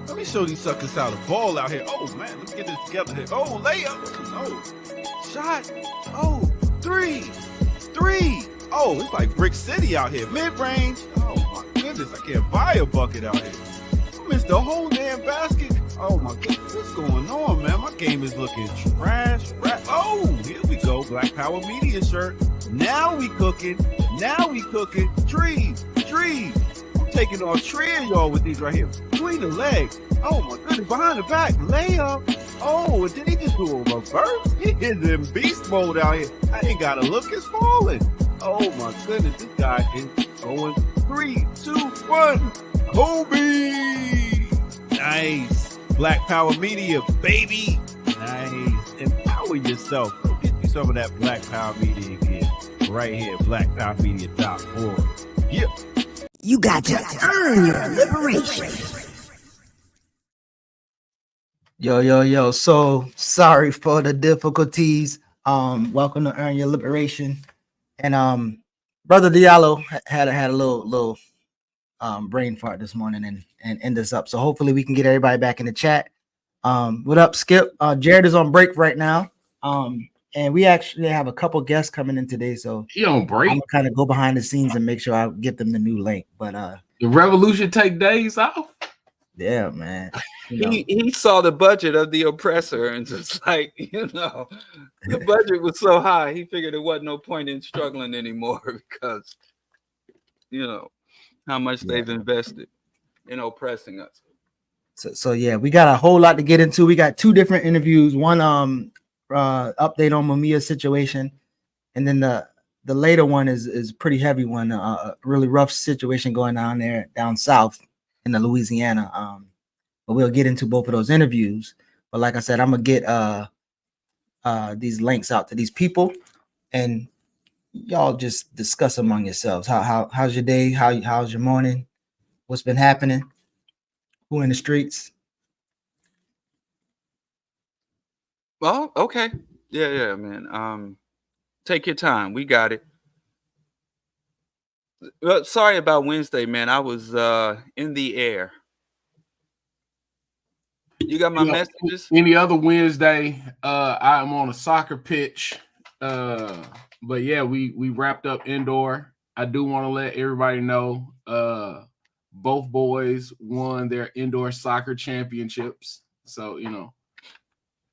Let me show these suckers how to ball out here. Oh, man, let's get this together here. Oh, layup. Oh, shot. Oh, three. Oh, it's like Brick City out here. Mid-range. Oh, my goodness. I can't buy a bucket out here. I missed the whole damn basket. Oh, my goodness. What's going on, man? My game is looking trash. Oh, here we go. Black Power Media shirt. Now we cooking. Trees. I'm taking on three of y'all with these right here. Between the legs. Oh, my goodness. Behind the back. Layup. Oh, did he just do a reverse? He is in beast mode out here. I ain't got to look. It's falling. Oh, my goodness. This guy is going 3, 2, 1. Kobe. Nice. Black Power Media, baby. Nice. Empower yourself. Go get you some of that Black Power Media again. Right here, blackpowermedia.org. Yeah. You got to earn your liberation. Yo. So sorry for the difficulties. Welcome to Earn Your Liberation. And Brother Diallo had a little brain fart this morning and end us up. So hopefully we can get everybody back in the chat. What up, Skip? Jared is on break right now. And we actually have a couple guests coming in today. So he on break. I'm kind of go behind the scenes and make sure I get them the new link. But the revolution take days off. Yeah, man. He saw the budget of the oppressor and just like, the budget was so high, he figured there wasn't no point in struggling anymore because, how much they've invested in oppressing us. So yeah, we got a whole lot to get into. We got two different interviews. One update on Mamiya's situation, and then the later one is pretty heavy one. A really rough situation going on there down south in the Louisiana. But we'll get into both of those interviews. But like I said, I'm gonna get these links out to these people, and y'all just discuss among yourselves. How's your day? How's your morning? What's been happening? Who in the streets? Well, okay. Yeah, man. Take your time. We got it. Well, sorry about Wednesday, man. I was in the air. You got my messages? Any other Wednesday, I'm on a soccer pitch. But yeah, we wrapped up indoor. I do want to let everybody know both boys won their indoor soccer championships. So,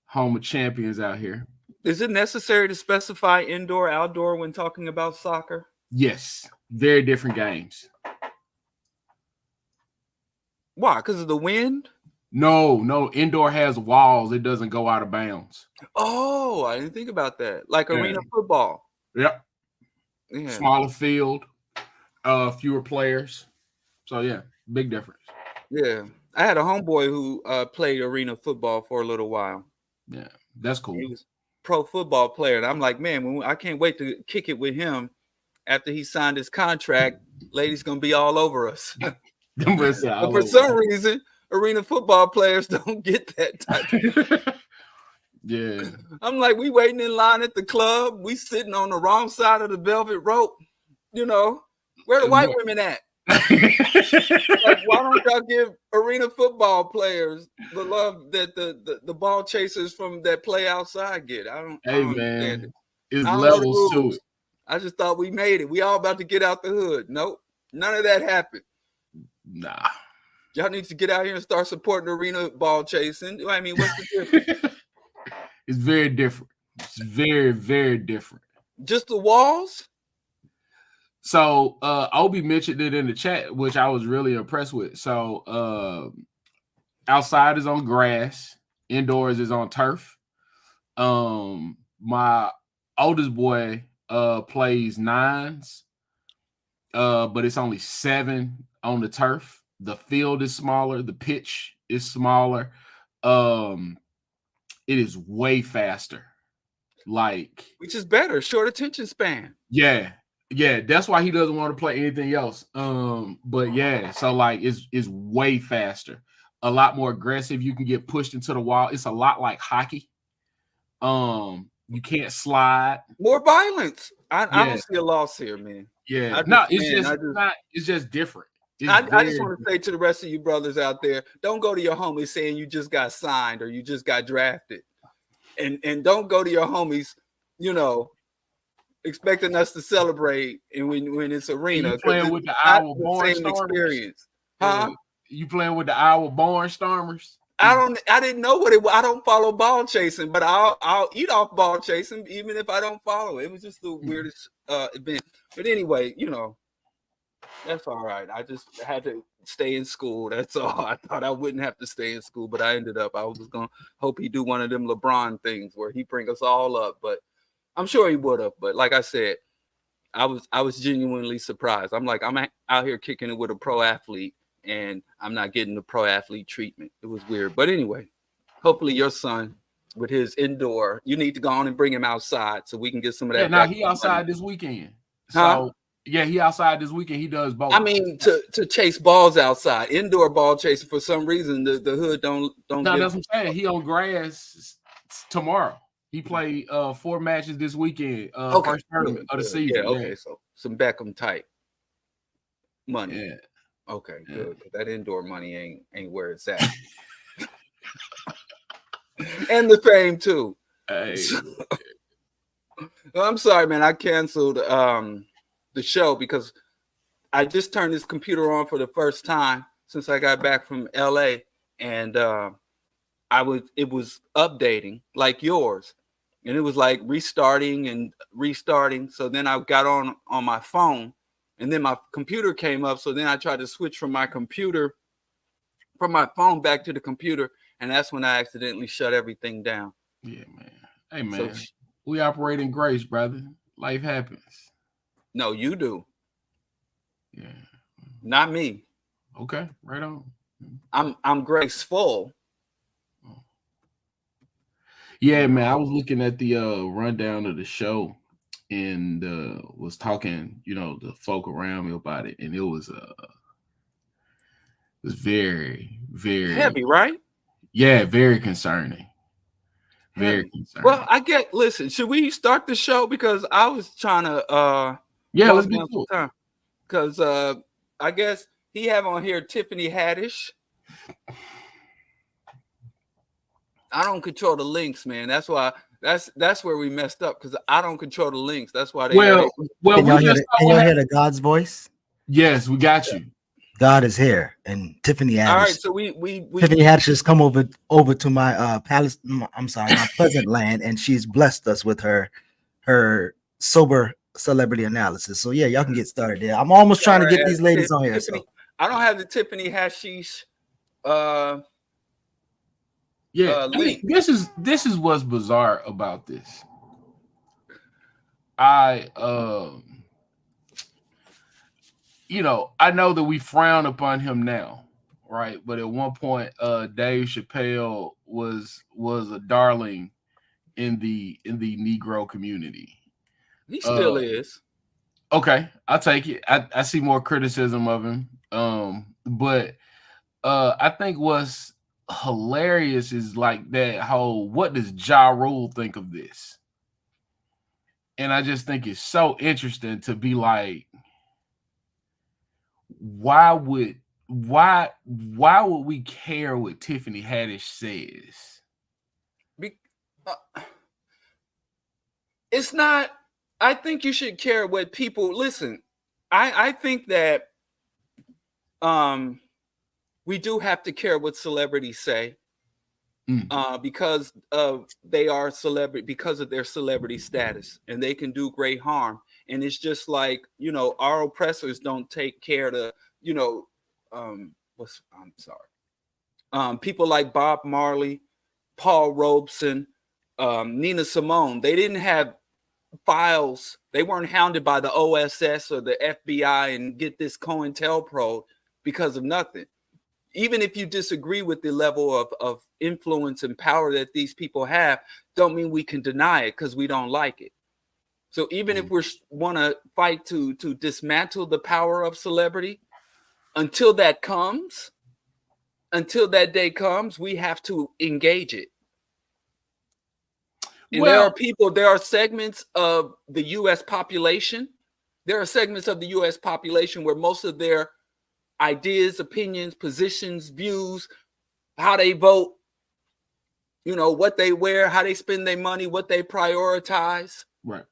home of champions out here. Is it necessary to specify indoor, outdoor when talking about soccer? Yes. Very different games. Why? Because of the wind? No. Indoor has walls. It doesn't go out of bounds. Oh, I didn't think about that. Like arena football. Yep. Yeah. Smaller field, fewer players. So, yeah, big difference. Yeah. I had a homeboy who played arena football for a little while. Yeah, that's cool. He was a pro football player. And I'm like, man, I can't wait to kick it with him after he signed his contract. Ladies going to be all over us. But for some reason, arena football players don't get that type. Yeah. I'm like, we waiting in line at the club. We sitting on the wrong side of the velvet rope. Where the white women at? Like, why don't y'all give arena football players the love that the ball chasers from that play outside get? I don't understand it. It's levels to it. I just thought we made it. We all about to get out the hood. Nope. None of that happened. Nah. Y'all need to get out here and start supporting arena ball chasing. I mean, what's the difference? It's very different. It's very, very different. Just the walls? So Obi mentioned it in the chat, which I was really impressed with. So outside is on grass, indoors is on turf. My oldest boy plays nines, but it's only 7 on the turf. The field is smaller, the pitch is smaller. It is way faster. Which is better, short attention span. Yeah, that's why he doesn't want to play anything else. But yeah, so it's way faster, a lot more aggressive. You can get pushed into the wall. It's a lot like hockey. You can't slide. More violence. I don't see a loss here, man. Yeah, it's just different. I just want to say to the rest of you brothers out there, don't go to your homies saying you just got signed or you just got drafted. And don't go to your homies, expecting us to celebrate and when it's arena. You playing with the Iowa Born same Stormers? Experience. Huh? You playing with the Iowa Born Stormers? I didn't know what it was. I don't follow ball chasing, but I'll eat off ball chasing even if I don't follow it. It was just the weirdest event. But anyway, that's all right. I just had to stay in school. That's all. I thought I wouldn't have to stay in school, but I ended up. I was just gonna hope he do one of them LeBron things where he bring us all up. But I'm sure he would have. But like I said, I was genuinely surprised. I'm like, I'm out here kicking it with a pro athlete, and I'm not getting the pro athlete treatment. It was weird. But anyway, hopefully your son with his indoor, you need to go on and bring him outside so we can get some of that. Yeah, now he outside this weekend. Huh? So yeah, he outside this weekend. He does both. I mean, to chase balls outside, indoor ball chasing. For some reason, the hood don't. No, that's what I'm saying. He on grass tomorrow. He played 4 matches this weekend. First tournament of the season. Yeah, okay. So some Beckham type money. Yeah. Okay, good. That indoor money ain't where it's at. And the fame too. Hey. I'm sorry, man. I canceled the show because I just turned this computer on for the first time since I got back from LA, and it was updating like yours, and it was like restarting and restarting. So then I got on my phone, and then my computer came up. So then I tried to switch from my phone back to the computer, and that's when I accidentally shut everything down. Yeah, man. Hey, man, we operate in grace, brother. Life happens. No, you do. Yeah. Not me. Okay, right on. I'm graceful. Yeah, man. I was looking at the rundown of the show and was talking, the folk around me about it, and it was very, very heavy, right? Yeah, very concerning. Very concerning. Well, listen, should we start the show? Because I was trying to let's get to it. Because I guess he have on here Tiffany Haddish. I don't control the links, man. That's why that's where we messed up, because I don't control the links. That's why they can y'all hear the God's voice? Yes, we got you. God is here, and Tiffany Haddish. All right, so we Tiffany Haddish has come over to my my Pleasant land, and she's blessed us with her sober celebrity analysis. So yeah, y'all can get started there. I'm almost trying to get these ladies on here. Tiffany, I don't have the Tiffany Haddish. This is what's bizarre about this. I know that we frown upon him now, right? But at one point, Dave Chappelle was a darling in the Negro community. He still is. Okay, I'll take it. I see more criticism of him. But I think what's hilarious is like that whole, what does Ja Rule think of this? And I just think it's so interesting to be like, why would we care what Tiffany Haddish says? It's not. I think you should care what people listen. I think that we do have to care what celebrities say, because they are celebrity, because of their celebrity status, and they can do great harm. And it's just like, our oppressors don't take care to, people like Bob Marley, Paul Robeson, Nina Simone. They didn't have files. They weren't hounded by the OSS or the FBI and get this COINTELPRO because of nothing. Even if you disagree with the level of influence and power that these people have, don't mean we can deny it because we don't like it. So even if we want to fight to dismantle the power of celebrity, until that day comes, we have to engage it. And there are segments of the U.S. population. There are segments of the U.S. population where most of their ideas, opinions, positions, views, how they vote, you know, what they wear, how they spend their money, what they prioritize. Right.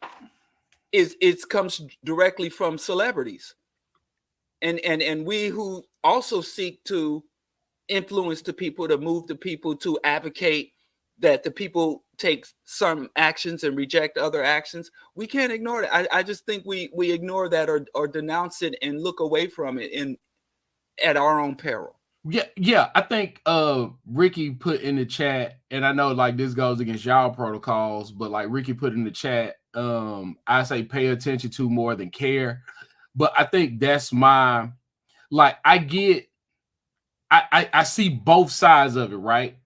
It comes directly from celebrities. And we who also seek to influence the people, to move the people, to advocate that the people take some actions and reject other actions, we can't ignore it. I just think we ignore that or denounce it and look away from it at our own peril. Yeah. I think Ricky put in the chat, and I know like this goes against y'all protocols, but like Ricky put in the chat, I say pay attention to more than care. But I think that's my, like, I see both sides of it, right?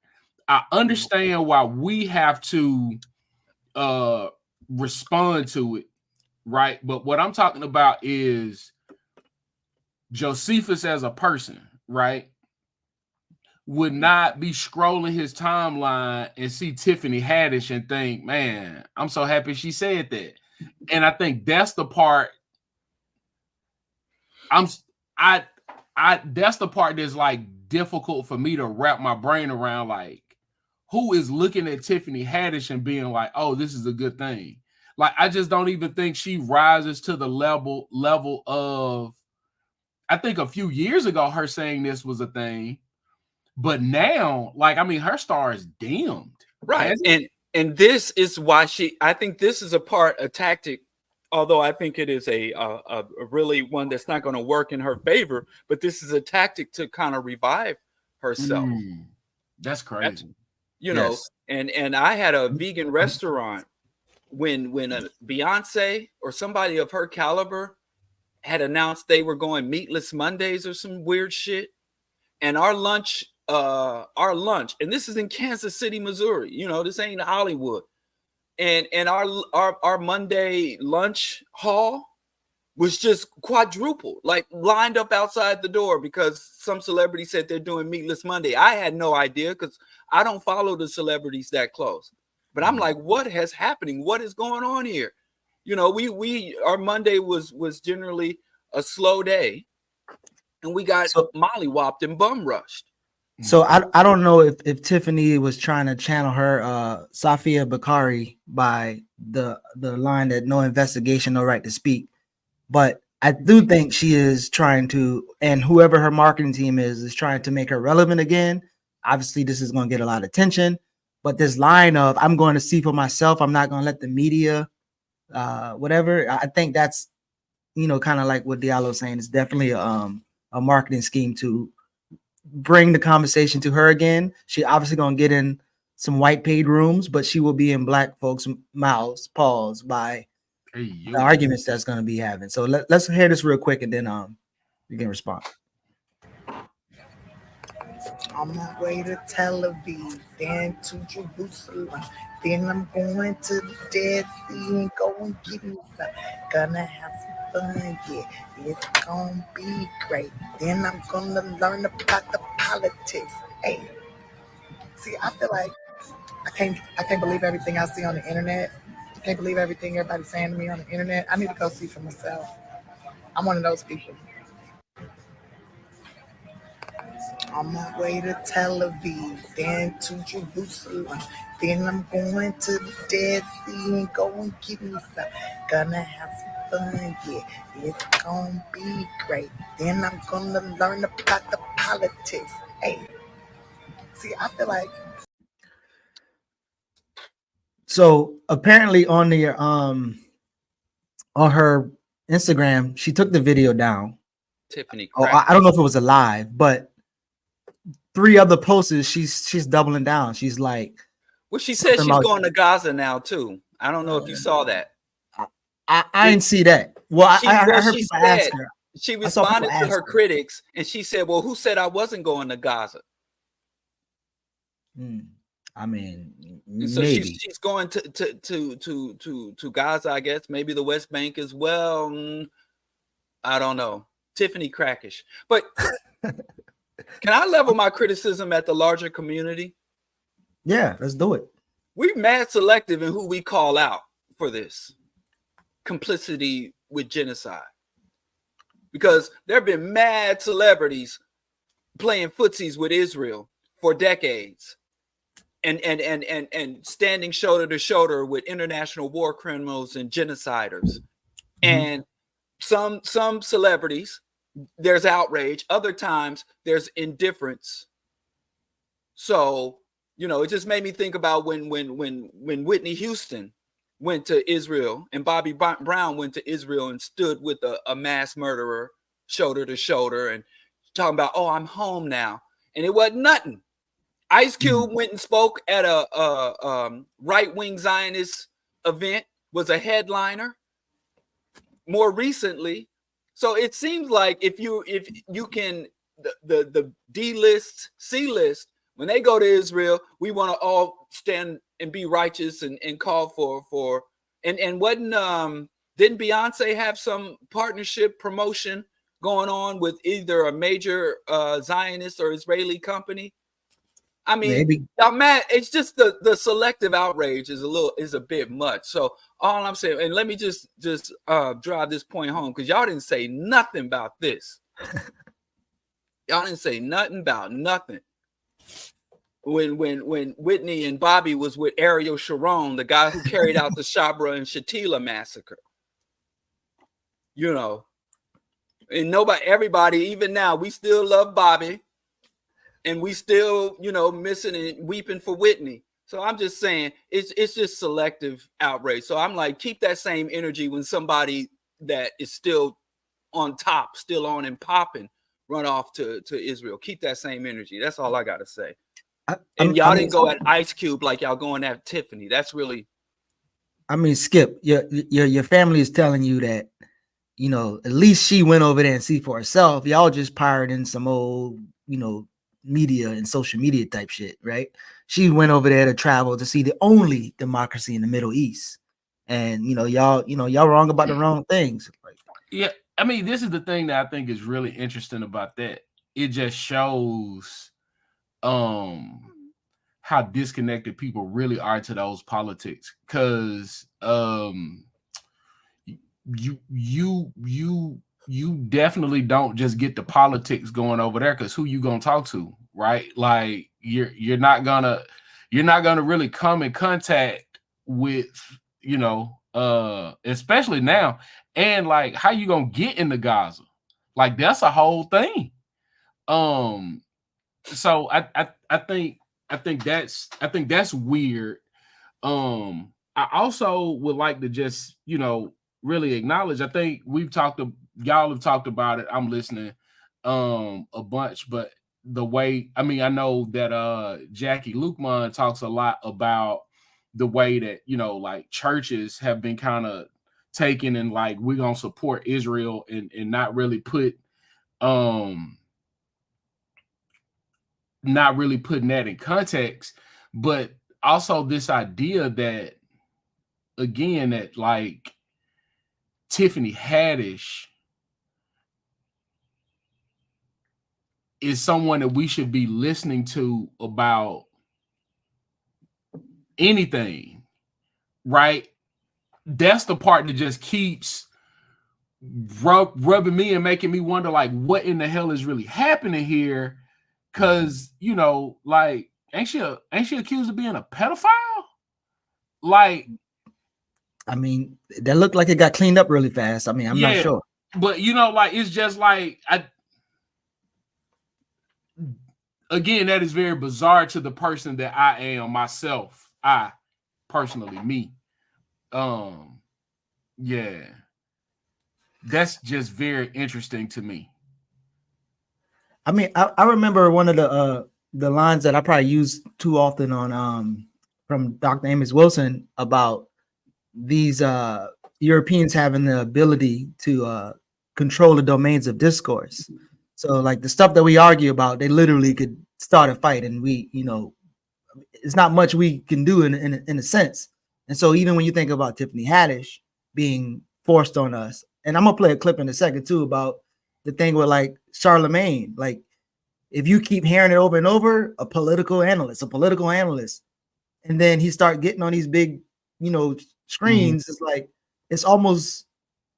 I understand why we have to respond to it, right? But what I'm talking about is Josephus as a person, right? Would not be scrolling his timeline and see Tiffany Haddish and think, man, I'm so happy she said that. And I think that's the part that's the part that's like difficult for me to wrap my brain around. Like, who is looking at Tiffany Haddish and being like, oh, this is a good thing? Like, I just don't even think she rises to the level of, I think a few years ago her saying this was a thing, but now, like, I mean, her star is dimmed. Right. And this is why I think this is a tactic, although I think it is a really one that's not going to work in her favor, but this is a tactic to kind of revive herself. That's crazy. You know, and I had a vegan restaurant when a Beyonce or somebody of her caliber had announced they were going meatless Mondays or some weird shit. And our lunch, and this is in Kansas City, Missouri, you know, this ain't Hollywood. And our Monday lunch hall was just quadruple, like lined up outside the door because some celebrity said they're doing Meatless Monday. I had no idea because I don't follow the celebrities that close. But I'm like, what is happening? What is going on here? You know, our Monday was generally a slow day, and we got mollywopped and bum rushed. So I don't know if Tiffany was trying to channel her Safia Bakari by the line that no investigation, no right to speak. But I do think she is trying to, and whoever her marketing team is trying to make her relevant again. Obviously, this is going to get a lot of attention. But this line of I'm going to see for myself, I'm not going to let the media, whatever. I think that's, you know, kind of like what Diallo's saying. It's definitely a marketing scheme to bring the conversation to her again. She obviously going to get in some white paid rooms, but she will be in black folks' mouths, paws by the arguments that's going to be having. So let's hear this real quick, and then you can respond. On my way to Tel Aviv, then to Jerusalem, then I'm going to the Dead Sea and go and get me some. Gonna have some fun, yeah, it's gonna be great. Then I'm gonna learn about the politics. Hey, see, I feel like I can't believe everything I see on the internet. I can't believe everything everybody's saying to me on the internet. I need to go see for myself. I'm one of those people. On my way to Tel Aviv, then to Jerusalem, then I'm going to the Dead Sea and go and get me some. Gonna have some fun, yeah, it's gonna be great. Then I'm gonna learn about the politics. Hey, see, I feel like. So apparently on her Instagram, she took the video down. Tiffany. I don't know if it was a live, but 3 other posts, she's doubling down. She's like, well, she said she's going to Gaza now too. I don't know if you saw that. I didn't see that. Well, I heard people ask her. She responded to her critics, and she said, "Well, who said I wasn't going to Gaza?" I mean, so maybe she's going to Gaza, I guess. Maybe the West Bank as well. I don't know. Tiffany crackish, but can I level my criticism at the larger community? Yeah, let's do it. We're mad selective in who we call out for this complicity with genocide. because there have been mad celebrities playing footsies with Israel for decades and standing shoulder to shoulder with international war criminals and genociders. And some celebrities, there's outrage. Other times there's indifference. So, you know, it just made me think about when Whitney Houston went to Israel and Bobby Brown went to Israel and stood with a mass murderer shoulder to shoulder and talking about, oh, I'm home now. And it wasn't nothing. Ice Cube went and spoke at a right-wing Zionist event, was a headliner more recently. So it seems like if you can, the D list, C list, when they go to Israel, we want to all stand and be righteous and call for and wasn't didn't Beyonce have some partnership promotion going on with either a major Zionist or Israeli company? I mean, maybe. Man, it's just the selective outrage is a bit much. So all I'm saying, and let me just drive this point home, because y'all didn't say nothing about this. Y'all didn't say nothing about nothing. When Whitney and Bobby was with Ariel Sharon, the guy who carried out the Shabra and Shatila massacre, you know, and everybody, even now, we still love Bobby, and we still, you know, missing and weeping for Whitney. So I'm just saying, it's just selective outrage. So I'm like, keep that same energy when somebody that is still on top, still on and popping, run off to Israel. Keep that same energy. That's all I got to say. And y'all didn't go at Ice Cube like y'all going at Tiffany. That's really. I mean, Skip, your family is telling you that, you know, at least she went over there and see for herself. Y'all just pirating some old, you know, media and social media type shit, right? She went over there to travel to see the only democracy in the Middle East, and y'all wrong about the wrong things. Like, yeah, I mean, this is the thing that I think is really interesting about that. It just shows how disconnected people really are to those politics, because you definitely don't just get the politics going over there, because who you gonna talk to, right? Like you're not gonna really come in contact with, you know, especially now, and like how you gonna get into Gaza? Like that's a whole thing. So I think that's weird. I also would like to just, you know, really acknowledge, I think y'all have talked about it. I'm listening a bunch, but the way, I mean, I know that Jackie Lukman talks a lot about the way that, you know, like churches have been kind of taken and like, we're gonna support Israel and not really put not really putting that in context, but also this idea that, again, that like Tiffany Haddish is someone that we should be listening to about anything, right? That's the part that just keeps rubbing me and making me wonder, like, what in the hell is really happening here? Because, you know, like, ain't she accused of being a pedophile? Like, I mean, that looked like it got cleaned up really fast. I mean, I'm not sure. But, you know, like, it's just like, again, that is very bizarre to the person that I am myself. I personally, me. Yeah. That's just very interesting to me. I mean, I remember one of the lines that I probably use too often on from Dr. Amos Wilson about these Europeans having the ability to control the domains of discourse. So like the stuff that we argue about, they literally could start a fight, and we, you know, it's not much we can do in a sense. And so even when you think about Tiffany Haddish being forced on us, and I'm gonna play a clip in a second too about the thing with like Charlemagne, like if you keep hearing it over and over, a political analyst, and then he start getting on these big, you know, screens, it's like it's almost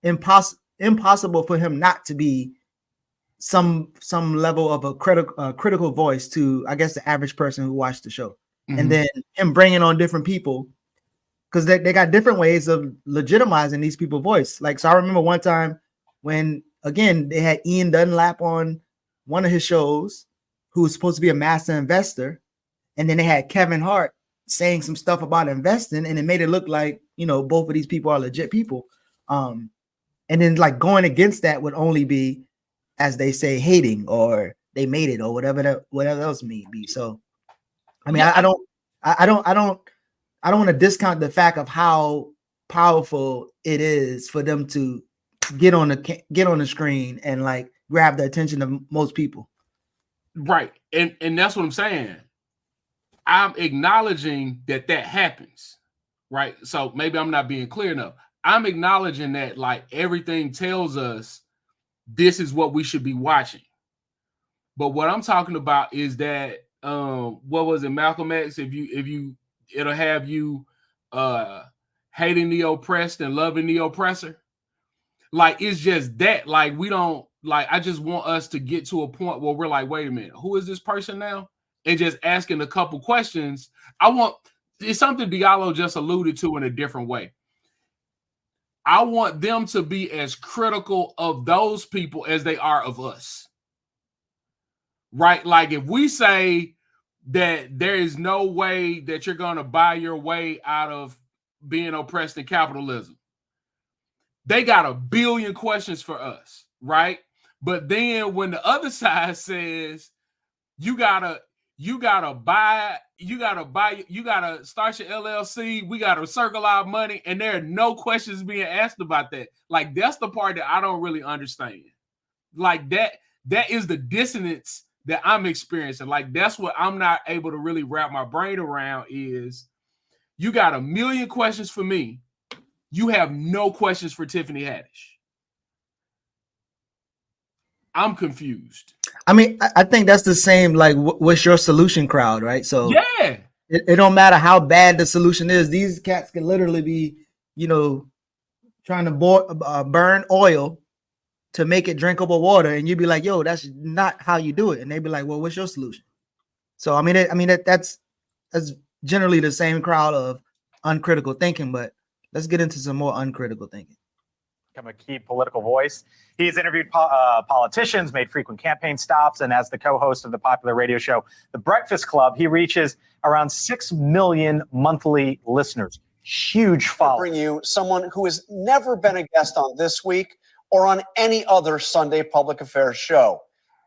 impossible. impossible for him not to be some level of a critical voice to, I guess, the average person who watched the show. And then him bringing on different people, because they got different ways of legitimizing these people's voice. Like, so I remember one time when, again, they had Ian Dunlap on one of his shows, who was supposed to be a master investor, and then they had Kevin Hart saying some stuff about investing, and it made it look like, you know, both of these people are legit people. And then like going against that would only be, as they say, hating, or they made it, or whatever else may be. So, I mean, I don't want to discount the fact of how powerful it is for them to get on the screen and like grab the attention of most people. Right. And that's what I'm saying. I'm acknowledging that happens. Right. So maybe I'm not being clear enough. I'm acknowledging that like everything tells us this is what we should be watching. But what I'm talking about is that what was it, Malcolm X? If you it'll have you hating the oppressed and loving the oppressor. Like, it's just that, like, we don't, like, I just want us to get to a point where we're like, wait a minute, who is this person now? And just asking a couple questions. It's something Diallo just alluded to in a different way. I want them to be as critical of those people as they are of us. Right? Like, if we say that there is no way that you're going to buy your way out of being oppressed in capitalism, they got a billion questions for us, right? But then when the other side says you gotta start your LLC, we gotta circle our money, and there are no questions being asked about that. Like, that's the part that I don't really understand. Like, that is the dissonance that I'm experiencing. Like, that's what I'm not able to really wrap my brain around, is you got a million questions for me. You have no questions for Tiffany Haddish. I'm confused. I mean, I think that's the same, like, what's your solution crowd, right? So yeah, it don't matter how bad the solution is. These cats can literally be, you know, trying to burn oil to make it drinkable water, and you'd be like, yo, that's not how you do it. And they'd be like, well, what's your solution? So I mean, that's generally the same crowd of uncritical thinking, but let's get into some more uncritical thinking. Become a key political voice. He's interviewed politicians, made frequent campaign stops, and as the co-host of the popular radio show The Breakfast Club, he reaches around 6 million monthly listeners. Huge following. Bring you someone who has never been a guest on This Week or on any other Sunday public affairs show.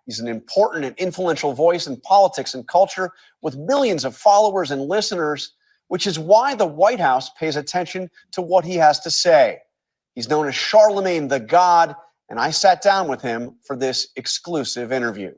He's an important and influential voice in politics and culture with millions of followers and listeners, which is why the White House pays attention to what he has to say. He's known as Charlemagne the God, and I sat down with him for this exclusive interview.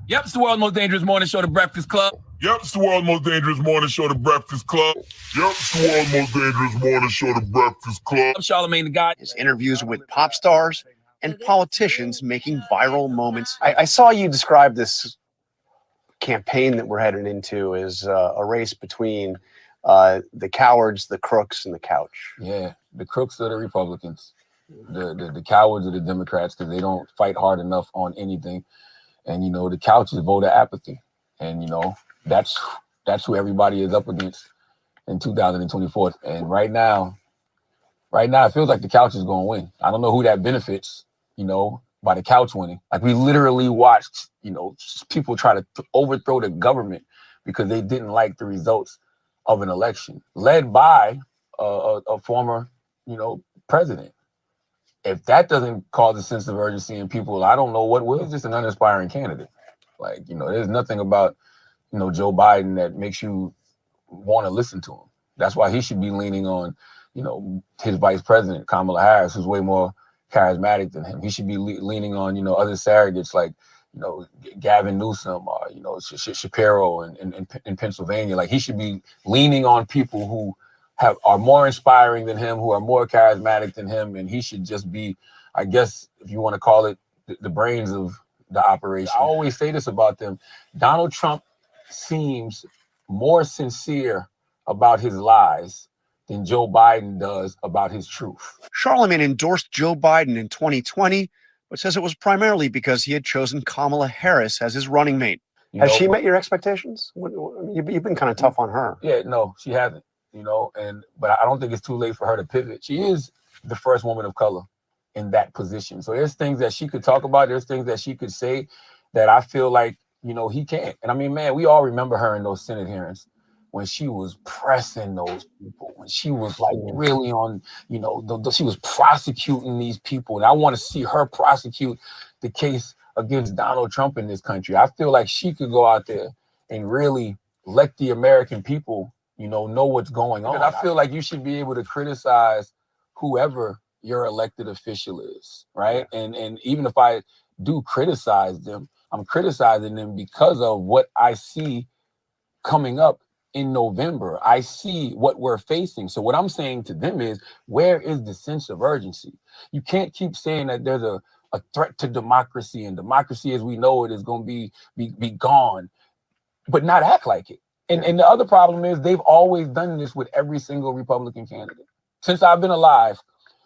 Yep, it's the world's most dangerous morning show, The Breakfast Club. Yep, it's the world's most dangerous morning show, The Breakfast Club. Yep, it's the world's most dangerous morning show, The Breakfast Club. I'm Charlemagne the God. His interviews with pop stars and politicians making viral moments. I saw you describe this campaign that we're headed into as a race between the cowards, the crooks, and the couch. Yeah, the crooks are the Republicans. The cowards are the Democrats, because they don't fight hard enough on anything. And, you know, the couch is voter apathy. And, you know, that's who everybody is up against in 2024. And right now, it feels like the couch is going to win. I don't know who that benefits, you know, by the couch winning. Like, we literally watched, you know, people try to overthrow the government because they didn't like the results of an election led by a former, you know, president. If that doesn't cause a sense of urgency in people, I don't know what will. It's just an uninspiring candidate. Like, you know, there's nothing about, you know, Joe Biden that makes you want to listen to him. That's why he should be leaning on, you know, his vice president, Kamala Harris, who's way more charismatic than him. He should be leaning on, you know, other surrogates like, you know, Gavin Newsom or, you know, Shapiro in Pennsylvania. Like, he should be leaning on people who are more inspiring than him, who are more charismatic than him, and he should just be, I guess, if you want to call it, the brains of the operation. I always say this about them. Donald Trump seems more sincere about his lies than Joe Biden does about his truth. Charlemagne endorsed Joe Biden in 2020, but says it was primarily because he had chosen Kamala Harris as his running mate. Has she met your expectations? You've been kind of tough on her. Yeah, no, she hasn't. But I don't think it's too late for her to pivot. She is the first woman of color in that position. So there's things that she could talk about. There's things that she could say that I feel like, he can't. And I mean, man, we all remember her in those Senate hearings when she was pressing those people, when she was like really on, she was prosecuting these people. And I want to see her prosecute the case against Donald Trump in this country. I feel like she could go out there and really let the American people, know what's going on. I feel like you should be able to criticize whoever your elected official is, right? And even if I do criticize them, I'm criticizing them because of what I see coming up in November. I see what we're facing. So what I'm saying to them is, where is the sense of urgency? You can't keep saying that there's a threat to democracy, and democracy as we know it is going to be gone, but not act like it. And the other problem is they've always done this with every single Republican candidate. Since I've been alive,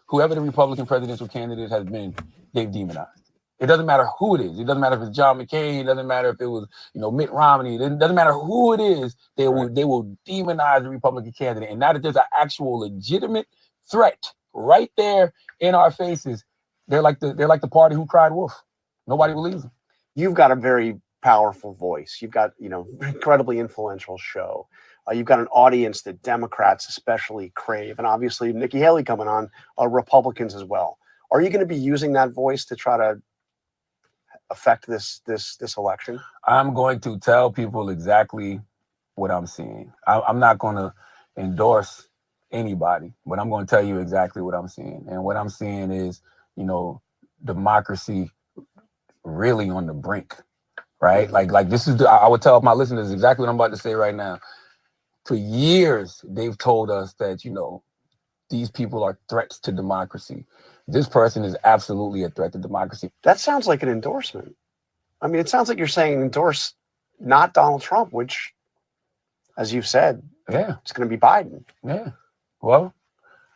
whoever the Republican presidential candidate has been, they've demonized. It doesn't matter who it is. It doesn't matter if it's John McCain. It doesn't matter if it was, Mitt Romney. It doesn't matter who it is. They will demonize the Republican candidate. And now that there's an actual legitimate threat right there in our faces, they're like the party who cried wolf. Nobody believes them. You've got a very powerful voice. You've got, incredibly influential show. You've got an audience that Democrats especially crave. And obviously Nikki Haley coming on, Republicans as well. Are you going to be using that voice to try to affect this election? I'm going to tell people exactly what I'm seeing. I'm not going to endorse anybody, but I'm going to tell you exactly what I'm seeing. And what I'm seeing is, democracy really on the brink, right? Like this is I would tell my listeners exactly what I'm about to say right now. For years, they've told us that, these people are threats to democracy. This person is absolutely a threat to democracy. That sounds like an endorsement. I mean, it sounds like you're saying endorse not Donald Trump, which, as you've said, it's going to be Biden. Yeah. Well,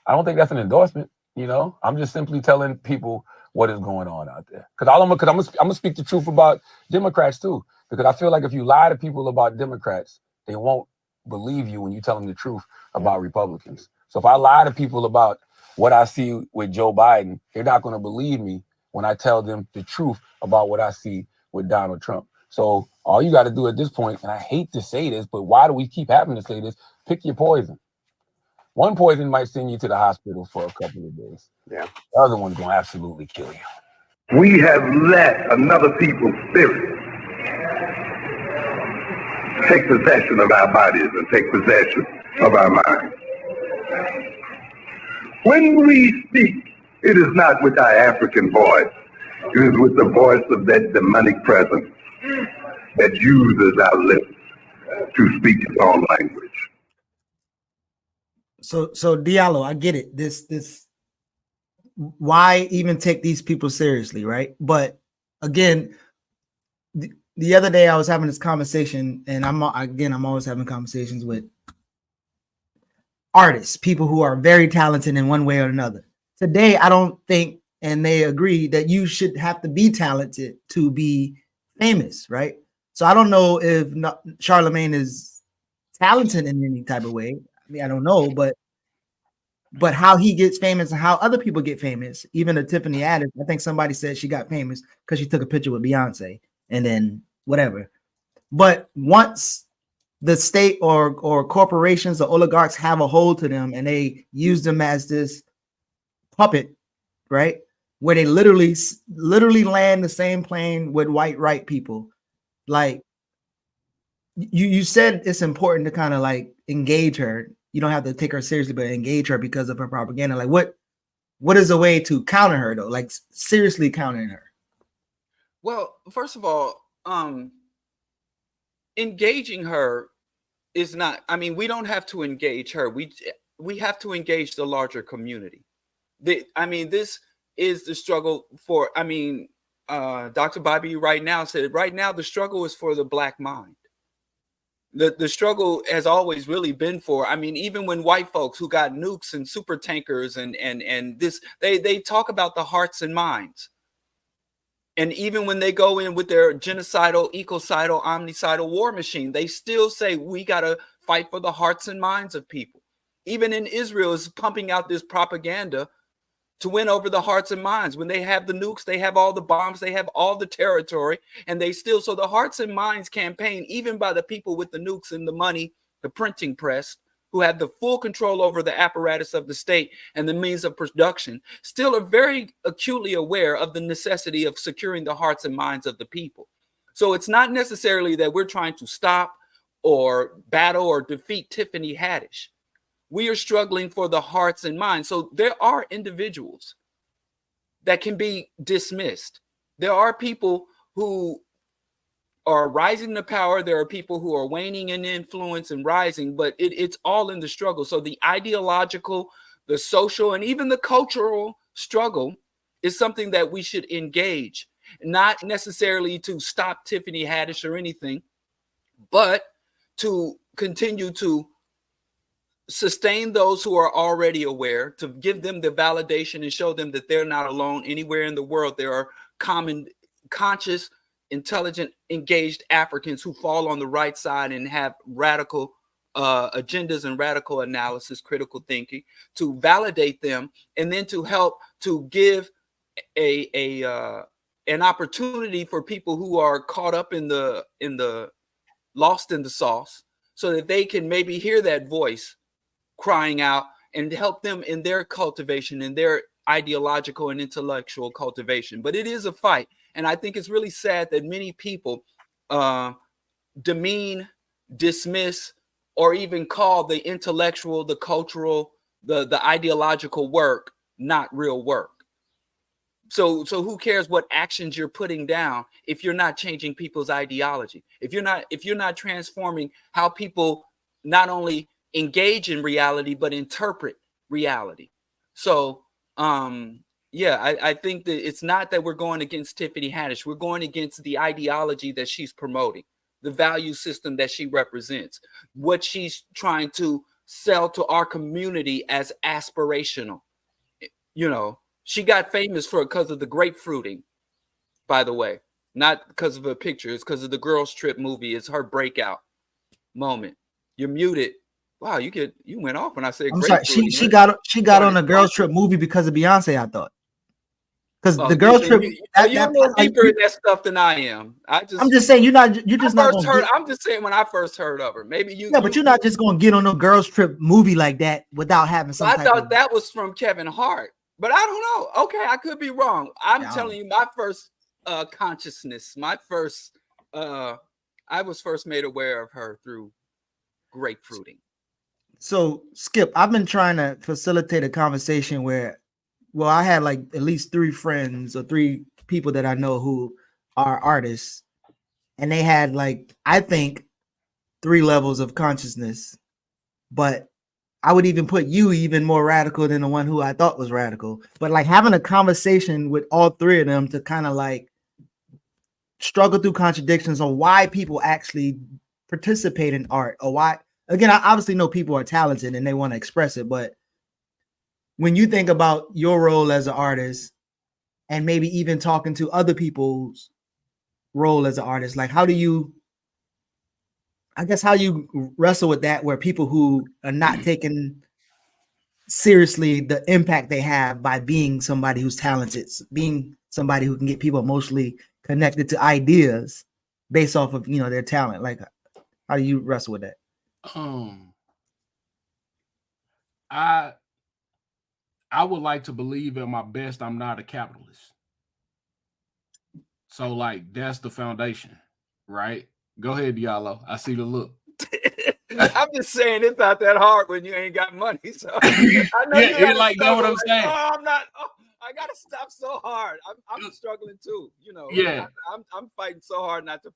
I don't think that's an endorsement. I'm just simply telling people what is going on out there. Because I'm gonna speak the truth about Democrats too. Because I feel like if you lie to people about Democrats, they won't believe you when you tell them the truth about Republicans. So if I lie to people about what I see with Joe Biden, they're not going to believe me when I tell them the truth about what I see with Donald Trump. So all you got to do at this point, and I hate to say this, but why do we keep having to say this? Pick your poison. One poison might send you to the hospital for a couple of days. Yeah. The other one's going to absolutely kill you. We have let another people's spirit take possession of our bodies and take possession of our minds. When we speak, it is not with our African voice. It is with the voice of that demonic presence that uses our lips to speak its own language. So Diallo, I get it. This why even take these people seriously, right? But again, the other day I was having this conversation, and I'm always having conversations with artists, people who are very talented in one way or another. Today, I don't think, and they agree, that you should have to be talented to be famous, right? So I don't know if Charlemagne is talented in any type of way. I mean, I don't know, but how he gets famous and how other people get famous, even a Tiffany Haddish, I think somebody said she got famous because she took a picture with Beyonce and then whatever. But once the state or corporations or oligarchs have a hold to them and they use them as this puppet, right? Where they literally land the same plane with white people. Like you said, it's important to kind of like engage her. You don't have to take her seriously, but engage her because of her propaganda. Like what is a way to counter her though? Like seriously countering her? Well, first of all, engaging her is not, I mean, we don't have to engage her. We have to engage the larger community. This is the struggle for, Dr. Bobby right now said, right now, the struggle is for the Black mind. The struggle has always really been for, I mean, even when white folks who got nukes and super tankers and this, they talk about the hearts and minds. And even when they go in with their genocidal, ecocidal, omnicidal war machine, they still say we got to fight for the hearts and minds of people. Even in Israel is pumping out this propaganda to win over the hearts and minds. When they have the nukes, they have all the bombs, they have all the territory, and they still, so the hearts and minds campaign, even by the people with the nukes and the money, the printing press, who have the full control over the apparatus of the state and the means of production, still are very acutely aware of the necessity of securing the hearts and minds of the people. So it's not necessarily that we're trying to stop or battle or defeat Tiffany Haddish. We are struggling for the hearts and minds. So there are individuals that can be dismissed. There are people who are rising to power. There are people who are waning in influence and rising, but it's all in the struggle. So the ideological, the social, and even the cultural struggle is something that we should engage, not necessarily to stop Tiffany Haddish or anything, but to continue to sustain those who are already aware, to give them the validation and show them that they're not alone anywhere in the world. There are common, conscious, intelligent, engaged Africans who fall on the right side and have radical agendas and radical analysis, critical thinking, to validate them, and then to help to give an opportunity for people who are caught up in the lost in the sauce, so that they can maybe hear that voice crying out and help them in their cultivation, in their ideological and intellectual cultivation. But it is a fight. And I think it's really sad that many people demean, dismiss, or even call the intellectual, the cultural, the ideological work not real work. So who cares what actions you're putting down if you're not changing people's ideology? If you're not transforming how people not only engage in reality but interpret reality. So I think that it's not that we're going against Tiffany Haddish. We're going against the ideology that she's promoting, the value system that she represents, what she's trying to sell to our community as aspirational. You know, she got famous because of the grapefruiting, by the way, not because of her picture. It's because of the Girls Trip movie. It's her breakout moment. You're muted. Wow, you went off when I said I'm sorry. She got on a Girls Trip movie because of Beyonce, I thought. Because the Girls Trip, you're more deeper in that stuff than I am. I'm just saying you're just not gonna I'm just saying when I first heard of her, maybe you. Yeah, but you're not just gonna get on a Girls Trip movie like that without having some. I thought that was from Kevin Hart, but I don't know. Okay, I could be wrong. I'm telling you, my first consciousness, I was first made aware of her through grapefruiting. So, Skip, I've been trying to facilitate a conversation where, well, I had like at least 3 friends or 3 people that I know who are artists, and they had like, I think, 3 levels of consciousness, but I would even put you even more radical than the one who I thought was radical. But like having a conversation with all 3 of them to kind of like struggle through contradictions on why people actually participate in art, or why. Again, I obviously know people are talented and they want to express it, but when you think about your role as an artist and maybe even talking to other people's role as an artist, like how you wrestle with that, where people who are not taking seriously the impact they have by being somebody who's talented, being somebody who can get people emotionally connected to ideas based off of, their talent. Like, how do you wrestle with that? I would like to believe at my best I'm not a capitalist. So like that's the foundation, right? Go ahead, Diallo. I see the look. I'm just saying it's not that hard when you ain't got money. So I know you like know what I'm saying. Oh, I'm not. Oh, I gotta stop so hard. I'm struggling too. Yeah. I'm fighting so hard not to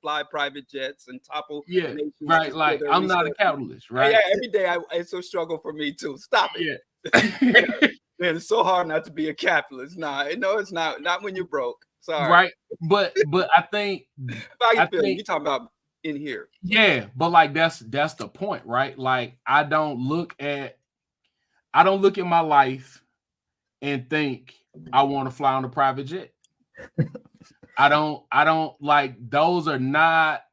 fly private jets and topple. Yeah, right. Like I'm not a capitalist, right? Yeah, every day it's a struggle for me too. Stop it. Yeah. Man, it's so hard not to be a capitalist. No, it's not. Not when you're broke. Sorry. Right. But I think you talking about in here. Yeah, but like that's the point, right? Like I don't look at my life and think I want to fly on a private jet. I don't like those are not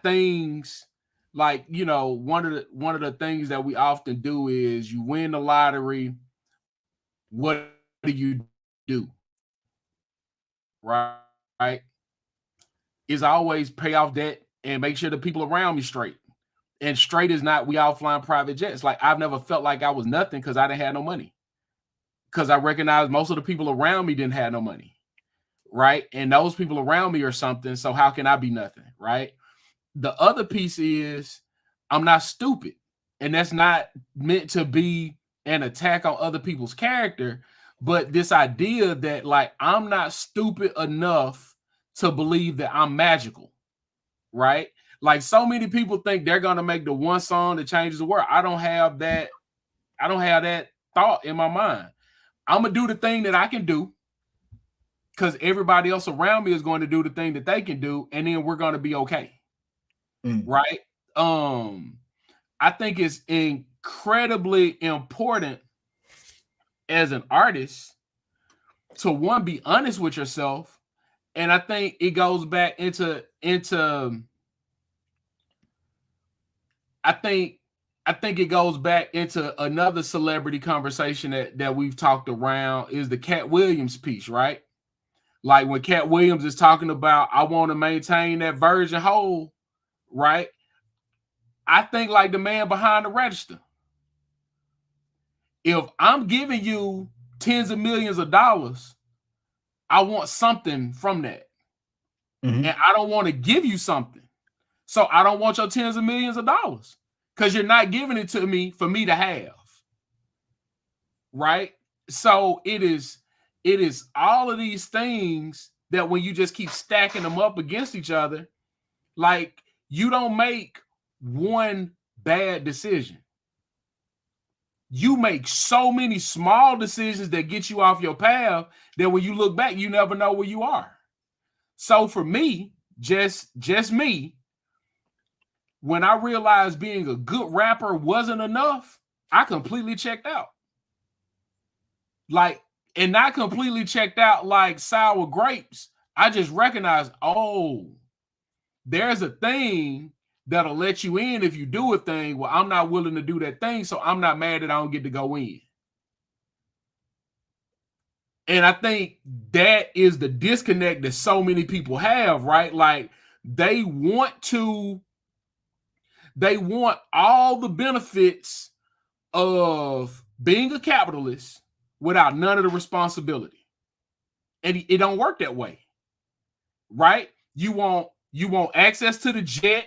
things like, you know, one of the things that we often do is you win the lottery. What do you do? Right? Is always pay off debt and make sure the people around me straight. And straight is not we all flying private jets. Like I've never felt like I was nothing because I didn't have no money. Because I recognized most of the people around me didn't have no money. Right. And those people around me are something. So how can I be nothing? Right. The other piece is I'm not stupid. And that's not meant to be an attack on other people's character. But this idea that like I'm not stupid enough to believe that I'm magical. Right. Like so many people think they're going to make the one song that changes the world. I don't have that thought in my mind. I'm going to do the thing that I can do because everybody else around me is going to do the thing that they can do. And then we're going to be okay. Right. I think it's incredibly important as an artist to one, be honest with yourself. And I think it goes back into I think it goes back into another celebrity conversation that we've talked around is the Cat Williams piece, right? Like when Cat Williams is talking about, I want to maintain that virgin hole, right? I think like the man behind the register. If I'm giving you tens of millions of dollars, I want something from that. And I don't want to give you something. So I don't want your tens of millions of dollars because you're not giving it to me for me to have. Right? So it is all of these things that when you just keep stacking them up against each other, like you don't make one bad decision. You make so many small decisions that get you off your path that when you look back, you never know where you are. So for me, just me, when I realized being a good rapper wasn't enough, I completely checked out. Like, and not completely checked out like sour grapes. I just recognized, oh, there's a thing that'll let you in if you do a thing. Well, I'm not willing to do that thing, so I'm not mad that I don't get to go in. And I think that is the disconnect that so many people have, right? Like they want all the benefits of being a capitalist without none of the responsibility. And it don't work that way. Right? You want access to the jet.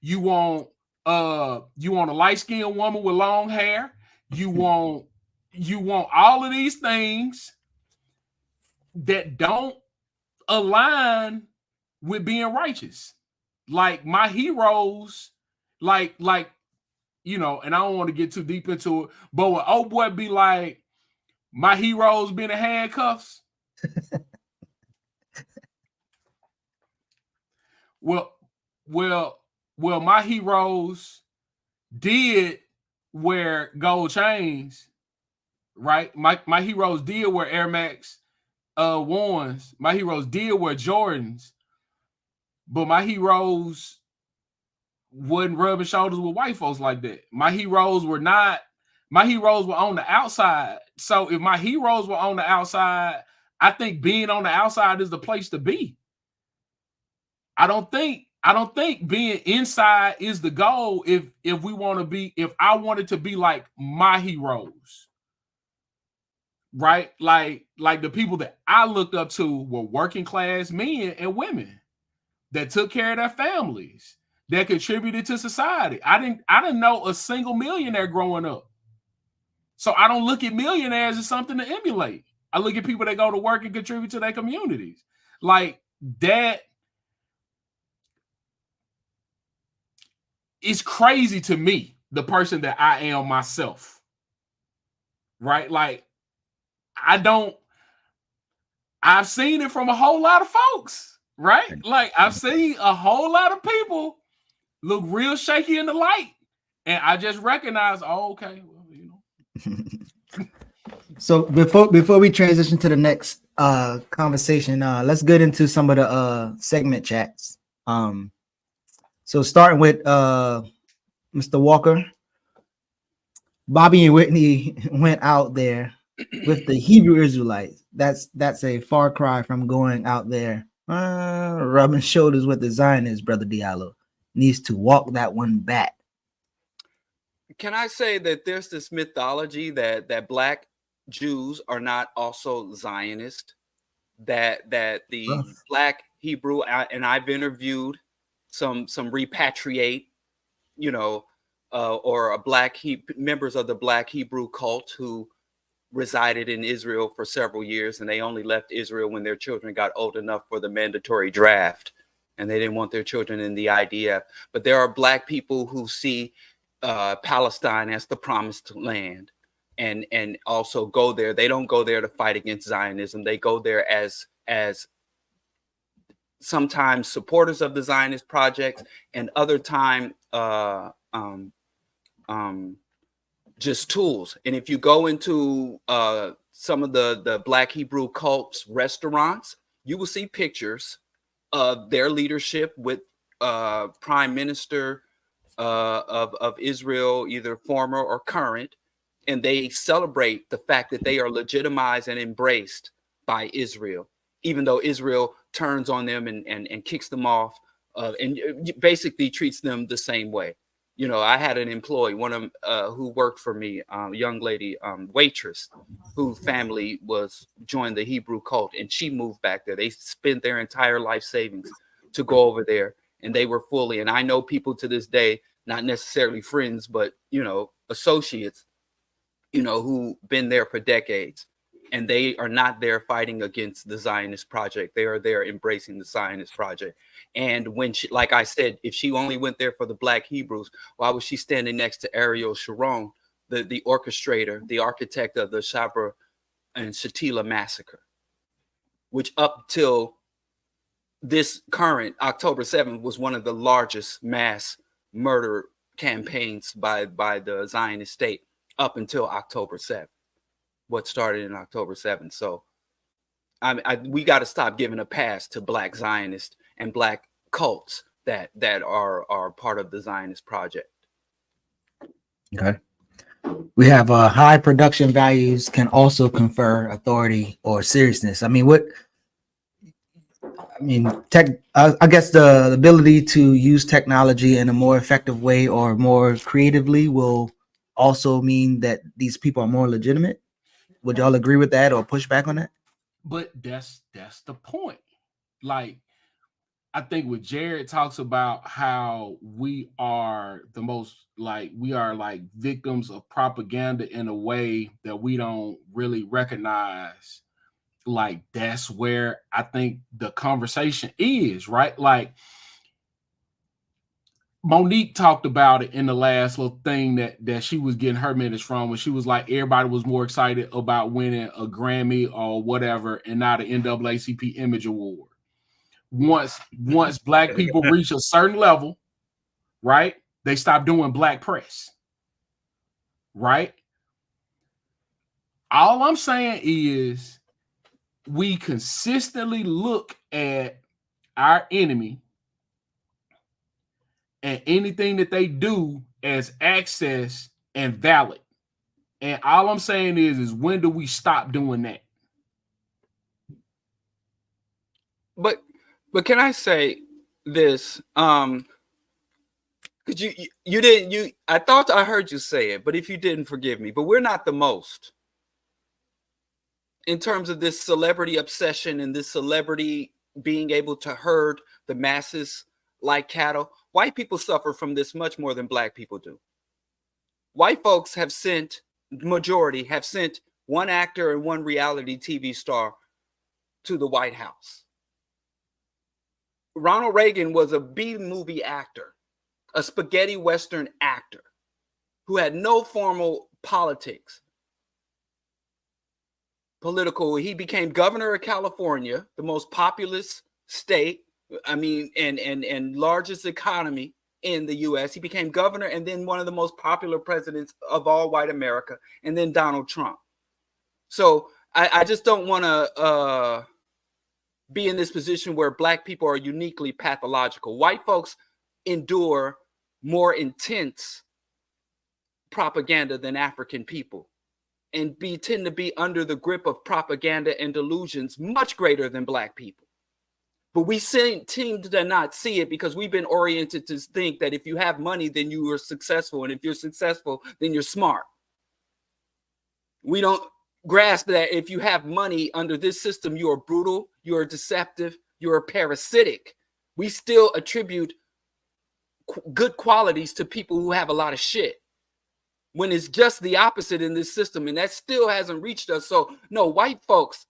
You want a light-skinned woman with long hair. You want all of these things that don't align with being righteous. Like my heroes, like you know, and I don't want to get too deep into it, but when old boy be like, my heroes been in handcuffs. Well, my heroes did wear gold chains, right? My heroes did wear Air Max ones. My heroes did wear Jordans, but my heroes wasn't rubbing shoulders with white folks like that. My heroes were not. My heroes were on the outside. So if my heroes were on the outside, I think being on the outside is the place to be. I don't think being inside is the goal if we want to be, if I wanted to be like my heroes. Right? Like the people that I looked up to were working class men and women that took care of their families, that contributed to society. I didn't know a single millionaire growing up. So I don't look at millionaires as something to emulate. I look at people that go to work and contribute to their communities. Like that. It's crazy to me, the person that I am myself. Right? Like, I've seen it from a whole lot of folks. Right? Like I've seen a whole lot of people look real shaky in the light, and I just recognize, oh, okay, well, you know. So before we transition to the next conversation, let's get into some of the segment chats. So starting with Mr. Walker, Bobby and Whitney went out there with the Hebrew Israelites. That's a far cry from going out there rubbing shoulders with the Zionists. Brother Diallo needs to walk that one back. Can I say that there's this mythology that Black Jews are not also Zionist? That the Black Hebrew, and I've interviewed some repatriate, or members of the Black Hebrew cult who resided in Israel for several years, and they only left Israel when their children got old enough for the mandatory draft, and they didn't want their children in the IDF. But there are Black people who see Palestine as the promised land, and also go there. They don't go there to fight against Zionism. They go there as sometimes supporters of the Zionist project, and other time just tools. And if you go into some of the Black Hebrew cults restaurants, you will see pictures of their leadership with Prime Minister of Israel, either former or current, and they celebrate the fact that they are legitimized and embraced by Israel, even though Israel turns on them and kicks them off, and basically treats them the same way. I had an employee, one of who worked for me, young lady, waitress, whose family joined the Hebrew cult, and she moved back there. They spent their entire life savings to go over there, and they were fully. And I know people to this day, not necessarily friends, but associates, who been there for decades, and they are not there fighting against the Zionist project. They are there embracing the Zionist project. And when she, like I said, if she only went there for the Black Hebrews, why was she standing next to Ariel Sharon, the orchestrator, the architect of the Sabra and Shatila massacre, which up till this current October 7th was one of the largest mass murder campaigns by the Zionist state up until October 7th, what started in October 7th. So we got to stop giving a pass to Black Zionists and Black cults that are part of the Zionist project. Okay. We have high production values can also confer authority or seriousness. I guess the ability to use technology in a more effective way or more creatively will also mean that these people are more legitimate. Would y'all agree with that or push back on that? But that's the point. Like, I think what Jared talks about, how we are like victims of propaganda in a way that we don't really recognize. Like, that's where I think the conversation is, right? Like, Monique talked about it in the last little thing that she was getting her minutes from, when she was like, everybody was more excited about winning a Grammy or whatever and not an NAACP Image Award. Once Black people reach a certain level, right, they stop doing Black press, right? All I'm saying is we consistently look at our enemy and anything that they do as access and valid. And all I'm saying is when do we stop doing that? But can I say this? Because you didn't, I thought I heard you say it, but if you didn't, forgive me. But we're not the most in terms of this celebrity obsession and this celebrity being able to herd the masses like cattle. White people suffer from this much more than Black people do. White folks have sent, majority have sent one actor and one reality TV star to the White House. Ronald Reagan was a B-movie actor, a spaghetti Western actor who had no formal political. He became governor of California, the most populous state I mean, and largest economy in the U.S. He became governor and then one of the most popular presidents of all white America, and then Donald Trump. So I just don't want to be in this position where black people are uniquely pathological. White folks endure more intense propaganda than African people, and tend to be under the grip of propaganda and delusions much greater than black people. But we seem to not see it because we've been oriented to think that if you have money, then you are successful. And if you're successful, then you're smart. We don't grasp that if you have money under this system, you are brutal, you are deceptive, you are parasitic. We still attribute good qualities to people who have a lot of shit, when it's just the opposite in this system, and that still hasn't reached us. So no, white folks,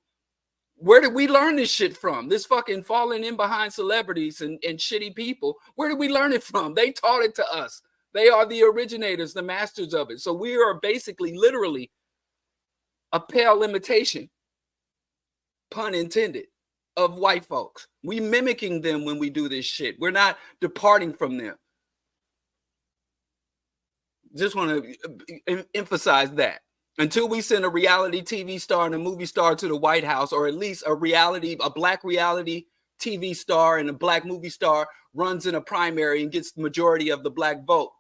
where did we learn this shit from? This fucking falling in behind celebrities and shitty people. Where did we learn it from? They taught it to us. They are the originators, the masters of it. So we are basically literally a pale imitation, pun intended, of white folks. We mimicking them when we do this shit. We're not departing from them. Just want to emphasize that. Until we send a reality TV star and a movie star to the White House, or at least a black reality TV star and a black movie star runs in a primary and gets the majority of the black vote,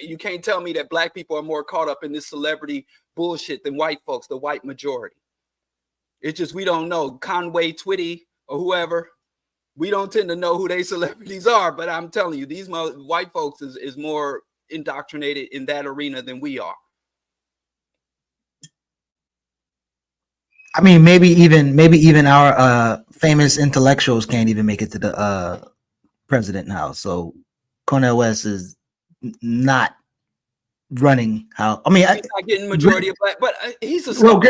you can't tell me that black people are more caught up in this celebrity bullshit than white folks, the white majority. It's just we don't know. Conway Twitty or whoever, we don't tend to know who they celebrities are. But I'm telling you, these white folks is more indoctrinated in that arena than we are. I mean, maybe even our famous intellectuals can't even make it to the president house. So Cornel West is not running how. I mean, he's not getting majority of black, but he's a scholar.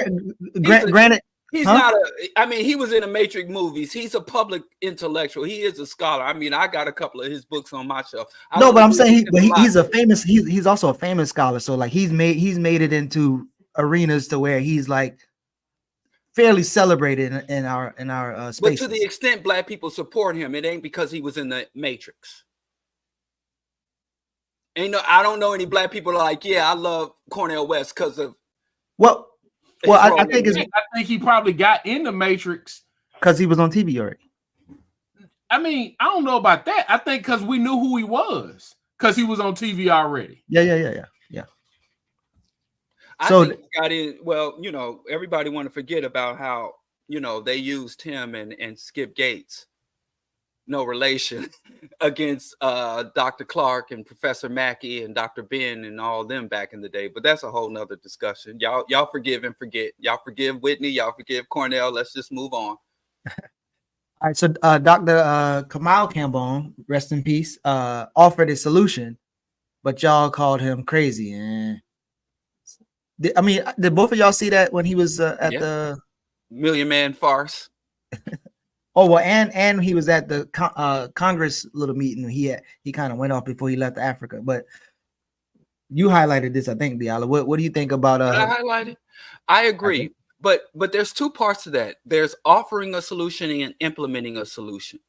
Granted, he's not a. I mean, he was in the Matrix movies. He's a public intellectual. He is a scholar. I mean, I got a couple of his books on my shelf. No, but I'm saying he's a famous. He's also a famous scholar. So like he's made it into arenas to where he's like fairly celebrated in our spaces. But to the extent black people support him, it ain't because he was in the Matrix. I don't know any black people like, yeah, I love Cornel West because of. Well, I think he probably got in the Matrix because he was on TV already. I mean, I don't know about that. I think because we knew who he was because he was on TV already. Yeah. I think he got in. Well, everybody want to forget about how they used him and Skip Gates, no relation, against Dr. Clark and Professor Mackey and Dr. Ben and all them back in the day. But that's a whole nother discussion. Y'all forgive and forget. Y'all forgive Whitney. Y'all forgive Cornell. Let's just move on. All right. So Dr. Kamal Cambone, rest in peace, offered a solution, but y'all called him crazy. I mean, did both of y'all see that when he was at the Million Man farce? Oh well, and he was at the Congress little meeting. He kind of went off before he left Africa. But you highlighted this, I think, Diallo. What do you think about? I highlighted. I agree, but there's two parts to that. There's offering a solution and implementing a solution.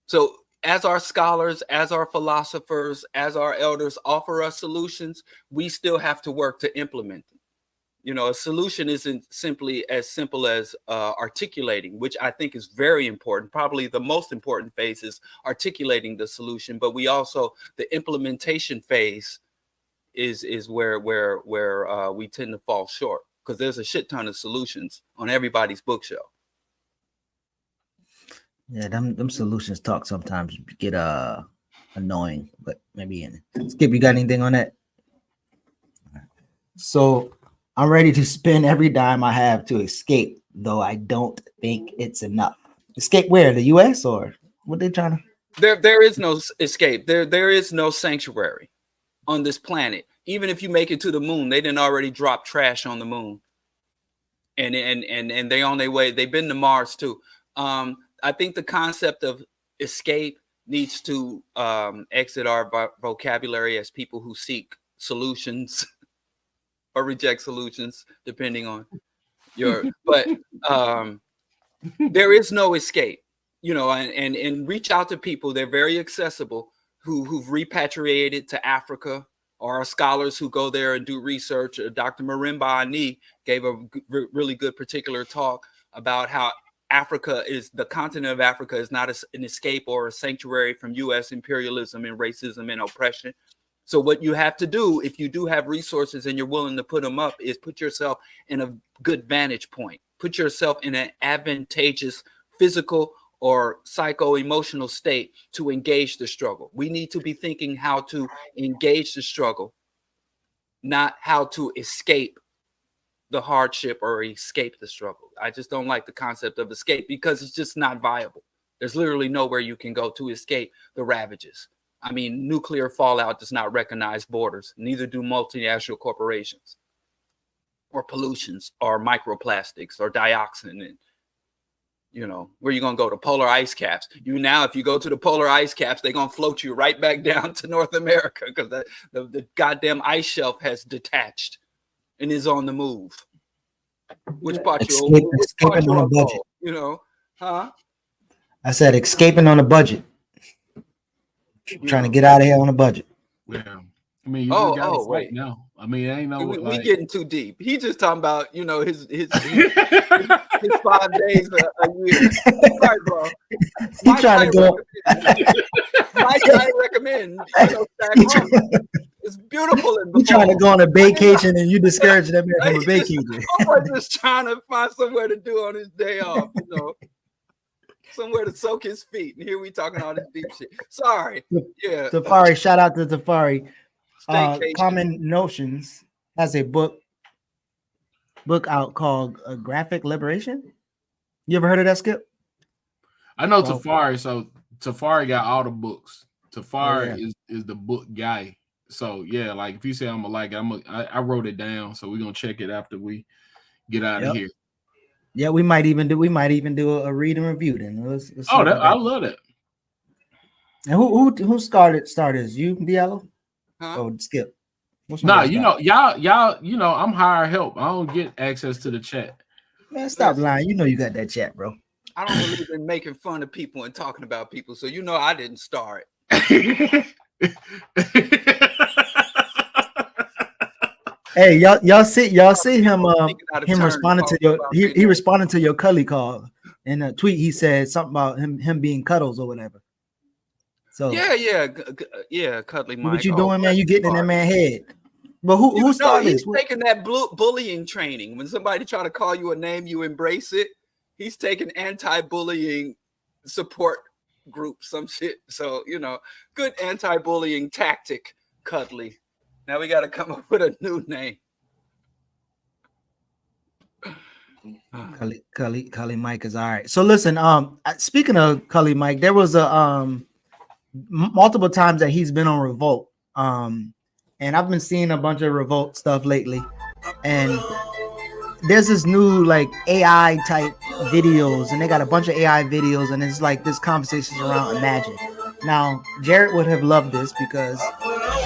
So as our scholars, as our philosophers, as our elders offer us solutions, we still have to work to implement them. A solution isn't simply as simple as articulating, which I think is very important. Probably the most important phase is articulating the solution, but the implementation phase is where we tend to fall short because there's a shit ton of solutions on everybody's bookshelf. Yeah, them solutions talk sometimes get annoying, but maybe Skip, you got anything on that? So I'm ready to spend every dime I have to escape, though I don't think it's enough. Escape where? The US or what they trying to? There is no escape. There is no sanctuary on this planet. Even if you make it to the moon, they didn't already drop trash on the moon. And they on their way. They've been to Mars too. I think the concept of escape needs to exit our vocabulary as people who seek solutions or reject solutions, depending on your. But there is no escape. you know, and reach out to people. They're very accessible who've repatriated to Africa, or are scholars who go there and do research. Dr. Marimba Ani gave a really good particular talk about how the continent of Africa is not an escape or a sanctuary from U.S. imperialism and racism and oppression. So what you have to do, if you do have resources and you're willing to put them up, is put yourself in a good vantage point. Put yourself in an advantageous physical or psycho-emotional state to engage the struggle. We need to be thinking how to engage the struggle, not how to escape the hardship or escape the struggle. I just don't like the concept of escape because it's just not viable. There's literally nowhere you can go to escape the ravages. I mean, nuclear fallout does not recognize borders. Neither do multinational corporations, or pollutions, or microplastics, or dioxin. And, you know, where you going to go? To polar ice caps. If you go to the polar ice caps, they're going to float you right back down to North America because the goddamn ice shelf has detached and is on the move. Which part escaping on a budget. You know, huh? I said escaping on a budget. Trying to get out of here on a budget. Yeah. I mean, you just got to fight now. I mean, ain't no. We getting too deep. He just talking about, you know, his 5 days a year. Sorry, bro. He trying to go. Mike, I recommend. You know, it's beautiful. He trying to go on a vacation, and you discourage them from a vacation. I'm just trying to find somewhere to do on his day off. You know. Somewhere to soak his feet, and here we talking all this deep shit. Sorry, yeah. Tafari, shout out to Tafari. Common Notions has a book out called Graphic Liberation. You ever heard of that, Skip? I know Tafari. So Tafari got all the books. Tafari is the book guy. So yeah, like if you say I'm gonna like it, I wrote it down. So we're gonna check it after we get out of here. Yeah, we might even do a read and review then. Let's I love it. And who started you, Diallo? Huh? Oh, Skip. Nah, you know, y'all, you know, I'm hired help. I don't get access to the chat. Man, stop lying. You know you got that chat, bro. I don't believe in making fun of people and talking about people, so you know I didn't start. Hey, y'all see him responding to your he responded to your Cully call. In a tweet, he said something about him being Cuddles or whatever. So yeah, Cuddly Mike. What you doing, man? You getting in that man's head. But who started he's this? taking that bullying training. When somebody try to call you a name, you embrace it. He's taking anti-bullying support group, some shit. So, you know, good anti-bullying tactic, Cuddly. Now we got to come up with a new name. Cully Mike is all right. So listen, speaking of Cully Mike, there was a multiple times that he's been on Revolt. And I've been seeing a bunch of Revolt stuff lately. And there's this new like AI type videos, and they got a bunch of AI videos, and it's like this conversation around Imagine. Now, Jared would have loved this because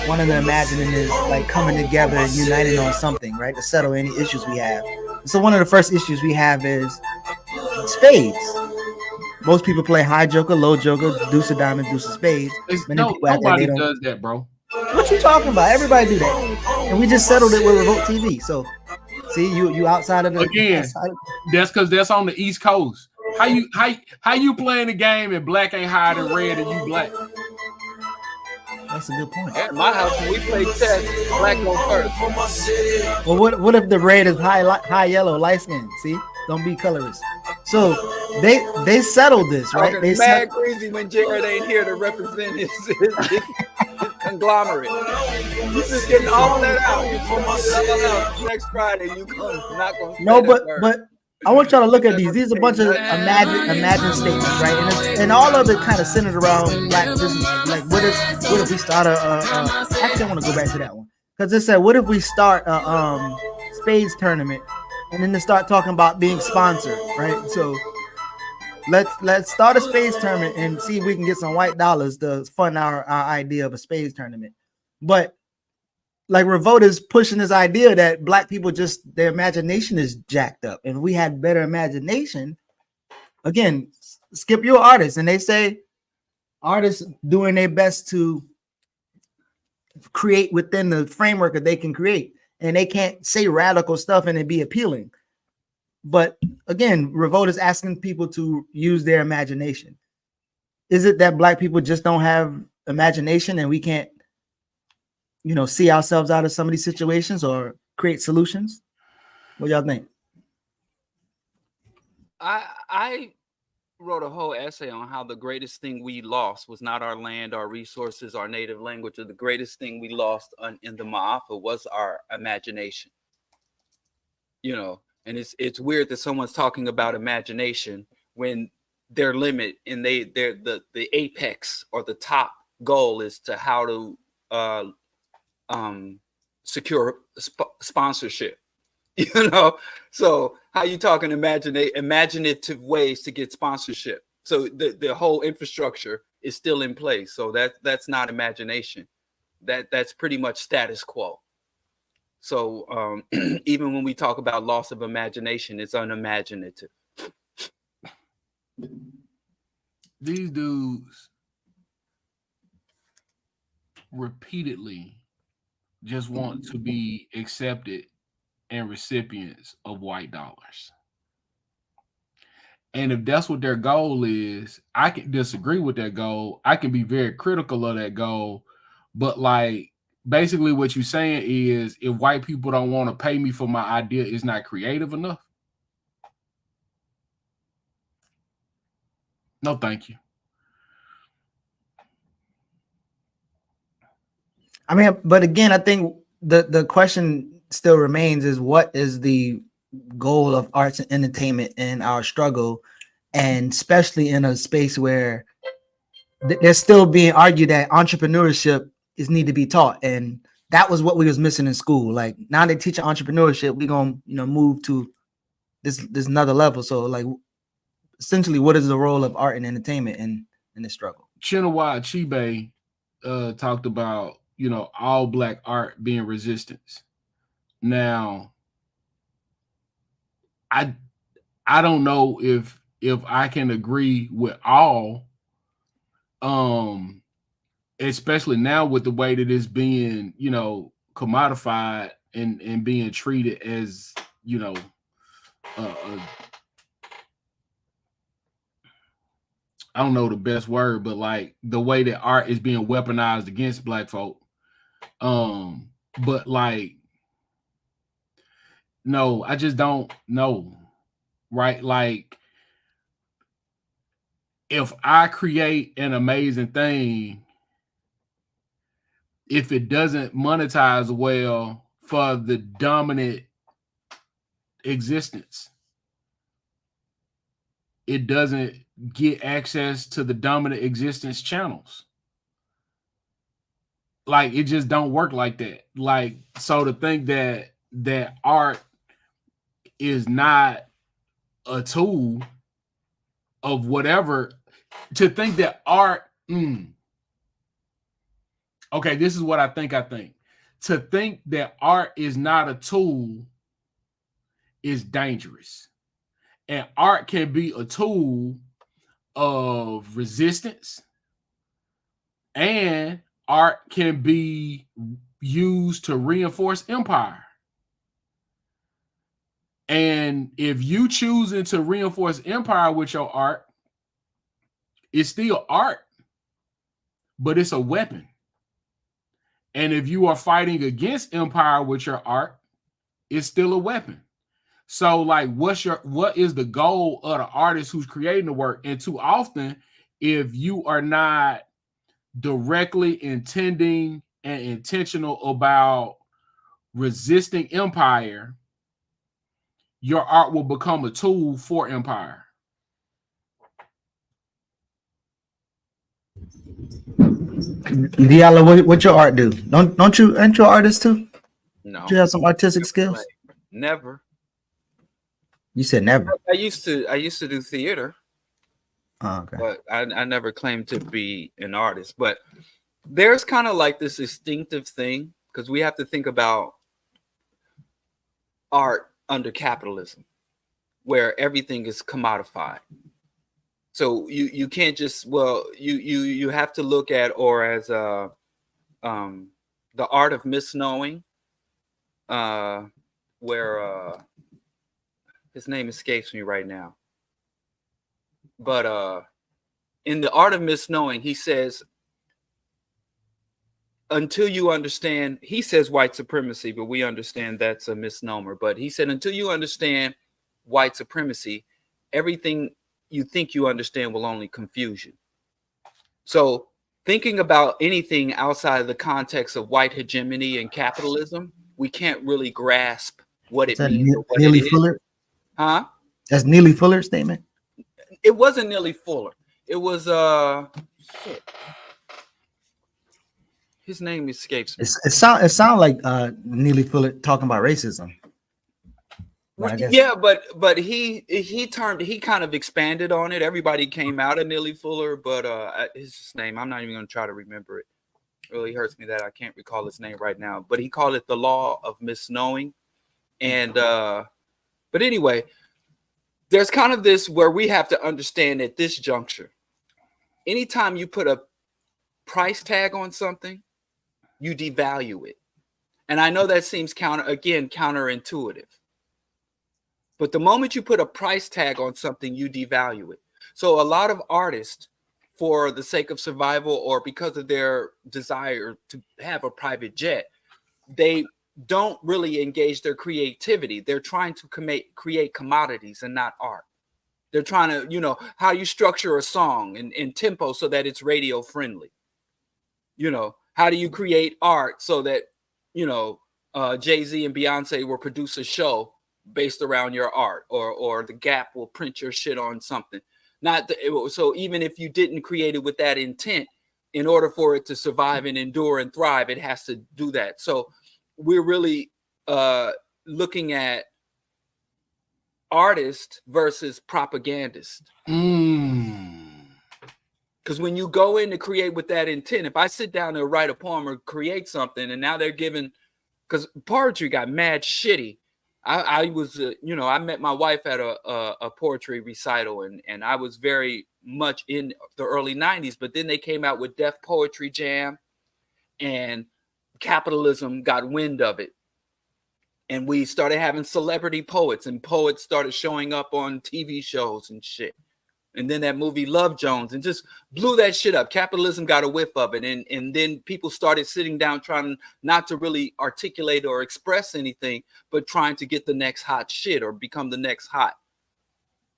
one of the imagining is like coming together and uniting on something, right? To settle any issues we have. So one of the first issues we have is spades. Most people play high joker, low joker, deuce of diamond, deuce of spades. Nobody does that, bro. What you talking about? Everybody do that. And we just settled it with Revolt TV. So see, you outside of the again. That's because that's on the East Coast. How you playing the game and black ain't higher than red and you black? That's a good point. At my house, when we play chess, black go first. Well, what if the red is high yellow, light skin? See, don't be colorist. So they settled this, right? They mad crazy when Jared ain't here to represent his conglomerate. He's just getting all that out. Next Friday, not gonna. No, but I want y'all to look at these. These are a bunch of imagine statements, right? And all of it kind of centered around black business. Like, what if we start actually, I want to go back to that one because it said, what if we start a spades tournament, and then they start talking about being sponsored, right? So let's start a spades tournament and see if we can get some white dollars to fund our idea of a spades tournament. But like Revolt is pushing this idea that black people their imagination is jacked up, and we had better imagination. Again, Skip, you're an artist, and they say artists doing their best to create within the framework that they can create, and they can't say radical stuff and it be appealing. But again, Revolt is asking people to use their imagination. Is it that Black people just don't have imagination and we can't, see ourselves out of some of these situations or create solutions? What y'all think? I wrote a whole essay on how the greatest thing we lost was not our land, our resources, our native language. Or the greatest thing we lost in the Ma'afa was our imagination. And it's weird that someone's talking about imagination when their limit and the apex or the top goal is to how to secure sponsorship. So how you talking imaginative ways to get sponsorship? So the whole infrastructure is still in place. So that's not imagination. That's pretty much status quo. So even when we talk about loss of imagination, it's unimaginative. These dudes repeatedly just want to be accepted and recipients of white dollars. And if that's what their goal is, I can disagree with that goal. I can be very critical of that goal. But basically what you're saying is if white people don't want to pay me for my idea, it's not creative enough. No, thank you. I mean, but again, I think the question still remains is what is the goal of arts and entertainment in our struggle, and especially in a space where there's still being argued that entrepreneurship is need to be taught, and that was what we was missing in school. Like now they teach entrepreneurship, we're gonna move to this another level. So essentially, what is the role of art and entertainment in this struggle? Chinua Achebe talked about all Black art being resistance. Now, I don't know if I can agree with all, especially now with the way that it's being commodified and being treated as I don't know the best word, but the way that art is being weaponized against Black folk. But no, I just don't know. Right? If I create an amazing thing, if it doesn't monetize well for the dominant existence, it doesn't get access to the dominant existence channels. It just don't work like that. So to think that art is not a tool of whatever, to think that art, okay, this is what I think. To think that art is not a tool is dangerous. And art can be a tool of resistance, and art can be used to reinforce empire. And if you choosing to reinforce empire with your art, it's still art, but it's a weapon. And if you are fighting against empire with your art, it's still a weapon. So what is the goal of the artist who's creating the work? And too often, if you are not directly intending and intentional about resisting empire, your art will become a tool for empire. Diallo, what your art do? Aren't you an artist too? No. Do you have some artistic skills? Never. You said never. I used to do theater. Oh, okay. But I never claimed to be an artist. But there's kind of this instinctive thing, because we have to think about art under capitalism, where everything is commodified. So you can't just, well, you have to look at, or as The Art of Misknowing, where his name escapes me right now. But in The Art of Misknowing, he says, until you understand, he says white supremacy, but we understand that's a misnomer. But he said, until you understand white supremacy, everything you think you understand will only confuse you. So thinking about anything outside of the context of white hegemony and capitalism, we can't really grasp what it means or what it is. Fuller? Huh? That's Neely Fuller's statement? It wasn't Neely Fuller. It was shit. His name escapes me. It sound like Neely Fuller talking about racism. Yeah, but he kind of expanded on it. Everybody came out of Neely Fuller, but his name, I'm not even going to try to remember it. It really hurts me that I can't recall his name right now. But he called it the law of misknowing. And but anyway, there's kind of this where we have to understand at this juncture, anytime you put a price tag on something, you devalue it. And I know that seems counterintuitive. But the moment you put a price tag on something, you devalue it. So a lot of artists, for the sake of survival or because of their desire to have a private jet, they don't really engage their creativity. They're trying to create commodities and not art. They're trying to, how you structure a song in tempo so that it's radio friendly. How do you create art so that, Jay-Z and Beyonce will produce a show based around your art, or the Gap will print your shit on something. So even if you didn't create it with that intent, in order for it to survive and endure and thrive, it has to do that. So we're really looking at artist versus propagandist. Because when you go in to create with that intent, if I sit down and write a poem or create something, and now they're giving, because poetry got mad shitty. I was, I met my wife at a poetry recital, and I was very much in the early 90s, but then they came out with Def Poetry Jam, and capitalism got wind of it. And we started having celebrity poets, and poets started showing up on TV shows and shit. And then that movie Love Jones, and just blew that shit up. Capitalism got a whiff of it. And then people started sitting down trying not to really articulate or express anything, but trying to get the next hot shit or become the next hot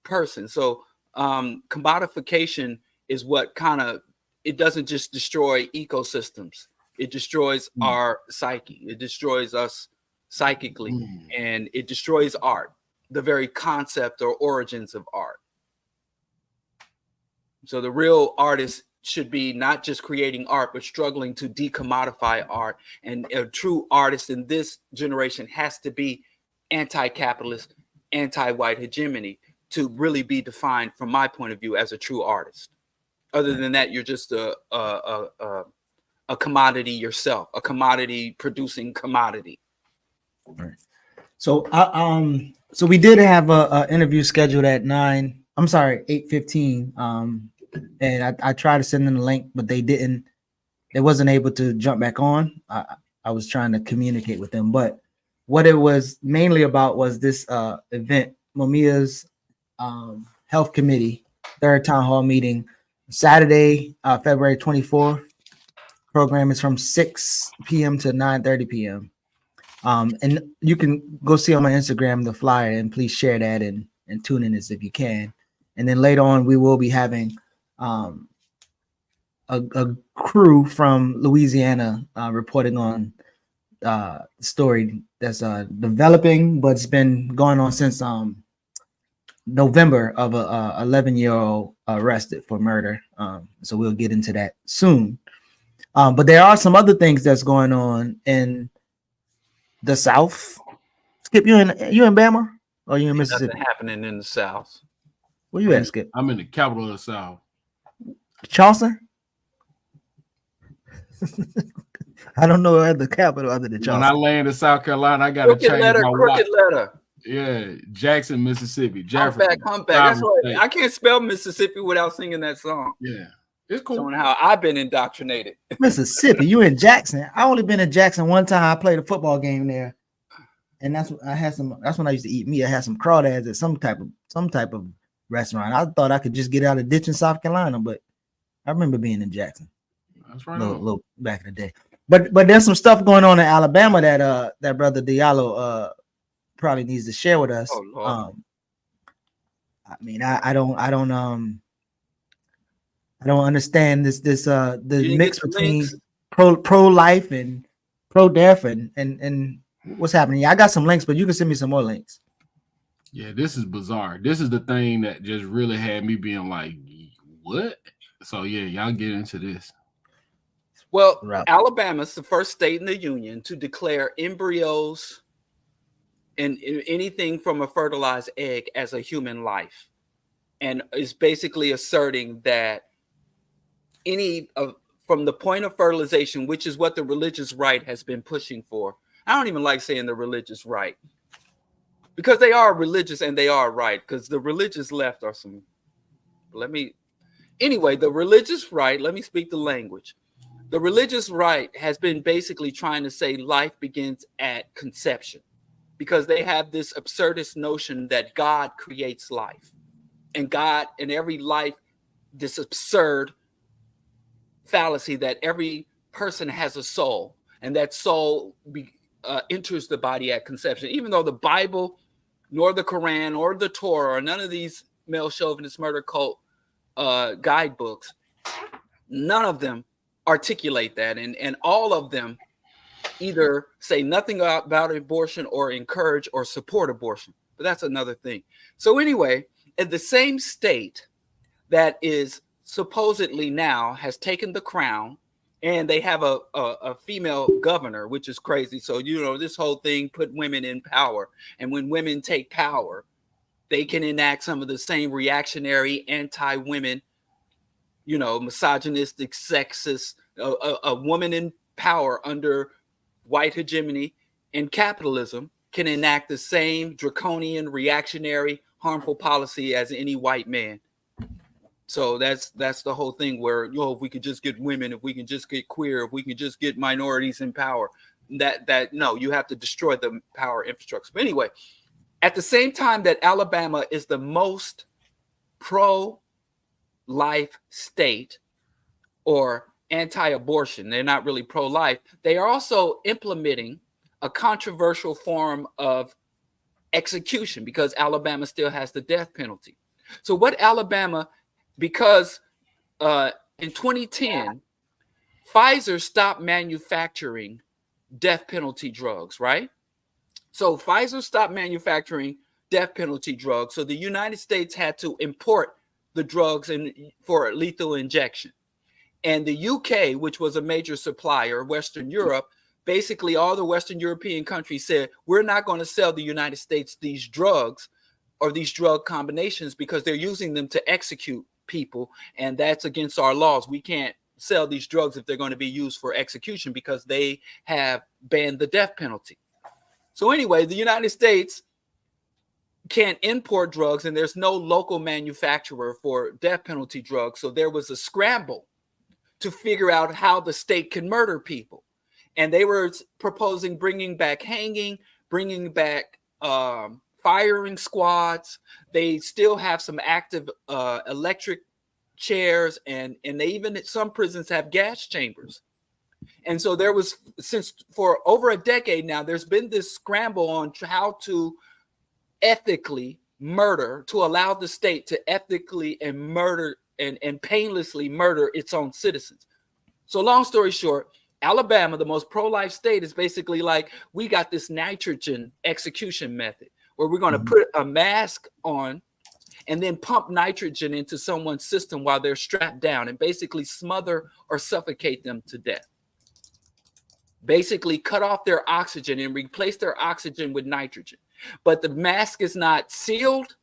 person. So commodification is what it doesn't just destroy ecosystems. It destroys our psyche. It destroys us psychically. And it destroys art, the very concept or origins of art. So the real artist should be not just creating art, but struggling to decommodify art. And a true artist in this generation has to be anti-capitalist, anti-white hegemony to really be defined, from my point of view, as a true artist. Other than that, you're just a commodity yourself, a commodity producing commodity. Right. So so we did have a interview scheduled at 8:15. And I tried to send them the link, but they wasn't able to jump back on. I was trying to communicate with them, but what it was mainly about was this event, Mamiya's health committee, third town hall meeting, Saturday, February 24th. Program is from 6 p.m. to 9:30 p.m. And you can go see on my Instagram the flyer, and please share that and tune in as if you can. And then later on, we will be having a crew from Louisiana reporting on the story that's developing, but it's been going on since November, of a 11-year-old arrested for murder. So we'll get into that soon. But there are some other things that's going on in the South. Skip, you in Bama or you in Mississippi? Nothing happening in the South. Where you at, Skip? I'm in the capital of the South. Charleston? I don't know the capital other than Charleston. When I land in South Carolina, I got to change my watch. Crooked letter. Yeah, Jackson, Mississippi. Humpback. Jefferson. That's Iowa right. State. I can't spell Mississippi without singing that song. Yeah, it's cool. Showing how I've been indoctrinated. Mississippi, you in Jackson? I only been in Jackson one time. I played a football game there, and that's I had some. That's when I used to eat meat. I had some crawdads at some type of restaurant. I thought I could just get out of ditch in South Carolina, but I remember being in Jackson. That's right. Little back in the day. But there's some stuff going on in Alabama that brother Diallo probably needs to share with us. Oh, Lord. I mean, I don't understand this the mix between pro life and pro death and what's happening. Yeah, I got some links, but you can send me some more links. Yeah, this is bizarre. This is the thing that just really had me being like, what? So yeah, y'all get into this. Well, Alabama's the first state in the union to declare embryos and anything from a fertilized egg as a human life, and is basically asserting that from the point of fertilization, which is what the religious right has been pushing for. I don't even like saying the religious right, because they are religious and they are right, because the religious left are some. Anyway, the religious right, let me speak the language. The religious right has been basically trying to say life begins at conception, because they have this absurdist notion that God creates life, and God in every life, this absurd fallacy that every person has a soul, and that soul enters the body at conception, even though the Bible, nor the Quran, or the Torah, or none of these male chauvinist murder cult guidebooks, none of them articulate that, and all of them either say nothing about abortion or encourage or support abortion. But that's another thing. So anyway, at the same state that is supposedly now has taken the crown, and they have a female governor, which is crazy. So this whole thing put women in power, and when women take power, they can enact some of the same reactionary, anti-women, misogynistic, sexist, a woman in power under white hegemony and capitalism can enact the same draconian, reactionary, harmful policy as any white man. So that's the whole thing where, if we could just get women, if we can just get queer, if we can just get minorities in power, no, you have to destroy the power infrastructure. But anyway, at the same time that Alabama is the most pro-life state or anti-abortion, they're not really pro-life, they are also implementing a controversial form of execution, because Alabama still has the death penalty. So what Alabama, because in 2010, Pfizer stopped manufacturing death penalty drugs, right? So Pfizer stopped manufacturing death penalty drugs. So the United States had to import the drugs for lethal injection. And the UK, which was a major supplier, Western Europe, basically all the Western European countries said, we're not going to sell the United States these drugs or these drug combinations because they're using them to execute people. And that's against our laws. We can't sell these drugs if they're going to be used for execution because they have banned the death penalty. So anyway, the United States can't import drugs, and there's no local manufacturer for death penalty drugs. So there was a scramble to figure out how the state can murder people. And they were proposing bringing back hanging, bringing back firing squads. They still have some active electric chairs, and they even at some prisons have gas chambers. And so there was, since for over a decade now, there's been this scramble on how to ethically murder, to allow the state to ethically and murder and painlessly murder its own citizens. So long story short, Alabama, the most pro-life state, is basically like, we got this nitrogen execution method where we're going to put a mask on and then pump nitrogen into someone's system while they're strapped down and basically smother or suffocate them to death. Basically cut off their oxygen and replace their oxygen with nitrogen. But the mask is not sealed.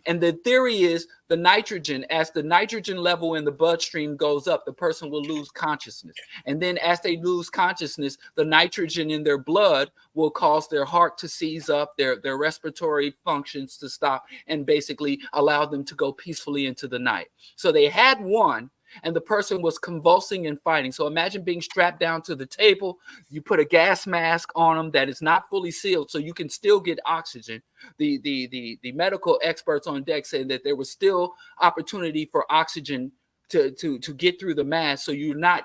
And the theory is the nitrogen, as the nitrogen level in the bloodstream goes up, the person will lose consciousness. And then as they lose consciousness, the nitrogen in their blood will cause their heart to seize up, their respiratory functions to stop, and basically allow them to go peacefully into the night. So they had one, and the person was convulsing and fighting. So imagine being strapped down to the table. You put a gas mask on them that is not fully sealed, so you can still get oxygen. The medical experts on deck said that there was still opportunity for oxygen to get through the mask, so you're not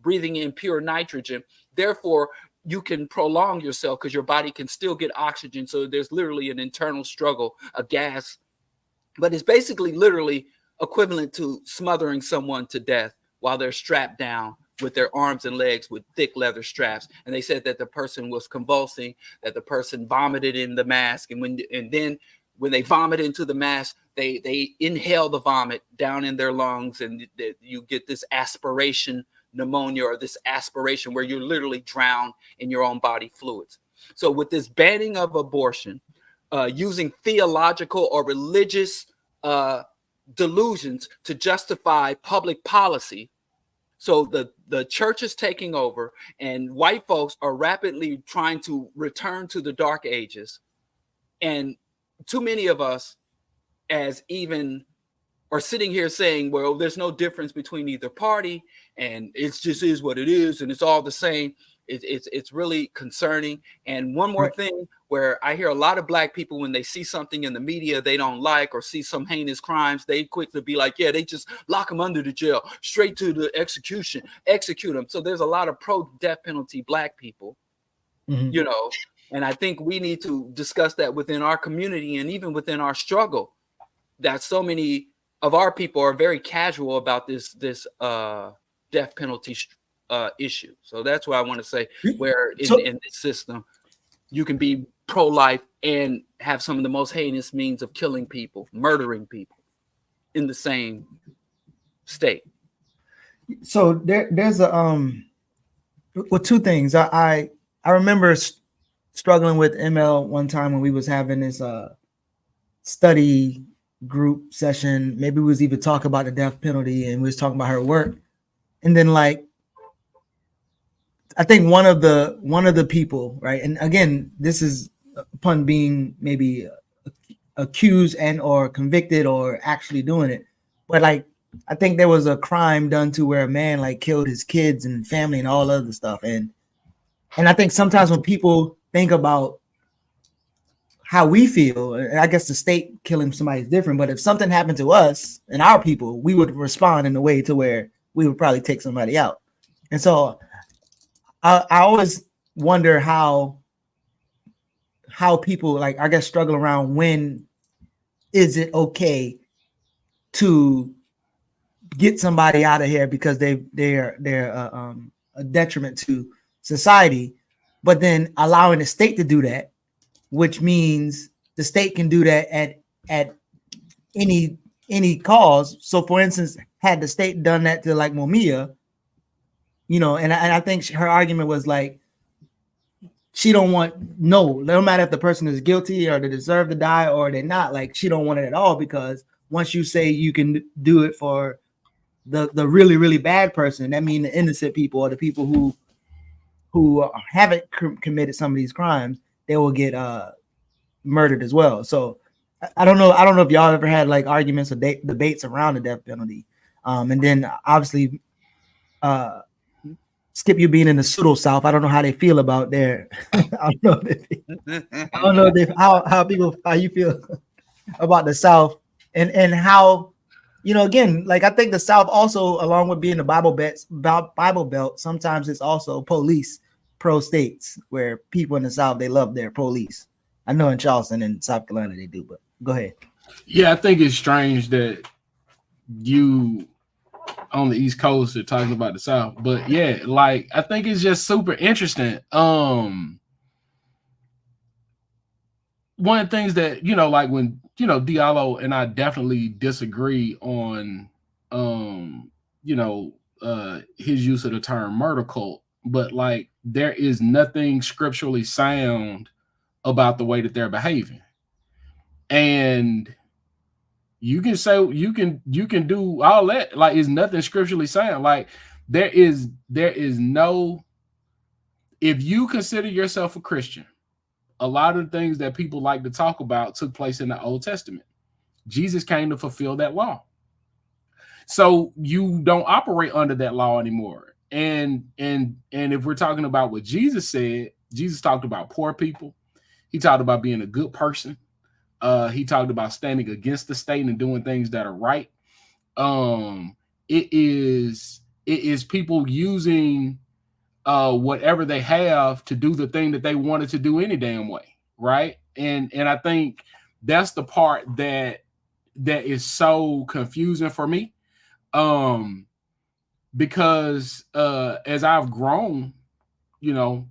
breathing in pure nitrogen. Therefore, you can prolong yourself because your body can still get oxygen. So there's literally an internal struggle, a gas, but it's basically literally equivalent to smothering someone to death while they're strapped down with their arms and legs with thick leather straps. And they said that the person was convulsing, that the person vomited in the mask. And then when they vomit into the mask, they inhale the vomit down in their lungs, and you get this aspiration pneumonia, or this aspiration where you're literally drowned in your own body fluids. So with this banning of abortion, using theological or religious delusions to justify public policy. So the church is taking over, and white folks are rapidly trying to return to the dark ages. And too many of us as even are sitting here saying, well, there's no difference between either party, and it just is what it is, and it's all the same. It's really concerning. And one more thing, where I hear a lot of Black people, when they see something in the media they don't like, or see some heinous crimes, they quick to be like, yeah, they just lock them under the jail, straight to the execution, execute them. So there's a lot of pro-death penalty Black people, you know, and I think we need to discuss that within our community, and even within our struggle, that so many of our people are very casual about this death penalty issue. So that's what I want to say, where in this system, you can be pro-life and have some of the most heinous means of killing people, murdering people in the same state. So there's a well, two things. I remember struggling with ML one time when we was having this study group session. Maybe we was even talking about the death penalty, and we was talking about her work. And then, like, I think one of the people, right? And again, this is upon being maybe accused and or convicted or actually doing it. But like, I think there was a crime done to where a man like killed his kids and family and all other stuff. And I think sometimes when people think about how we feel, and I guess the state killing somebody is different, but if something happened to us and our people, we would respond in a way to where we would probably take somebody out. And so I always wonder how people, like, I guess, struggle around when is it okay to get somebody out of here because they're a detriment to society, but then allowing the state to do that, which means the state can do that at any cause. So, for instance, had the state done that to like Mumia, you know, and I think her argument was like, she don't want, no matter if the person is guilty or they deserve to die or they're not, like, she don't want it at all, because once you say you can do it for the really, really bad person, that means the innocent people or the people who haven't committed some of these crimes, they will get murdered as well. So I don't know if y'all ever had like arguments or debates around the death penalty. And then obviously Skip, you being in the pseudo South, I don't know how they feel about their I don't know how you feel about the South and how, you know, again, like, I think the South also, along with being the Bible Belt, sometimes it's also police pro states, where people in the South, they love their police. I know in Charleston and South Carolina they do, but go ahead. Yeah, I think it's strange that you on the East Coast are talking about the South, but yeah, like, I think it's just super interesting. One of the things that, you know, like when, you know, Diallo and I definitely disagree on, you know, his use of the term murder cult, but like, there is nothing scripturally sound about the way that they're behaving. And You can say you can do all that. Like, it's nothing scripturally saying. Like, there is no, if you consider yourself a Christian, a lot of the things that people like to talk about took place in the Old Testament. Jesus came to fulfill that law. So you don't operate under that law anymore. And if we're talking about what Jesus said, Jesus talked about poor people. He talked about being a good person. He talked about standing against the state and doing things that are right. It is people using whatever they have to do the thing that they wanted to do any damn way, right? And I think that's the part that is so confusing for me. Because as I've grown, you know,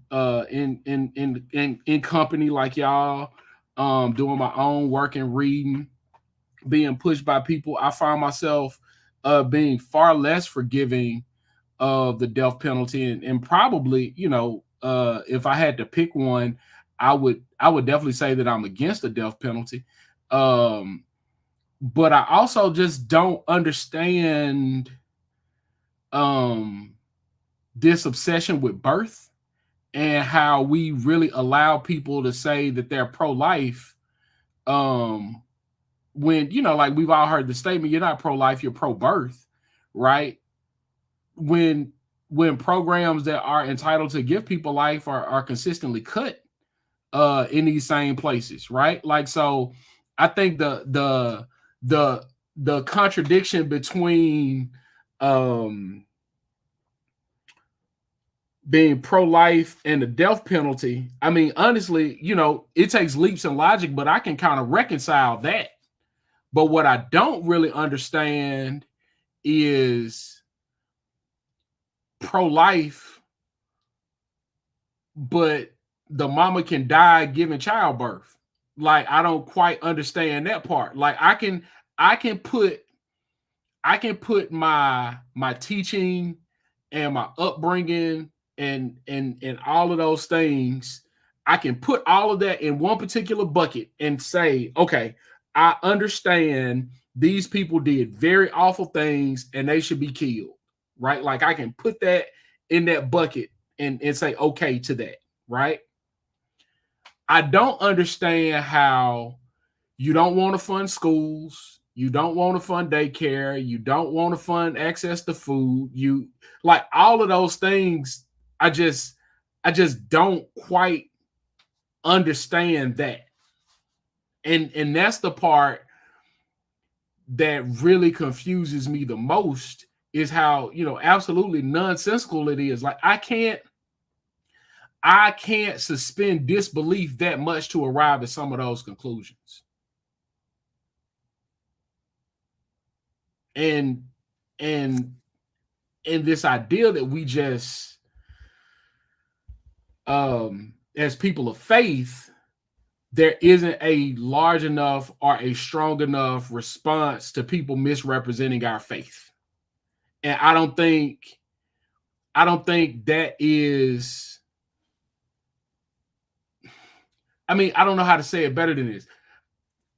in company like y'all, doing my own work and reading, being pushed by people, I find myself being far less forgiving of the death penalty, and probably, you know, if I had to pick one, I would definitely say that I'm against the death penalty. But I also just don't understand this obsession with birth and how we really allow people to say that they're pro-life when, you know, like, we've all heard the statement, you're not pro-life, you're pro-birth, right? When programs that are entitled to give people life are consistently cut in these same places, right? Like, so I think the contradiction between being pro-life and the death penalty, I mean, honestly, you know, it takes leaps in logic, but I can kind of reconcile that. But what I don't really understand is pro-life, but the mama can die giving childbirth. Like, I don't quite understand that part. Like, I can put my teaching and my upbringing and all of those things, I can put all of that in one particular bucket and say, okay, I understand these people did very awful things and they should be killed, right? Like, I can put that in that bucket and say, okay to that, right? I don't understand how you don't want to fund schools, you don't want to fund daycare, you don't want to fund access to food, you like all of those things. I just don't quite understand that. And that's the part that really confuses me the most, is how, you know, absolutely nonsensical it is. Like, I can't suspend disbelief that much to arrive at some of those conclusions. And this idea that we just, as people of faith, there isn't a large enough or a strong enough response to people misrepresenting our faith. And I don't think that is, I mean, I don't know how to say it better than this.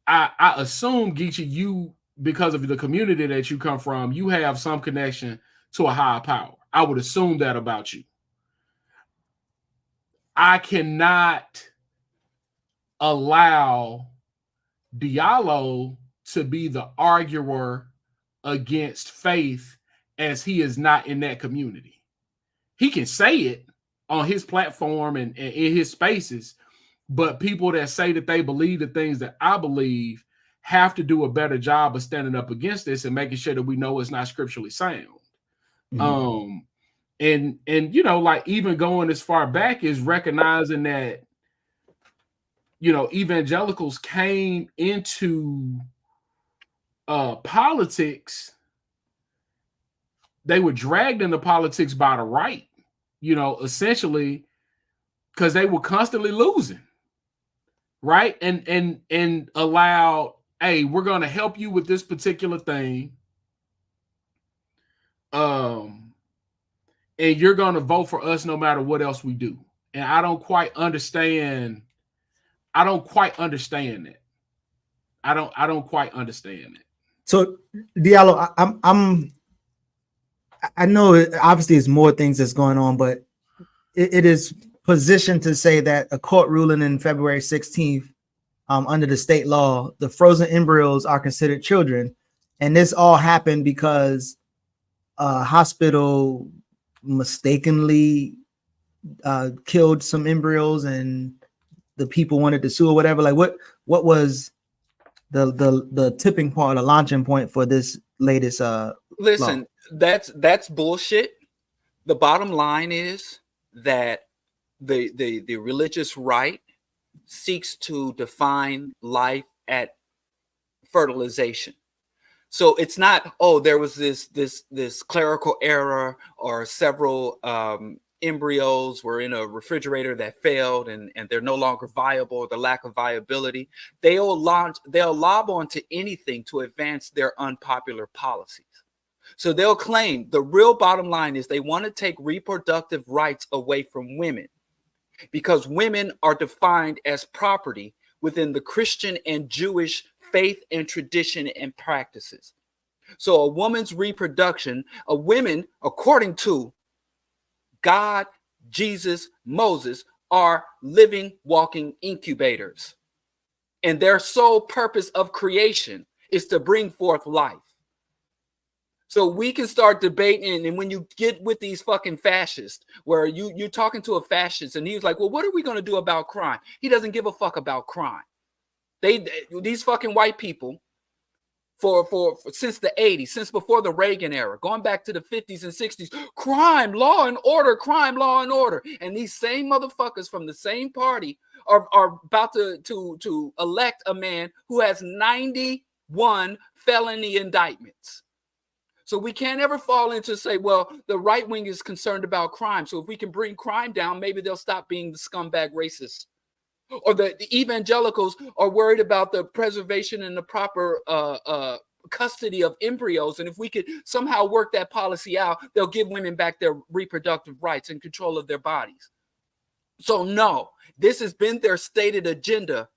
I assume, Geechee, you, because of the community that you come from, you have some connection to a higher power. I would assume that about you. I cannot allow Diallo to be the arguer against faith, as he is not in that community. He can say it on his platform and in his spaces, but people that say that they believe the things that I believe have to do a better job of standing up against this and making sure that we know it's not scripturally sound. Mm-hmm. And you know, like, even going as far back is recognizing that, you know, evangelicals came into politics. They were dragged into politics by the right, you know, essentially, because they were constantly losing, right? And allowed, hey, we're going to help you with this particular thing, and you're going to vote for us no matter what else we do. And I don't quite understand. I don't quite understand that. I don't quite understand it. So Diallo, I know obviously it's more things that's going on, but it is positioned to say that a court ruling in February 16th, under the state law, the frozen embryos are considered children, and this all happened because a hospital mistakenly killed some embryos, and the people wanted to sue or whatever. Like, what was the tipping point, the launching point for this latest Listen, law? that's bullshit. The bottom line is that the religious right seeks to define life at fertilization. So it's not, oh, there was this clerical error, or several embryos were in a refrigerator that failed and they're no longer viable, or the lack of viability. They'll lob onto anything to advance their unpopular policies. So they'll claim the real bottom line is they want to take reproductive rights away from women, because women are defined as property within the Christian and Jewish faith and tradition and practices. So a woman's reproduction, a women, according to God, Jesus, Moses, are living, walking incubators. And their sole purpose of creation is to bring forth life. So we can start debating, and when you get with these fucking fascists, where you're talking to a fascist, and he's like, well, what are we going to do about crime? He doesn't give a fuck about crime. These fucking white people, for since the 80s, since before the Reagan era, going back to the 50s and 60s, crime, law and order, crime, law and order. And these same motherfuckers from the same party are about to elect a man who has 91 felony indictments. So we can't ever fall into say, well, the right wing is concerned about crime. So if we can bring crime down, maybe they'll stop being the scumbag racists. Or the evangelicals are worried about the preservation and the proper custody of embryos. And if we could somehow work that policy out, they'll give women back their reproductive rights and control of their bodies. So no, this has been their stated agenda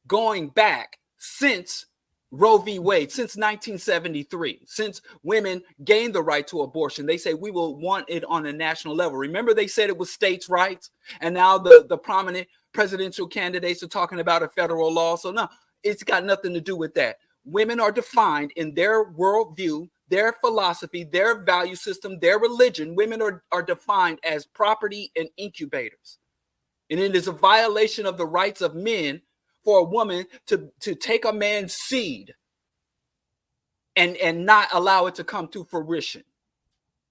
going back since Roe v. Wade, since 1973, since women gained the right to abortion. They say we will want it on a national level. Remember, they said it was states' rights, and now the prominent presidential candidates are talking about a federal law. So no, it's got nothing to do with that. Women are defined in their worldview, their philosophy, their value system, their religion. Women are defined as property and incubators. And it is a violation of the rights of men for a woman to take a man's seed and not allow it to come to fruition.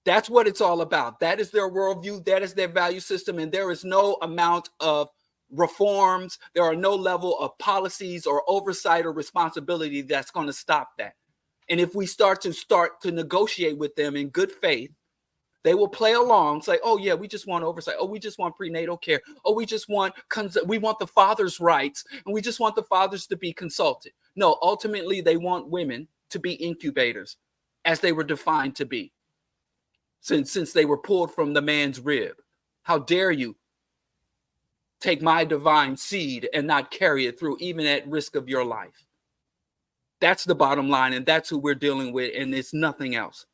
That's what it's all about. That is their worldview. That is their value system. And there is no amount of reforms. There are no level of policies or oversight or responsibility that's going to stop that. And if we start to negotiate with them in good faith, they will play along, say, oh, yeah, we just want oversight. Oh, we just want prenatal care. Oh, we want the father's rights, and we just want the fathers to be consulted. No, ultimately, they want women to be incubators, as they were defined to be, since they were pulled from the man's rib. How dare you take my divine seed and not carry it through, even at risk of your life? That's the bottom line, and that's who we're dealing with, and it's nothing else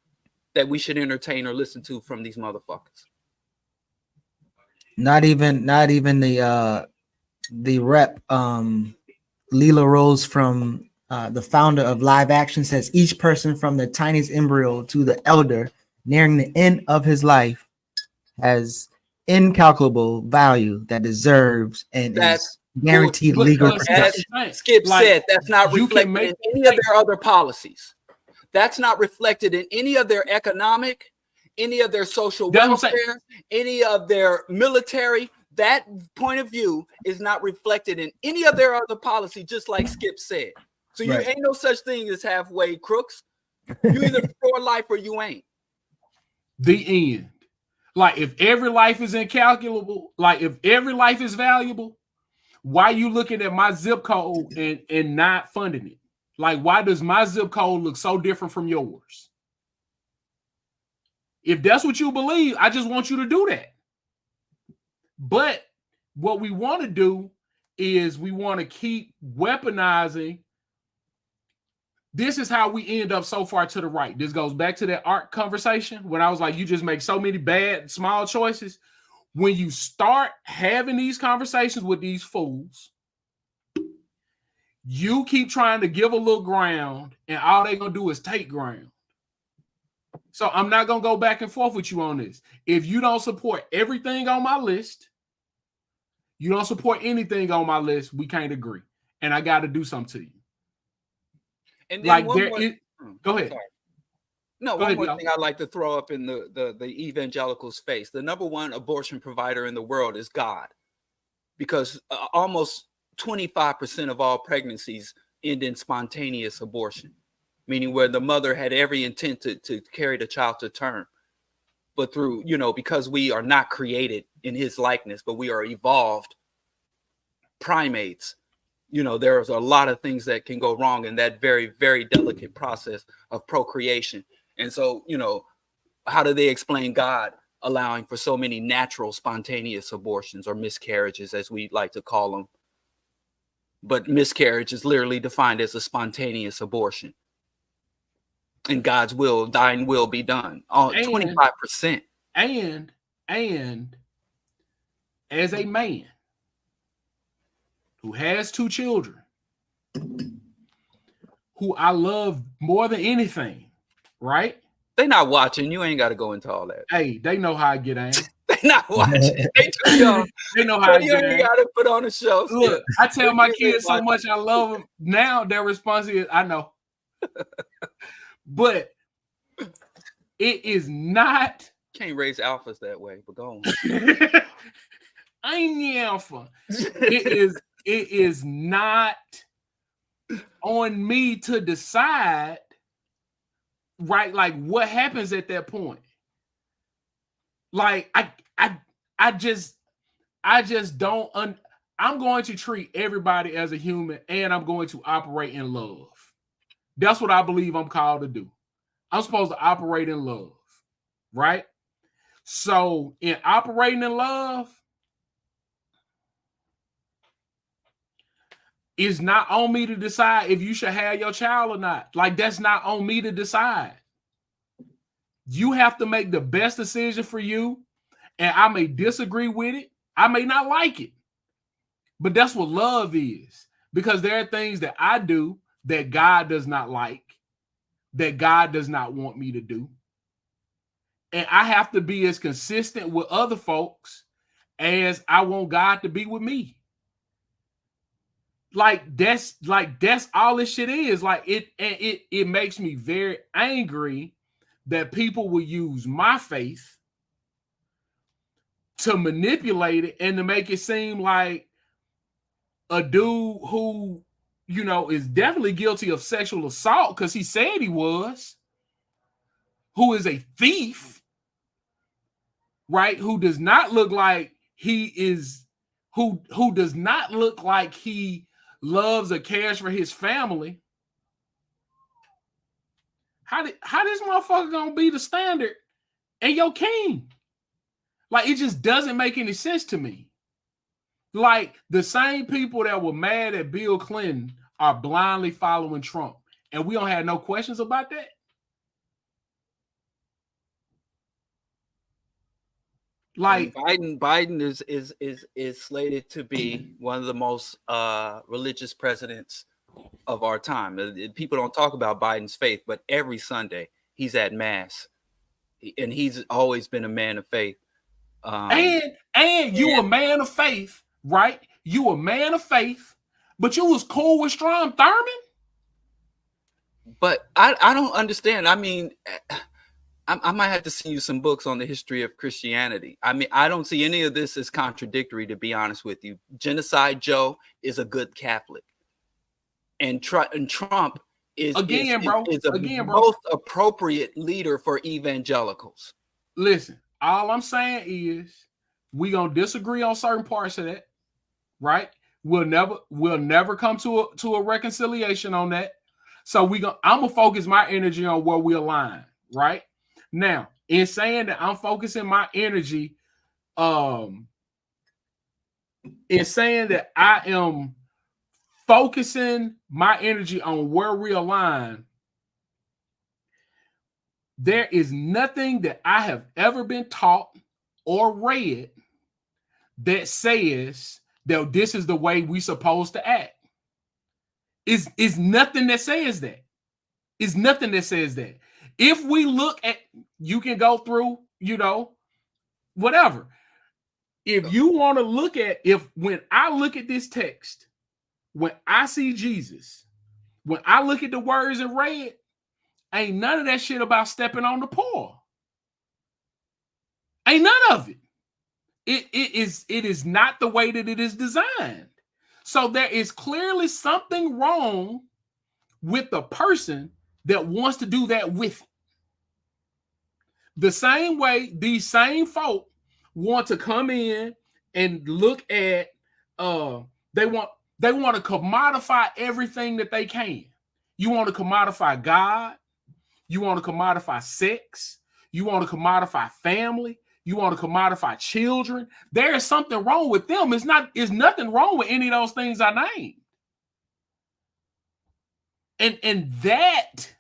that we should entertain or listen to from these motherfuckers. Not even the rep Leela Rose from the founder of Live Action says each person from the tiniest embryo to the elder nearing the end of his life has incalculable value that deserves and is guaranteed legal protection. Skip said that's not reflected in any of their other policies. That's not reflected in any of their economic, any of their social welfare, any of their military. That point of view is not reflected in any of their other policy, just like Skip said. So you ain't no such thing as halfway crooks. You either for life or you ain't. The end. Like, if every life is incalculable, like if every life is valuable, why are you looking at my zip code and not funding it? Like, why does my zip code look so different from yours? If that's what you believe, I just want you to do that. But what we want to do is we want to keep weaponizing this is how we end up so far to the right. This goes back to that art conversation when I was like, you just make so many bad, small choices. When you start having these conversations with these fools, you keep trying to give a little ground, and all they're going to do is take ground. So I'm not going to go back and forth with you on this. If you don't support everything on my list, you don't support anything on my list, we can't agree. And I got to do something to you. And then Like one there more, is, go ahead. Sorry. No, Go one ahead, more y'all. thing I'd like to throw up in the evangelicals' face. The number one abortion provider in the world is God, because almost 25% of all pregnancies end in spontaneous abortion, meaning where the mother had every intent to carry the child to term. But through, because we are not created in his likeness, but we are evolved primates, there's a lot of things that can go wrong in that very, very delicate process of procreation. And so, how do they explain God allowing for so many natural spontaneous abortions, or miscarriages, as we like to call them? But miscarriage is literally defined as a spontaneous abortion. And God's will, thine will be done. 25%. And as a man who has 2 children, who I love more than anything, right? They not watching. You ain't got to go into all that. Hey, they know how I get in. They not watching. They too young. They know how I you get ain't in. got to put on a show. Look, I tell my kids so much I love them. Now their response is, I know. But it is not. Can't raise alphas that way, but go on. I ain't the alpha. It is not on me to decide, right? Like what happens at that point. Like I just don't I'm going to treat everybody as a human, and I'm going to operate in love. That's what I believe I'm called to do. I'm supposed to operate in love, right? So in operating in love, it's not on me to decide if you should have your child or not. Like, that's not on me to decide. You have to make the best decision for you, and I may disagree with it. I may not like it, but that's what love is, because there are things that I do that God does not like, that God does not want me to do. And I have to be as consistent with other folks as I want God to be with me. That's all this shit is. Like it makes me very angry that people will use my faith to manipulate it and to make it seem like a dude who, is definitely guilty of sexual assault because he said he was, who is a thief, right? Who does not look like he is, who does not look like he loves or cares for his family. How this motherfucker gonna be the standard and your king? Like, it just doesn't make any sense to me. Like, the same people that were mad at Bill Clinton are blindly following Trump, and we don't have no questions about that. Like, Biden is slated to be one of the most religious presidents of our time. People don't talk about Biden's faith, but every Sunday he's at mass, and he's always been a man of faith. And you a man of faith, right? You a man of faith, but you was cool with Strom Thurmond. But I don't understand. I mean, I might have to send you some books on the history of Christianity. I mean, I don't see any of this as contradictory, to be honest with you. Genocide Joe is a good Catholic, and Trump is the most appropriate leader for evangelicals. Listen, all I'm saying is we gonna disagree on certain parts of that, right? We'll never come to a reconciliation on that. So I'm gonna focus my energy on where we align, right? Now, in saying that I'm focusing my energy, in saying that I am focusing my energy on where we align, There is nothing that I have ever been taught or read that says that this is the way we're supposed to act. Is nothing that says that. Is nothing that says that. If we look at, you can go through, whatever. If you want to look at, when I look at this text, when I see Jesus, when I look at the words in red, ain't none of that shit about stepping on the poor. Ain't none of it. It is not the way that it is designed. So there is clearly something wrong with the person that wants to do that with it. The same way these same folk want to come in and look at, they want to commodify everything that they can. You want to commodify God. You want to commodify sex. You want to commodify family. You want to commodify children. There is something wrong with them. It's nothing wrong with any of those things I named. And that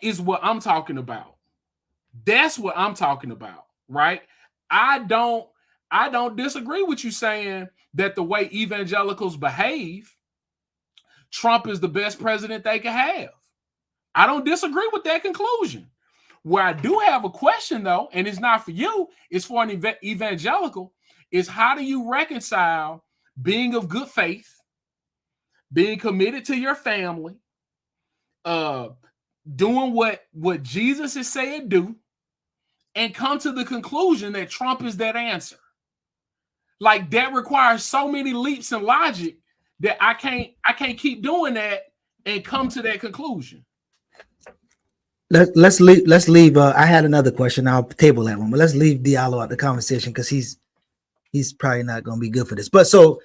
is what I'm talking about. That's what I'm talking about, right? I don't disagree with you saying that the way evangelicals behave, Trump is the best president they can have. I don't disagree with that conclusion. Where I do have a question, though, and it's not for you, it's for an evangelical, is how do you reconcile being of good faith, being committed to your family, doing what Jesus is saying do, and come to the conclusion that Trump is that answer? Like, that requires so many leaps in logic that I can't keep doing that and come to that conclusion. Let's leave. I had another question. I'll table that one, but let's leave Diallo out the conversation because he's probably not going to be good for this. But so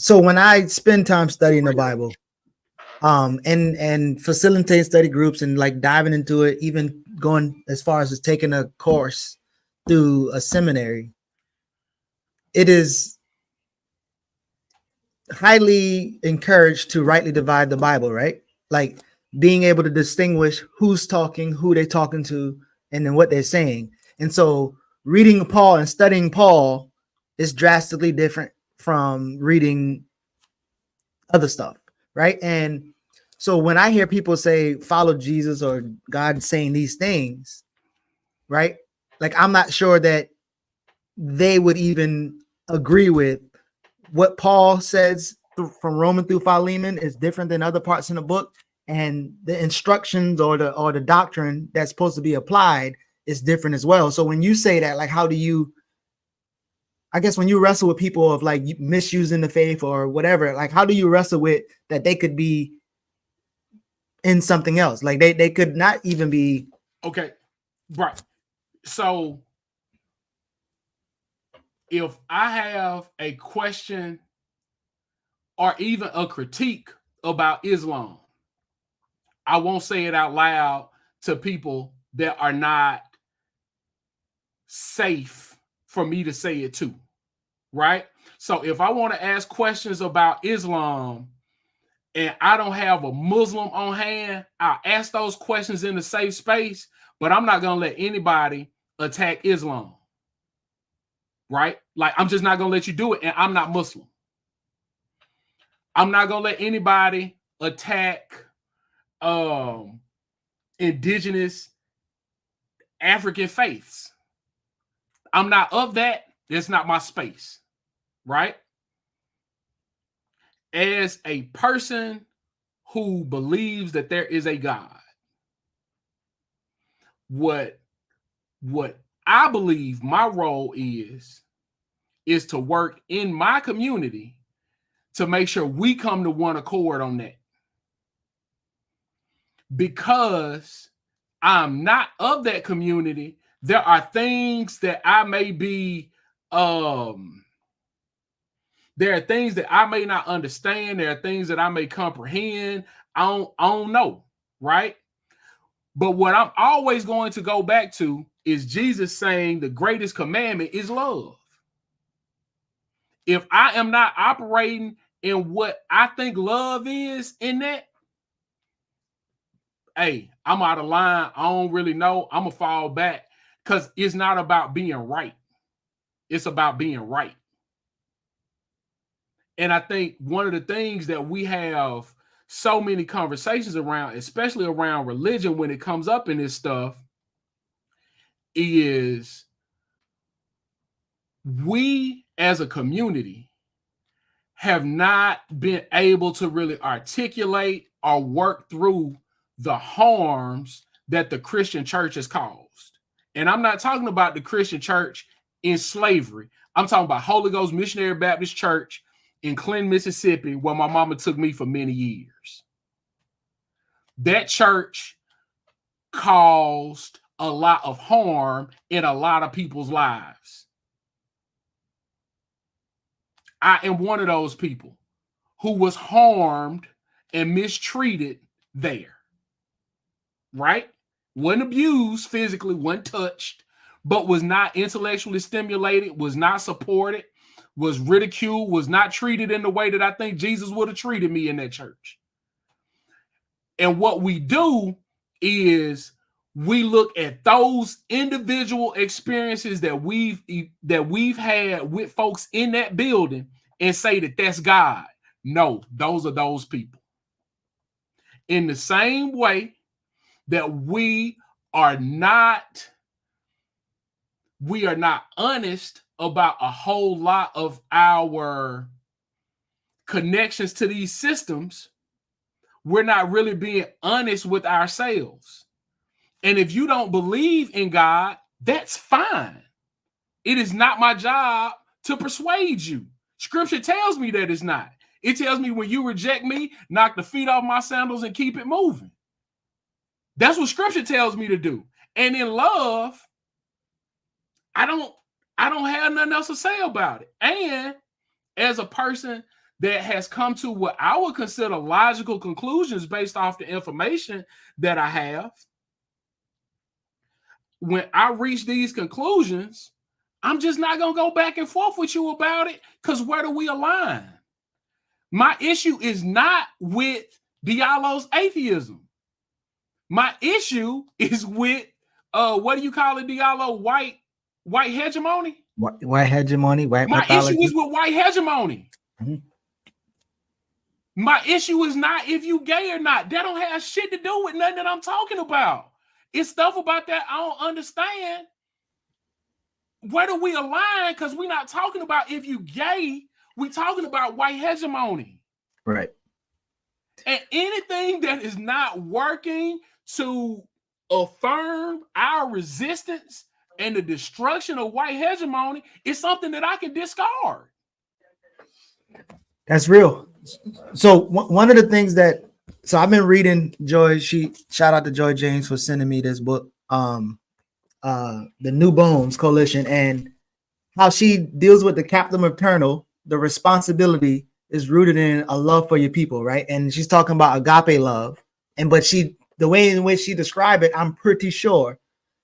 when I spend time studying the Bible, and facilitate study groups and like diving into it, even going as far as just taking a course through a seminary, it is highly encouraged to rightly divide the Bible, right? Like being able to distinguish who's talking, who they're talking to, and then what they're saying. And so reading Paul and studying Paul is drastically different from reading other stuff, right? And so when I hear people say follow Jesus or God saying these things, right? Like, I'm not sure that they would even agree with what Paul says from Roman through Philemon is different than other parts in the book, and the instructions or the doctrine that's supposed to be applied is different as well. So when you say that, like, how do you, I guess when you wrestle with people of like misusing the faith or whatever, like how do you wrestle with that they could be in something else? Like they could not even be. Okay, right. So if I have a question or even a critique about Islam, I won't say it out loud to people that are not safe for me to say it to, right? So if I want to ask questions about Islam and I don't have a Muslim on hand, I'll ask those questions in a safe space, but I'm not going to let anybody attack Islam, right? Like, I'm just not going to let you do it, and I'm not Muslim. I'm not going to let anybody attack indigenous African faiths. I'm not of that. It's not my space, right? As a person who believes that there is a God, what I believe my role is to work in my community to make sure we come to one accord on that. Because I'm not of that community, there are things that I may be, there are things that I may not understand. There are things that I may comprehend. I don't know, right? But what I'm always going to go back to is Jesus saying the greatest commandment is love. If I am not operating in what I think love is in that, hey, I'm out of line, I don't really know, I'm gonna fall back, because it's not about being right. It's about being right. And I think one of the things that we have so many conversations around, especially around religion, when it comes up in this stuff, is we as a community have not been able to really articulate or work through the harms that the Christian church has caused. And I'm not talking about the Christian church in slavery. I'm talking about Holy Ghost Missionary Baptist Church in Clinton, Mississippi, where my mama took me for many years. That church caused a lot of harm in a lot of people's lives. I am one of those people who was harmed and mistreated there. Right? Wasn't abused physically, wasn't touched, but was not intellectually stimulated, was not supported, was ridiculed, was not treated in the way that I think Jesus would have treated me in that church. And what we do is we look at those individual experiences that we've had with folks in that building and say that that's God. No, those are those people. In the same way that we are not honest about a whole lot of our connections to these systems, we're not really being honest with ourselves. And if you don't believe in God, that's fine. It is not my job to persuade you. Scripture tells me that it's not. It tells me when you reject me, knock the feet off my sandals and keep it moving. That's what Scripture tells me to do. And in love, I don't have nothing else to say about it. And as a person that has come to what I would consider logical conclusions based off the information that I have, when I reach these conclusions, I'm just not going to go back and forth with you about it, because where do we align? My issue is not with Diallo's atheism. My issue is with, what do you call it, Diallo? White hegemony? White hegemony, white My pathology. issue is with white hegemony. Mm-hmm. My issue is not if you gay or not. That don't have shit to do with nothing that I'm talking about. It's stuff about that I don't understand. Where do we align? Because we're not talking about if you gay. We're talking about white hegemony. Right. And anything that is not working to affirm our resistance and the destruction of white hegemony is something that I can discard. That's real. So one of the things that, so I've been reading Joy. Shout out to Joy James for sending me this book, the New Bones Coalition, and how she deals with the captain maternal. The responsibility is rooted in a love for your people, right? And she's talking about agape love, but the way in which she described it, I'm pretty sure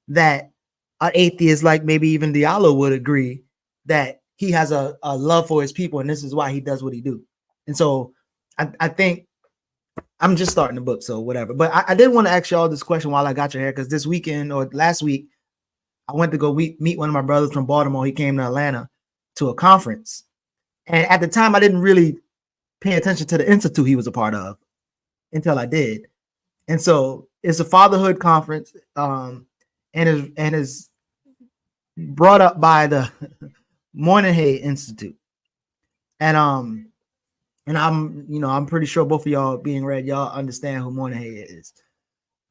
that an atheist like maybe even Diallo would agree that he has a love for his people, and this is why he does what he do. And so I think I'm just starting the book, so whatever. But I did want to ask y'all this question while I got your hair, because this weekend or last week, I went to go meet one of my brothers from Baltimore. He came to Atlanta to a conference. And at the time, I didn't really pay attention to the institute he was a part of until I did. And so it's a fatherhood conference, and is brought up by the Moynihan Institute. And I'm pretty sure both of y'all being read, y'all understand who Moynihan is.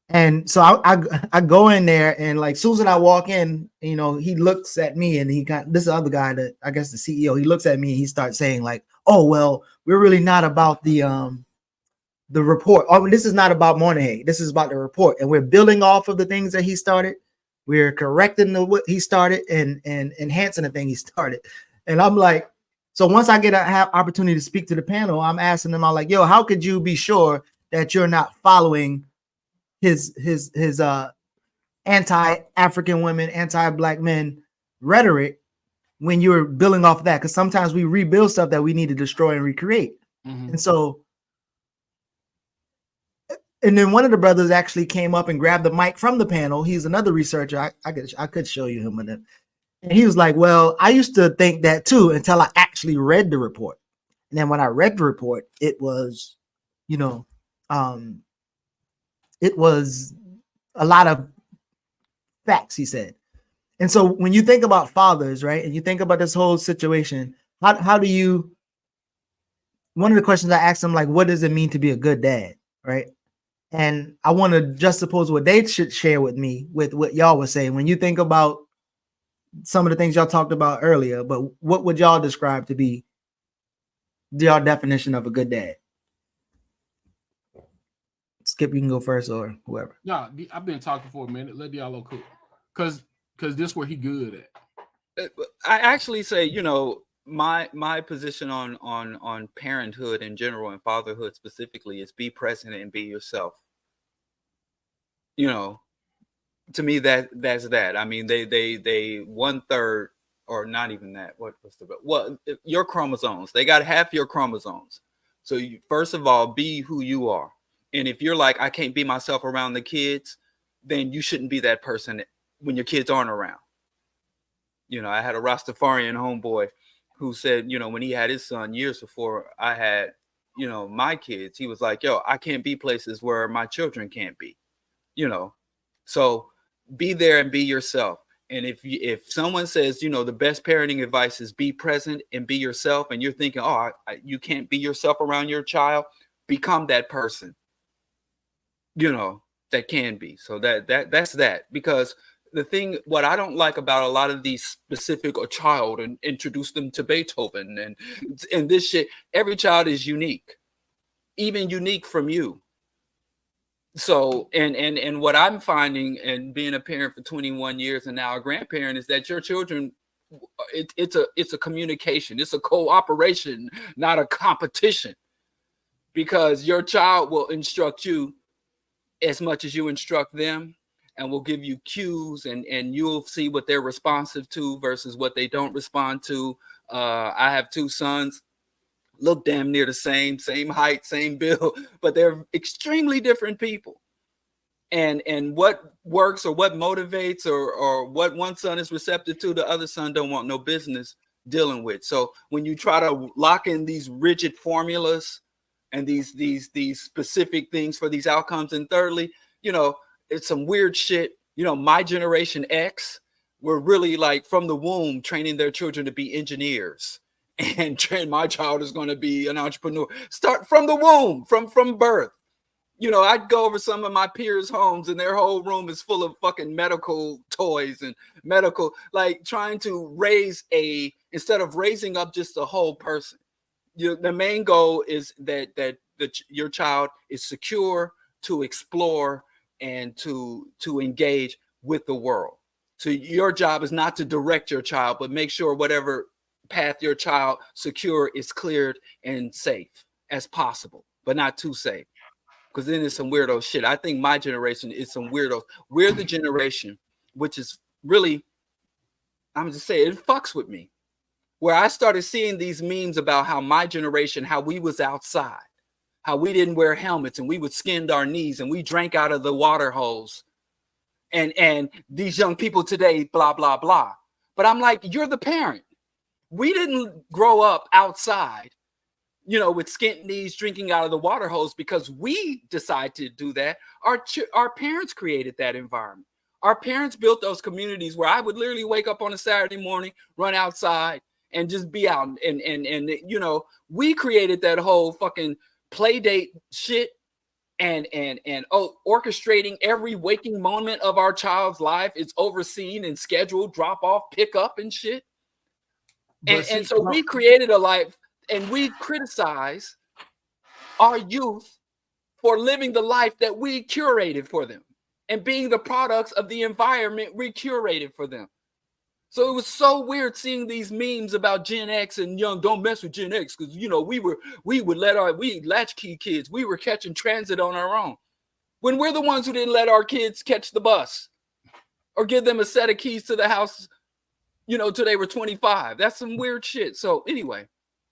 And so I go in there, and like soon as I walk in, he looks at me, and this other guy, that I guess the CEO, he looks at me and he starts saying like, oh, well, we're really not about the report. Oh, this is not about Moynihan. This is about the report. And we're building off of the things that he started. We're correcting what he started and enhancing the thing he started. And I'm like, so once I get an opportunity to speak to the panel, I'm asking them, I'm like, yo, how could you be sure that you're not following his anti-African women, anti-Black men rhetoric when you're building off of that? Because sometimes we rebuild stuff that we need to destroy and recreate. Mm-hmm. And so and then one of the brothers actually came up and grabbed the mic from the panel. He's another researcher. I could show you him, and he was like, "Well, I used to think that too until I actually read the report. And then when I read the report, it was, you know, it was a lot of facts," he said. And so when you think about fathers, right, and you think about this whole situation, how do you? One of the questions I asked him, like, what does it mean to be a good dad, right? And I want to just suppose what they should share with me with what y'all were saying. When you think about some of the things y'all talked about earlier, but what would y'all describe to be your definition of a good dad? Skip, you can go first, or whoever. No, I've been talking for a minute. Let Diallo cook, because this is where he good at. I actually say, you know, my position on parenthood in general and fatherhood specifically is be present and be yourself. You know, to me that's that. I mean, they 1/3 or not even that. Your chromosomes. They got half your chromosomes. So you, first of all, be who you are. And if you're like, I can't be myself around the kids, then you shouldn't be that person when your kids aren't around. You know, I had a Rastafarian homeboy who said, you know, when he had his son years before I had, you know, my kids, he was like, yo, I can't be places where my children can't be, you know. So be there and be yourself. And if someone says, you know, the best parenting advice is be present and be yourself, and you're thinking, oh, you can't be yourself around your child, become that person, you know, that can be. So that's that. Because the thing, what I don't like about a lot of these specific a child and introduce them to Beethoven and this shit, every child is unique, even unique from you. So, and what I'm finding and being a parent for 21 years and now a grandparent is that your children, it's a communication, it's a cooperation, not a competition, because your child will instruct you as much as you instruct them, and will give you cues, and you'll see what they're responsive to versus what they don't respond to. I have 2 sons, look damn near the same height, same build, but they're extremely different people. And what works or what motivates or what one son is receptive to, the other son don't want no business dealing with. So when you try to lock in these rigid formulas and these specific things for these outcomes, and thirdly, you know, it's some weird shit. You know, my generation X were really like from the womb training their children to be engineers, and train my child is going to be an entrepreneur. Start from the womb, from birth. You know, I'd go over some of my peers' homes and their whole room is full of fucking medical toys and medical, like trying to raise instead of raising up just a whole person. The main goal is that your child is secure to explore and to engage with the world. So your job is not to direct your child, but make sure whatever path your child secure is cleared and safe as possible, but not too safe. Because then there's some weirdo shit. I think my generation is some weirdos. We're the generation, which is really, I'm just saying, it fucks with me. Where I started seeing these memes about how my generation, how we was outside, how we didn't wear helmets and we would skin our knees and we drank out of the water hose. And these young people today, blah, blah, blah. But I'm like, you're the parent. We didn't grow up outside, you know, with skint knees drinking out of the water hose because we decided to do that. Our parents created that environment. Our parents built those communities where I would literally wake up on a Saturday morning, run outside and just be out. And you know, we created that whole fucking play date shit and orchestrating every waking moment of our child's life. It's overseen and scheduled, drop off, pick up and shit. And so we created a life. And we criticize our youth for living the life that we curated for them and being the products of the environment we curated for them. So it was so weird seeing these memes about Gen X and young, don't mess with Gen X, because, you know, we would let we latchkey kids, we were catching transit on our own. When we're the ones who didn't let our kids catch the bus or give them a set of keys to the house, you know, till they were 25. That's some weird shit. So anyway.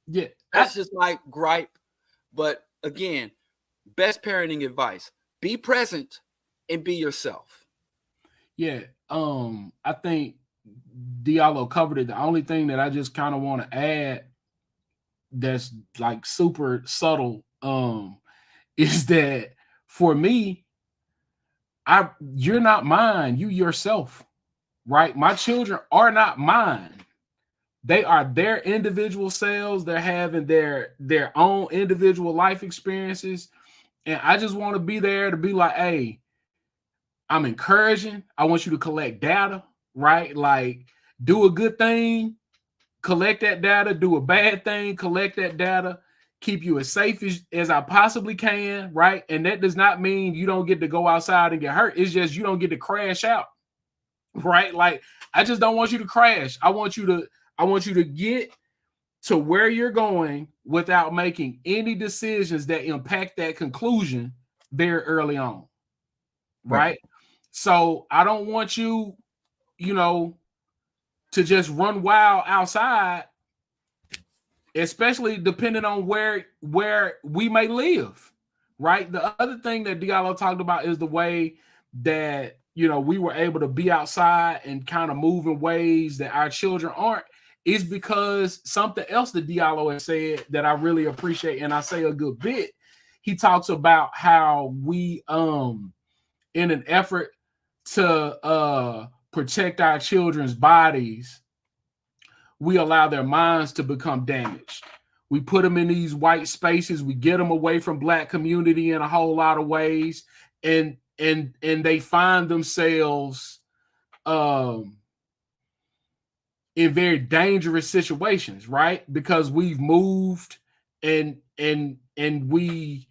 Yeah, that's just my gripe. But again, best parenting advice: be present and be yourself. Yeah. I think Diallo covered it. The only thing that I just kind of want to add that's like super subtle is that for me, you're not mine, you yourself, right? My children are not mine. They are their individual selves. They're having their own individual life experiences. And I just want to be there to be like, hey, I'm encouraging. I want you to collect data, right? Like, do a good thing, collect that data, do a bad thing, collect that data, keep you as safe as I possibly can, right? And that does not mean you don't get to go outside and get hurt. It's just you don't get to crash out, right? Like, I just don't want you to crash. I want you to get to where you're going without making any decisions that impact that conclusion very early on, right? So I don't want you, to just run wild outside, especially depending on where we may live, right? The other thing that Diallo talked about is the way that, we were able to be outside and kind of move in ways that our children aren't, is because something else that Diallo has said that I really appreciate, and I say a good bit. He talks about how we, in an effort to protect our children's bodies, we allow their minds to become damaged. We put them in these white spaces. We get them away from Black community in a whole lot of ways, and they find themselves in very dangerous situations, right? Because we've moved and we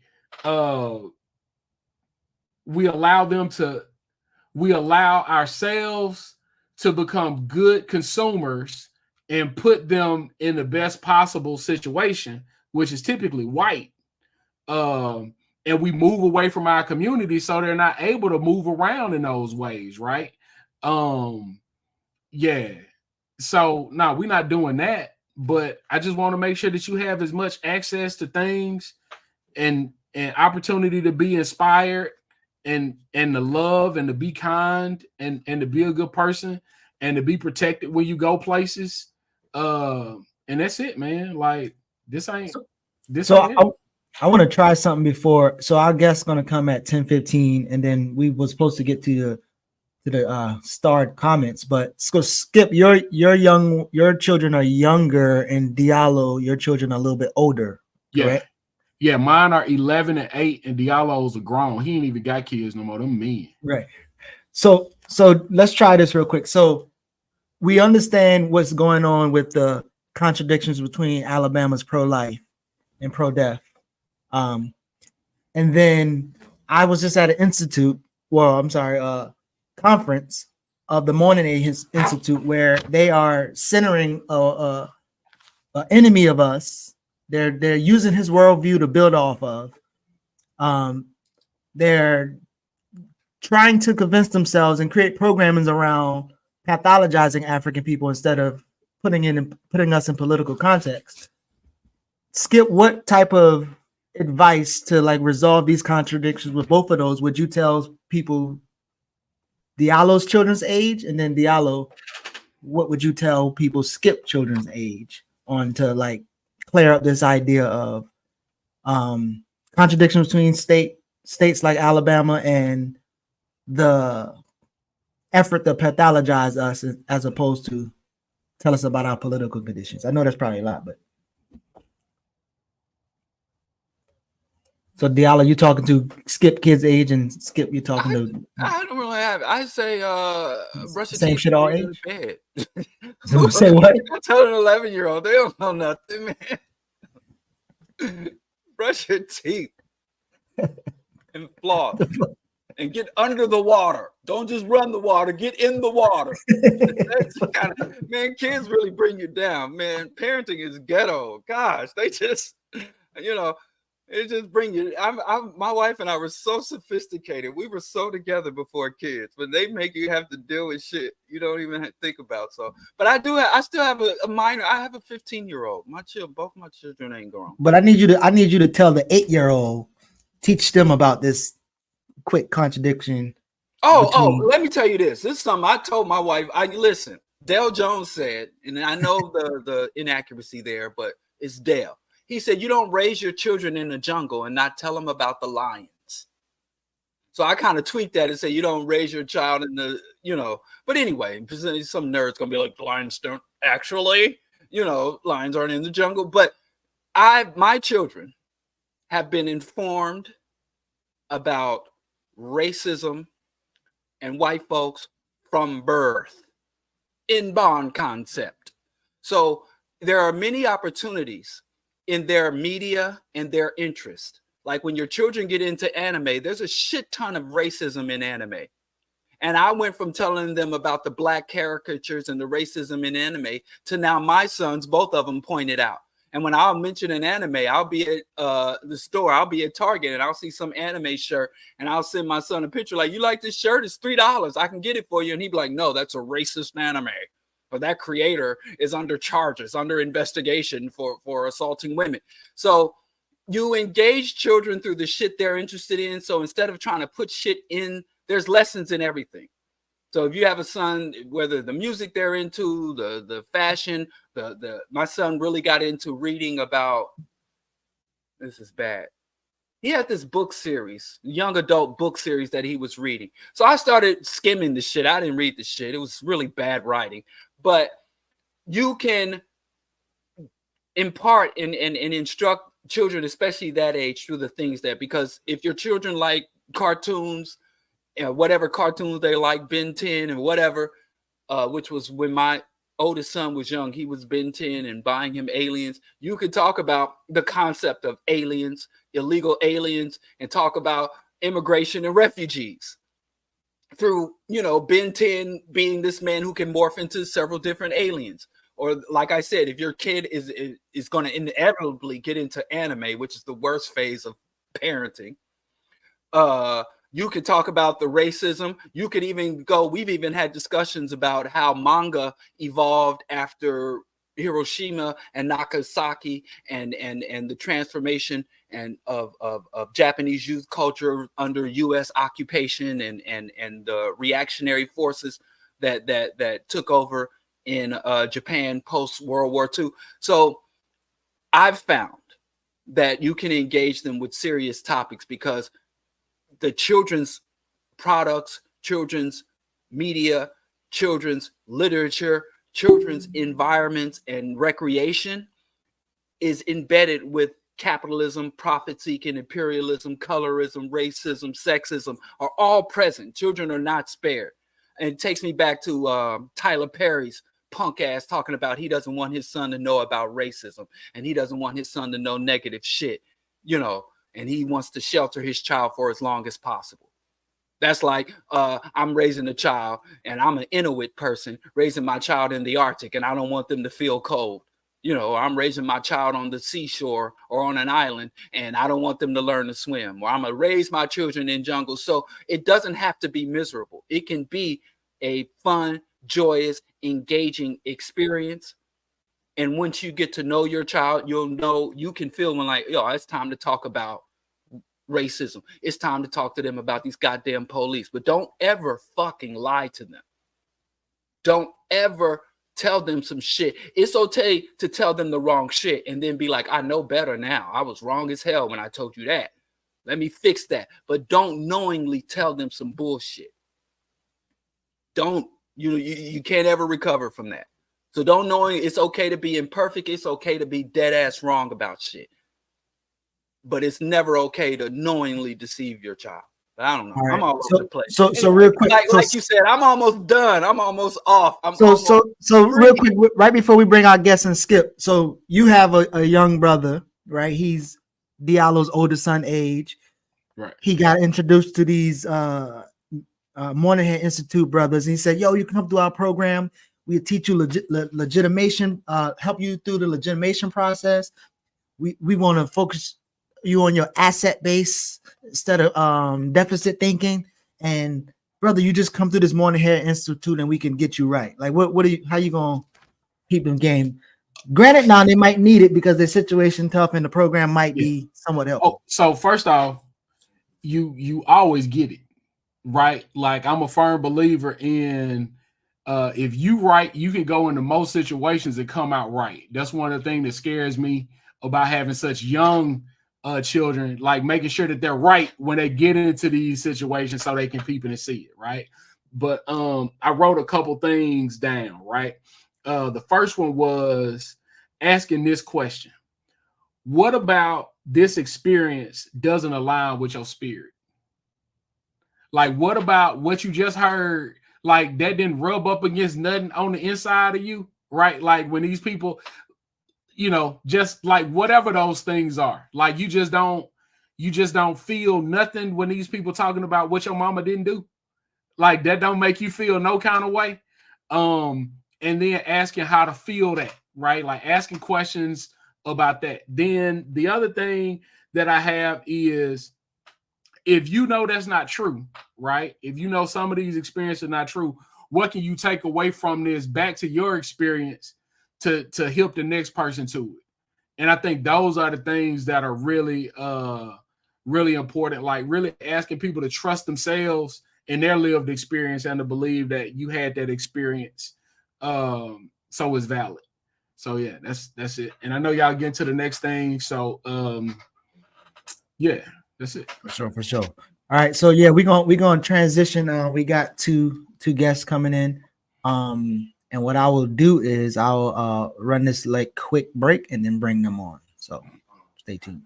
allow ourselves to become good consumers and put them in the best possible situation, which is typically white. And we move away from our community so they're not able to move around in those ways, right? Yeah. So no, we're not doing that, but I just want to make sure that you have as much access to things and opportunity to be inspired and to love and to be kind and to be a good person and to be protected when you go places. And that's it, man. Like, this ain't it. I want to try something before. So our guest's gonna come at 10:15, and then we was supposed to get to the starred comments, but let's go. Skip, your children are younger, and Diallo, your children are a little bit older. Correct? Yeah, mine are 11 and 8, and Diallo's are grown. He ain't even got kids no more. Them men. Right. So let's try this real quick. So we understand what's going on with the contradictions between Alabama's pro-life and pro-death. And then I was just at an conference of the Morning Age Institute, where they are centering a enemy of us. They're using his worldview to build off of. They're trying to convince themselves and create programmings around pathologizing African people instead of putting us in political context. Skip, what type of advice to resolve these contradictions with both of those would you tell people Diallo's children's age, and then Diallo, what would you tell people Skip children's age on to clear up this idea of contradictions between states like Alabama and the effort to pathologize us as opposed to tell us about our political conditions? I know that's probably a lot, but so Diallo, you talking to Skip kid's age, and Skip, you talking to? I don't really have it. I say brush your same teeth shit all in age. bed. So say what? I tell an 11-year-old, they don't know nothing, man. Brush your teeth and floss and get under the water. Don't just run the water. Get in the water. That's man, kids really bring you down, man. Parenting is ghetto. Gosh, they just, it just bring you. My wife and I were so sophisticated. We were so together before kids, but they make you have to deal with shit you don't even think about. So, but I still have a minor. I have a 15-year-old. Both my children ain't grown. But I need you to tell the 8-year-old, teach them about this quick contradiction. Oh, let me tell you this. This is something I told my wife. Listen, Dale Jones said, and I know the inaccuracy there, but it's Dale. He said, you don't raise your children in the jungle and not tell them about the lions. So I kind of tweaked that and say, you don't raise your child in the, but anyway, some nerd's going to be like, lions don't actually, lions aren't in the jungle. But my children have been informed about racism and white folks from birth, inborn concept. So there are many opportunities in their media and their interest. Like when your children get into anime, there's a shit ton of racism in anime. And I went from telling them about the black caricatures and the racism in anime to now my sons, both of them pointed out. And when I'll mention an anime, I'll be at the store, I'll be at Target, and I'll see some anime shirt, and I'll send my son a picture like, you like this shirt? It's $3. I can get it for you. And he'd be like, no, that's a racist anime. Or that creator is under charges, under investigation for assaulting women. So you engage children through the shit they're interested in. So instead of trying to put shit in, there's lessons in everything. So if you have a son, whether the music they're into, the fashion, my son really got into reading about, this is bad. He had this book series, young adult book series that he was reading. So I started skimming the shit. I didn't read the shit. It was really bad writing. But you can impart and instruct children, especially that age, through the things because if your children like cartoons, whatever cartoons they like, Ben 10 and whatever, which was when my oldest son was young, he was Ben 10 and buying him Aliens. You could talk about the concept of aliens, illegal aliens, and talk about immigration and refugees through, Ben 10 being this man who can morph into several different aliens. Or like I said, if your kid is going to inevitably get into anime, which is the worst phase of parenting, you could talk about the racism. You could even we've even had discussions about how manga evolved after Hiroshima and Nagasaki and the transformation of Japanese youth culture under US occupation and the reactionary forces that took over in Japan post World War II. So I've found that you can engage them with serious topics because the children's products, children's media, children's literature, children's environments and recreation is embedded with capitalism, profit-seeking, imperialism, colorism, racism, sexism are all present. Children are not spared. And it takes me back to Tyler Perry's punk ass talking about he doesn't want his son to know about racism and he doesn't want his son to know negative shit, and he wants to shelter his child for as long as possible. That's like I'm raising a child and I'm an Inuit person raising my child in the Arctic and I don't want them to feel cold. I'm raising my child on the seashore or on an island and I don't want them to learn to swim. Or I'm going to raise my children in jungles. So it doesn't have to be miserable. It can be a fun, joyous, engaging experience. And once you get to know your child, you can feel when it's time to talk about racism. It's time to talk to them about these goddamn police. But don't ever fucking lie to them. Don't ever tell them some shit. It's okay to tell them the wrong shit and then be like, I know better now. I was wrong as hell when I told you that. Let me fix that. But don't knowingly tell them some bullshit. You can't ever recover from that. So don't knowing it's okay to be imperfect. It's okay to be dead ass wrong about shit. But it's never okay to knowingly deceive your child. I don't know. Right. I'm all over the place. So real quick, like you said, I'm almost done. I'm almost off. So real quick, right before we bring our guest and Skip. So you have a young brother, right? He's Diallo's older son age. Right. He got introduced to these Moynihan Institute brothers. And he said, yo, you come through our program. We teach you legitimation, help you through the legitimation process. We want to focus you on your asset base instead of deficit thinking. And brother, you just come through this Moynihan Institute and we can get you right. Like how you gonna keep them game? Granted, now they might need it because their situation tough and the program might be somewhat helpful. So first off, you always get it right. Like I'm a firm believer in if you right, you can go into most situations and come out right. That's one of the things that scares me about having such young children, like making sure that they're right when they get into these situations so they can peep and see it, right? But I wrote a couple things down, right? The first one was asking this question: what about this experience doesn't align with your spirit? Like, what about what you just heard? Like, that didn't rub up against nothing on the inside of you, right? Like, when these people, just like whatever those things are, like you just don't feel nothing when these people talking about what your mama didn't do. Like, that don't make you feel no kind of way. And then asking how to feel that, right? Like asking questions about that. Then the other thing that I have is, if you know that's not true, right? If you know some of these experiences are not true, what can you take away from this back to your experience to help the next person to it? And I think those are the things that are really, really important. Like really asking people to trust themselves and their lived experience and to believe that you had that experience. So it's valid. So yeah, that's it. And I know y'all get to the next thing. So yeah, that's it. For sure. All right. So yeah, we're gonna transition. We got two guests coming in. And what I will do is I'll run this like quick break and then bring them on. So stay tuned.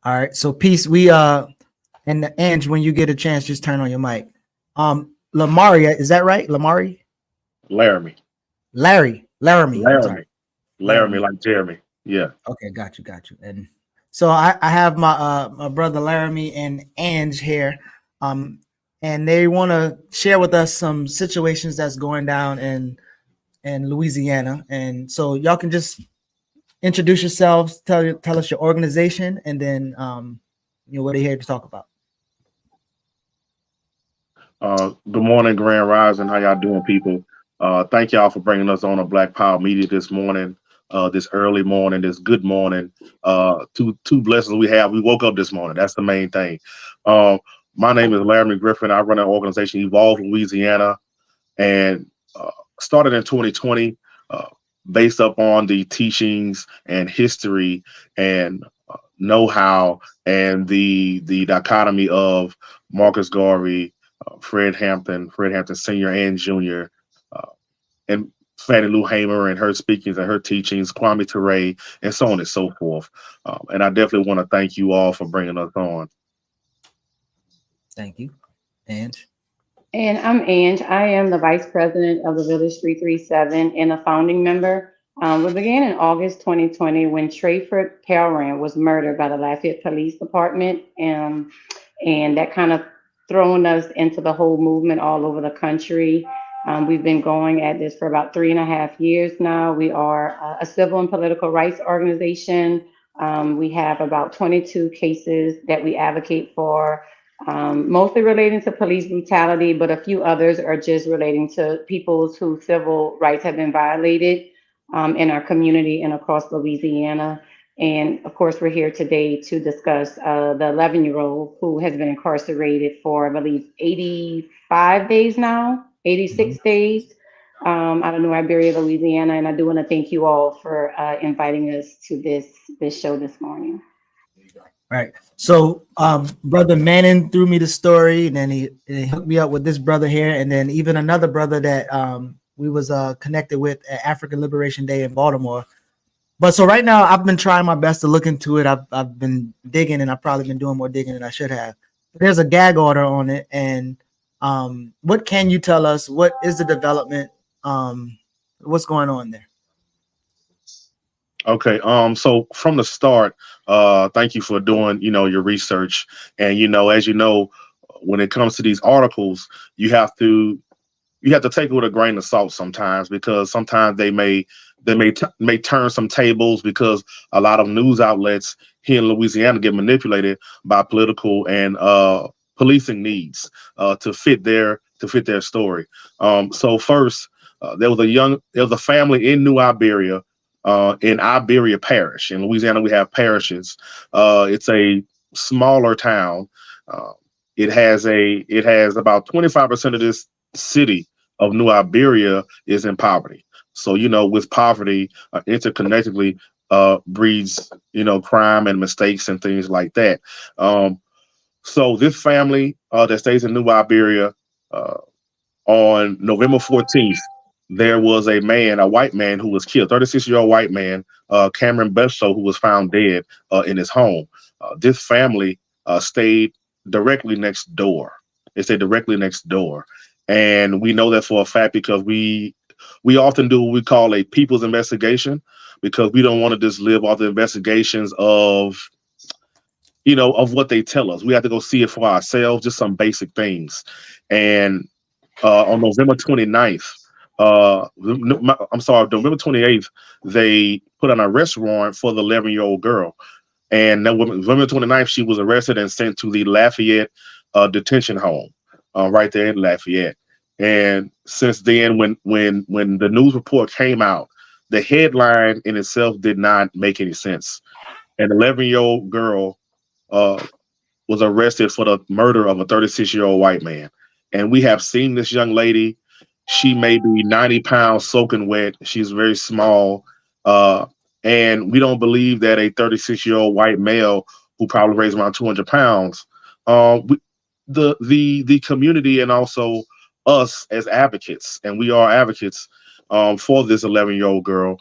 All right. So peace. We and Ange, when you get a chance, just turn on your mic. Lamaria, is that right? Laramie. Laramie, like Jeremy. Yeah. Okay, got you. And so I have my brother Laramie and Ange here, and they want to share with us some situations that's going down in Louisiana, and so y'all can just introduce yourselves, tell us your organization, and then what are you here to talk about. Good morning, Grand Rising. How y'all doing, people? Thank y'all for bringing us on a Black Power Media this morning, this early morning, this good morning. Two blessings we have. We woke up this morning. That's the main thing. My name is Laramie Griffin. I run an organization, Evolve Louisiana, and started in 2020, based up on the teachings and history and know-how and the dichotomy of Marcus Garvey, Fred Hampton Sr. and Jr., and Fannie Lou Hamer and her speakings and her teachings, Kwame Ture, and so on and so forth. And I definitely want to thank you all for bringing us on. Thank you. Ange? And I'm Ange. I am the Vice President of the Village 337 and a founding member. We began in August 2020 when Trayford Pelran was murdered by the Lafayette Police Department. And that kind of thrown us into the whole movement all over the country. We've been going at this for about 3.5 years now. We are a civil and political rights organization. We have about 22 cases that we advocate for, mostly relating to police brutality, but a few others are just relating to people's whose civil rights have been violated in our community and across Louisiana. And of course, we're here today to discuss the 11-year-old who has been incarcerated for, I believe, 85 days now, 86 days out of New Iberia, Louisiana. And I do want to thank you all for inviting us to this show this morning. All right. So Brother Manning threw me the story, and then he hooked me up with this brother here, and then even another brother that we was connected with at African Liberation Day in Baltimore. But so right now I've been trying my best to look into it. I've been digging, and I've probably been doing more digging than I should have. There's a gag order on it, and what can you tell us? What is the development? What's going on there? Okay. So from the start, thank you for doing, your research. And, as you know, when it comes to these articles, you have to take it with a grain of salt sometimes, because sometimes they may turn some tables, because a lot of news outlets here in Louisiana get manipulated by political and policing needs to fit their story. So first, there was a family in New Iberia in Iberia Parish. In Louisiana, we have parishes. It's a smaller town. It has about 25% of this city of New Iberia is in poverty. So, with poverty, interconnectedly breeds, crime and mistakes and things like that. So this family that stays in New Iberia, on November 14th, there was a white man who was killed, 36-year-old white man, Cameron Besso, who was found dead in his home. This family stayed directly next door. They stayed directly next door. And we know that for a fact because we often do what we call a people's investigation, because we don't want to just live off the investigations of what they tell us. We have to go see it for ourselves, just some basic things. And on November 29th, November 28th, they put an arrest warrant for the 11-year-old girl. And November 29th, she was arrested and sent to the Lafayette detention home, right there in Lafayette. And since then, when the news report came out, the headline in itself did not make any sense. An 11-year-old girl was arrested for the murder of a 36-year-old white man. And we have seen this young lady. She may be 90 pounds soaking wet. She's very small. And we don't believe that a 36-year-old white male who probably weighs around 200 pounds, the community and also us as advocates, and we are advocates for this 11-year-old girl,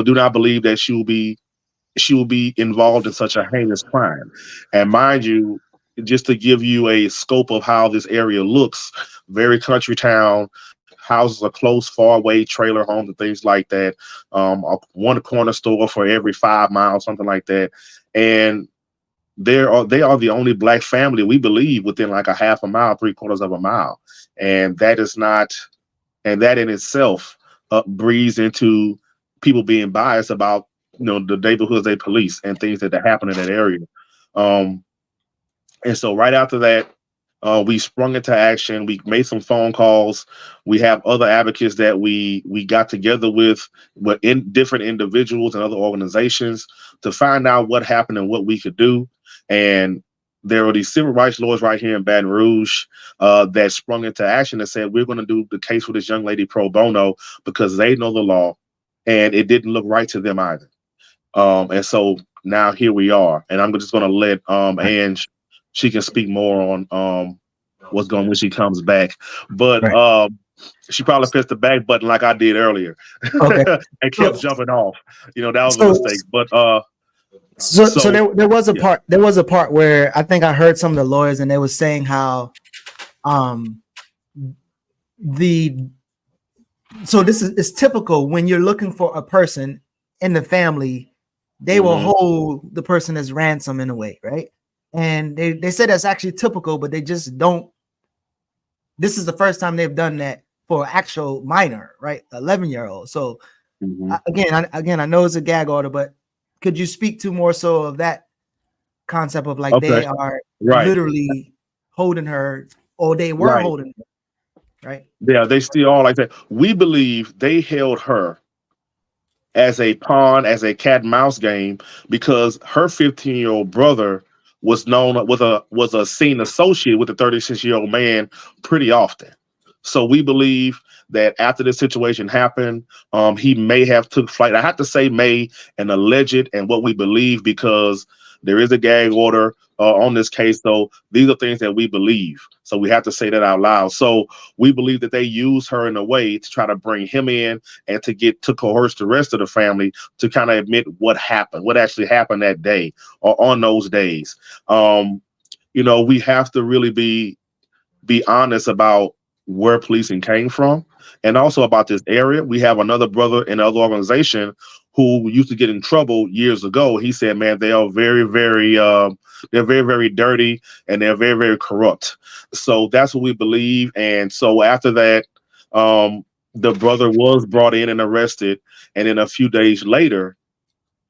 do not believe that she will be involved in such a heinous crime. And mind you, just to give you a scope of how this area looks, very country town, houses are close, far away, trailer homes and things like that. One corner store for every 5 miles, something like that. And they are the only Black family, we believe, within like a half a mile, 3/4 of a mile. And that in itself breeds into people being biased about the neighborhoods they police and things that happen in that area. And so right after that, we sprung into action. We made some phone calls. We have other advocates that we got together with in different individuals and other organizations to find out what happened and what we could do. And there were these civil rights lawyers right here in Baton Rouge that sprung into action and said, we're going to do the case for this young lady pro bono because they know the law and it didn't look right to them either. And so now here we are. And I'm just going to let Ange, she can speak more on what's going on when she comes back. But she probably pressed the back button like I did earlier and kept jumping off. That was a mistake. But so there was a part where I think I heard some of the lawyers and they were saying how it's typical when you're looking for a person in the family, they will hold the person as ransom in a way, right? And they said that's actually typical, but they just don't. This is the first time they've done that for actual minor, right? 11-year-old. So again, I know it's a gag order, but could you speak to more so of that concept of like they are literally holding her, or they were holding her, right? Yeah, they still are like that. We believe they held her as a pawn, as a cat and mouse game, because her 15-year-old brother was a seen associate with the 36-year-old man pretty often. So we believe that after this situation happened, he may have took flight. I have to say may and alleged and what we believe, because there is a gag order on this case. So these are things that we believe. So we have to say that out loud. So we believe that they used her in a way to try to bring him in and to coerce the rest of the family to kind of admit what happened, what actually happened that day or on those days. We have to really be honest about where policing came from and also about this area. We have another brother in another organization who used to get in trouble years ago. He said, man, they are very, very, they're very, very dirty and they're very, very corrupt. So that's what we believe. And so after that, the brother was brought in and arrested. And then a few days later,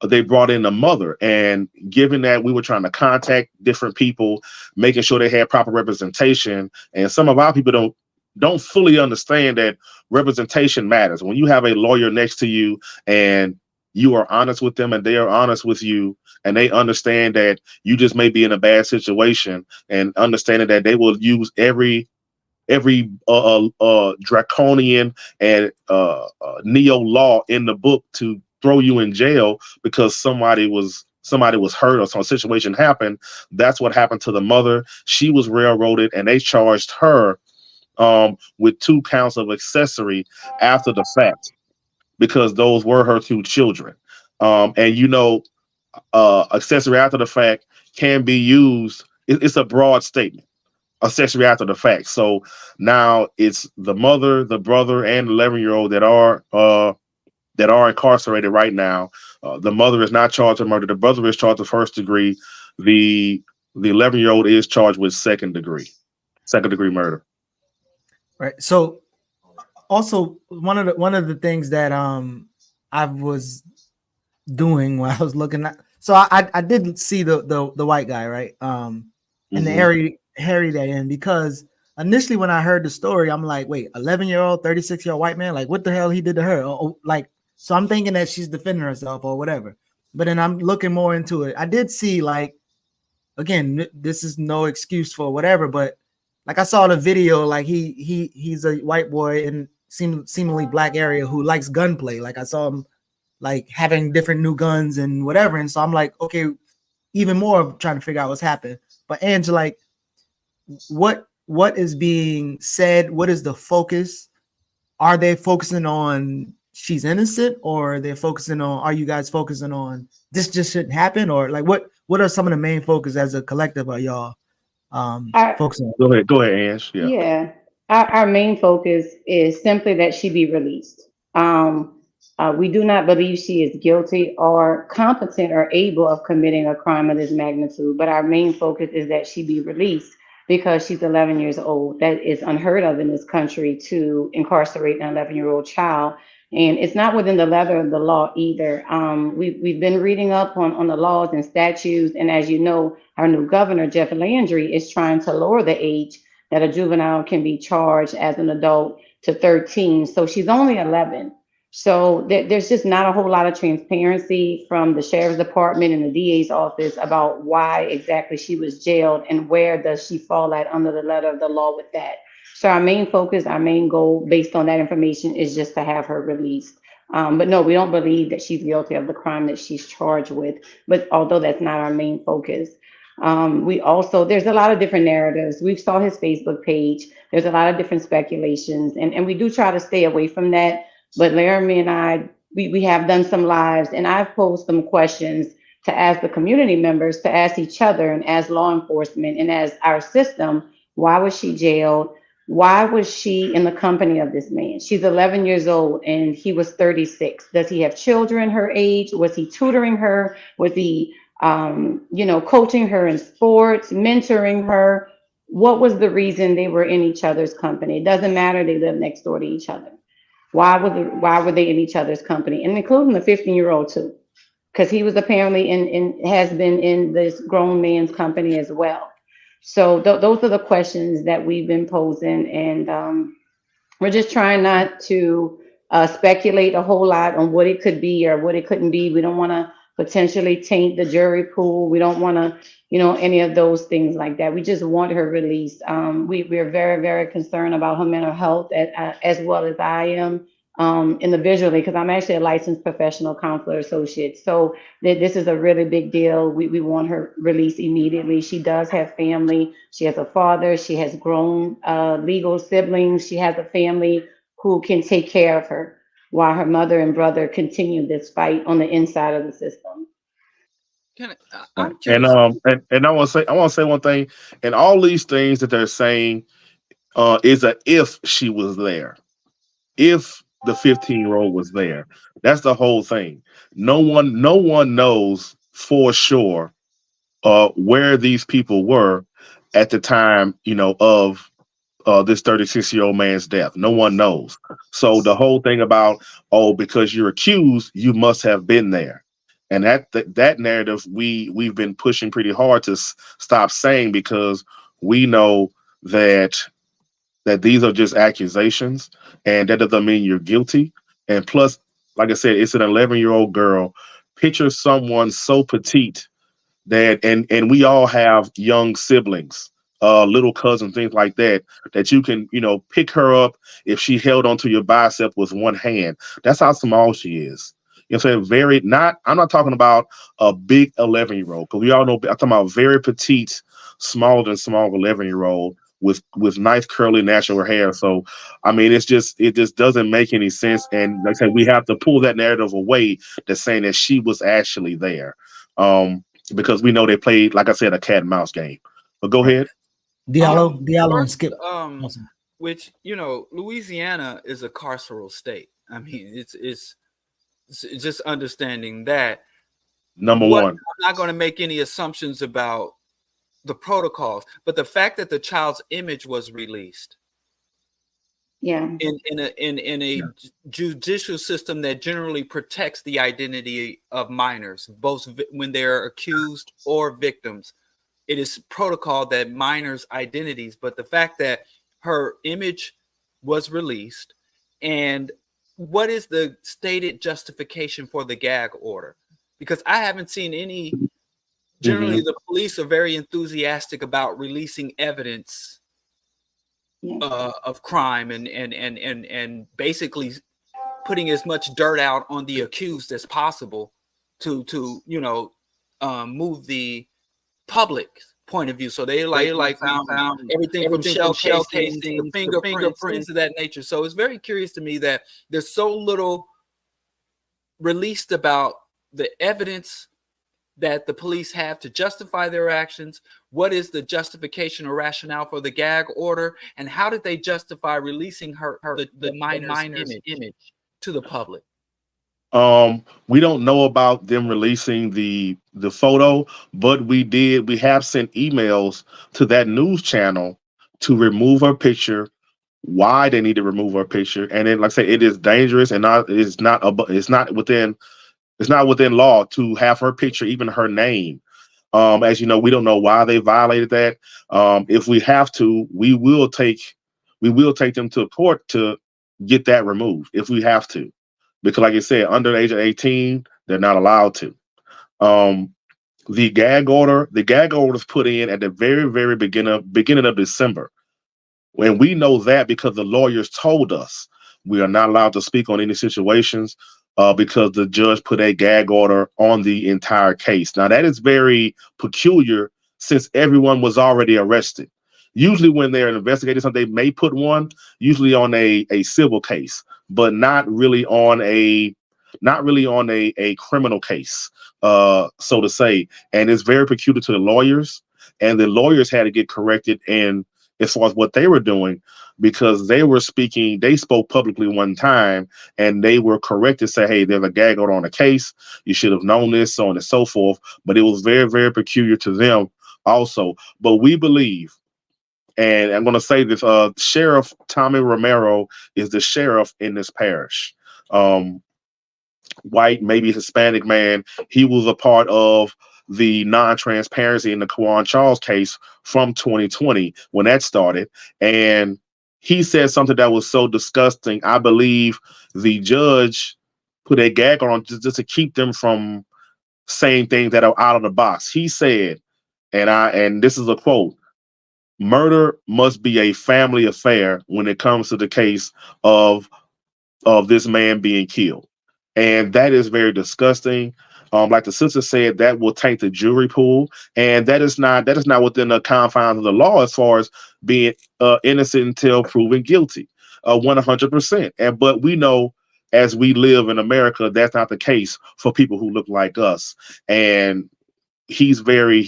they brought in the mother. And given that we were trying to contact different people, making sure they had proper representation, and some of our people don't fully understand that representation matters. When you have a lawyer next to you and you are honest with them and they are honest with you, and they understand that you just may be in a bad situation, and understanding that they will use every draconian and neo law in the book to throw you in jail because somebody was hurt or some situation happened. That's what happened to the mother. She was railroaded, and they charged her with 2 counts of accessory after the fact, because those were her 2 children. And accessory after the fact can be used. It's a broad statement. Accessory after the fact. So now it's the mother, the brother, and the 11-year-old that are incarcerated right now. The mother is not charged with murder. The brother is charged with first degree. The 11-year-old is charged with second degree murder. Right. So also one of the things that I was doing while I was looking at, so I did see the white guy, right? And the Harry that in, because initially when I heard the story, I'm like, wait, 11-year-old, 36-year-old white man, like what the hell he did to her? Like, so I'm thinking that she's defending herself or whatever. But then I'm looking more into it. I did see, like, again, this is no excuse for whatever, but like I saw the video, like he's a white boy in seemingly black area who likes gunplay. Like I saw him like having different new guns and whatever. And so I'm like, okay, even more trying to figure out what's happened. But Ange, like, what is being said? What is the focus? Are they focusing on she's innocent, or are you guys focusing on this just shouldn't happen? Or like what are some of the main focus as a collective are y'all focusing on? Go ahead, Ange. Yeah. Our main focus is simply that she be released. We do not believe she is guilty or competent or able of committing a crime of this magnitude, but our main focus is that she be released because she's 11 years old. That is unheard of in this country, to incarcerate an 11-year-old child. And it's not within the letter of the law either. We've been reading up on the laws and statutes. And as you know, our new governor, Jeff Landry, is trying to lower the age that a juvenile can be charged as an adult to 13. So she's only 11. So there's just not a whole lot of transparency from the sheriff's department and the DA's office about why exactly she was jailed and where does she fall at under the letter of the law with that. So our main focus, our main goal based on that information is just to have her released. But no, we don't believe that she's guilty of the crime that she's charged with, but although that's not our main focus. There's a lot of different narratives. We saw his Facebook page. There's a lot of different speculations, and we do try to stay away from that. But Laramie and I, we have done some lives, and I've posed some questions to ask the community members, to ask each other, and as law enforcement, and as our system, why was she jailed? Why was she in the company of this man? She's 11 years old and he was 36. Does he have children her age? Was he tutoring her? Was he, coaching her in sports, mentoring her? What was the reason they were in each other's company? It doesn't matter. They live next door to each other. Why were they in each other's company? And including the 15-year-old too, because he was apparently has been in this grown man's company as well. So those are the questions that we've been posing, and we're just trying not to speculate a whole lot on what it could be or what it couldn't be. We don't want to potentially taint the jury pool. We don't want to, any of those things like that. We just want her released. We're very, very concerned about her mental health as well as I am individually, because I'm actually a licensed professional counselor associate. So this is a really big deal. We want her released immediately. She does have family. She has a father. She has grown legal siblings. She has a family who can take care of her while her mother and brother continue this fight on the inside of the system. I'm curious. And I want to say one thing. And all these things that they're saying is a if she was there, if the 15-year-old was there. That's the whole thing. No one knows for sure where these people were at the time, of this 36-year-old man's death. No one knows. So the whole thing about, because you're accused, you must have been there. And that narrative we've been pushing pretty hard to stop saying, because we know that these are just accusations, and that doesn't mean you're guilty. And plus, like I said, it's an 11-year-old girl. Picture someone so petite that, and we all have young siblings, little cousins, things like that, that you can, pick her up if she held onto your bicep with one hand. That's how small she is. You know what I'm saying? I'm not talking about a big 11-year-old, because we all know, I'm talking about very petite, smaller than small 11-year-old with nice curly natural hair. So, I mean, it just doesn't make any sense. And like I said, we have to pull that narrative away that's saying that she was actually there. Because we know they played, like I said, a cat and mouse game. But go ahead. Diallo and first, Skip. Which, Louisiana is a carceral state. I mean, it's just understanding that. Number one. I'm not going to make any assumptions about the protocols, but the fact that the child's image was released, in a judicial system that generally protects the identity of minors, both when they're accused or victims, it is protocol that minors' identities. But the fact that her image was released, and what is the stated justification for the gag order? Because I haven't seen any. Generally, the police are very enthusiastic about releasing evidence of crime and basically putting as much dirt out on the accused as possible to move the public point of view. So they found everything from shell casings to fingerprints, things of that nature. So it's very curious to me that there's so little released about the evidence that the police have to justify their actions. What is the justification or rationale for the gag order, and how did they justify releasing the minor's image to the public? We don't know about them releasing the photo, but we have sent emails to that news channel to remove her picture, why they need to remove her picture. And then, like I say, it is dangerous and it's not within law to have her picture, even her name. As you know, we don't know why they violated that. If we have to, we will take them to court to get that removed if we have to, because like I said, under the age of 18, they're not allowed to. The gag order was put in at the very, very beginning of December. And we know that because the lawyers told us we are not allowed to speak on any situations because the judge put a gag order on the entire case. Now, that is very peculiar since everyone was already arrested. Usually when they're investigating something, they may put one, usually on a civil case, but not really on a criminal case, so to say. And it's very peculiar to the lawyers, and the lawyers had to get corrected in as far as what they were doing, because they spoke publicly one time and they were correct to say, hey, there's a gag order on the case. You should have known this, so on and so forth. But it was very, very peculiar to them also. But we believe, and I'm going to say this, Sheriff Tommy Romero is the sheriff in this parish. White, maybe Hispanic man. He was a part of the non-transparency in the Kawan Charles case from 2020 when that started. And he said something that was so disgusting. I believe the judge put a gag on just to keep them from saying things that are out of the box. He said, and this is a quote, "Murder must be a family affair when it comes to the case of this man being killed." And that is very disgusting. Like the sister said, that will taint the jury pool, and that is not within the confines of the law as far as being innocent until proven guilty, 100%. But we know, as we live in America, that's not the case for people who look like us. And he's very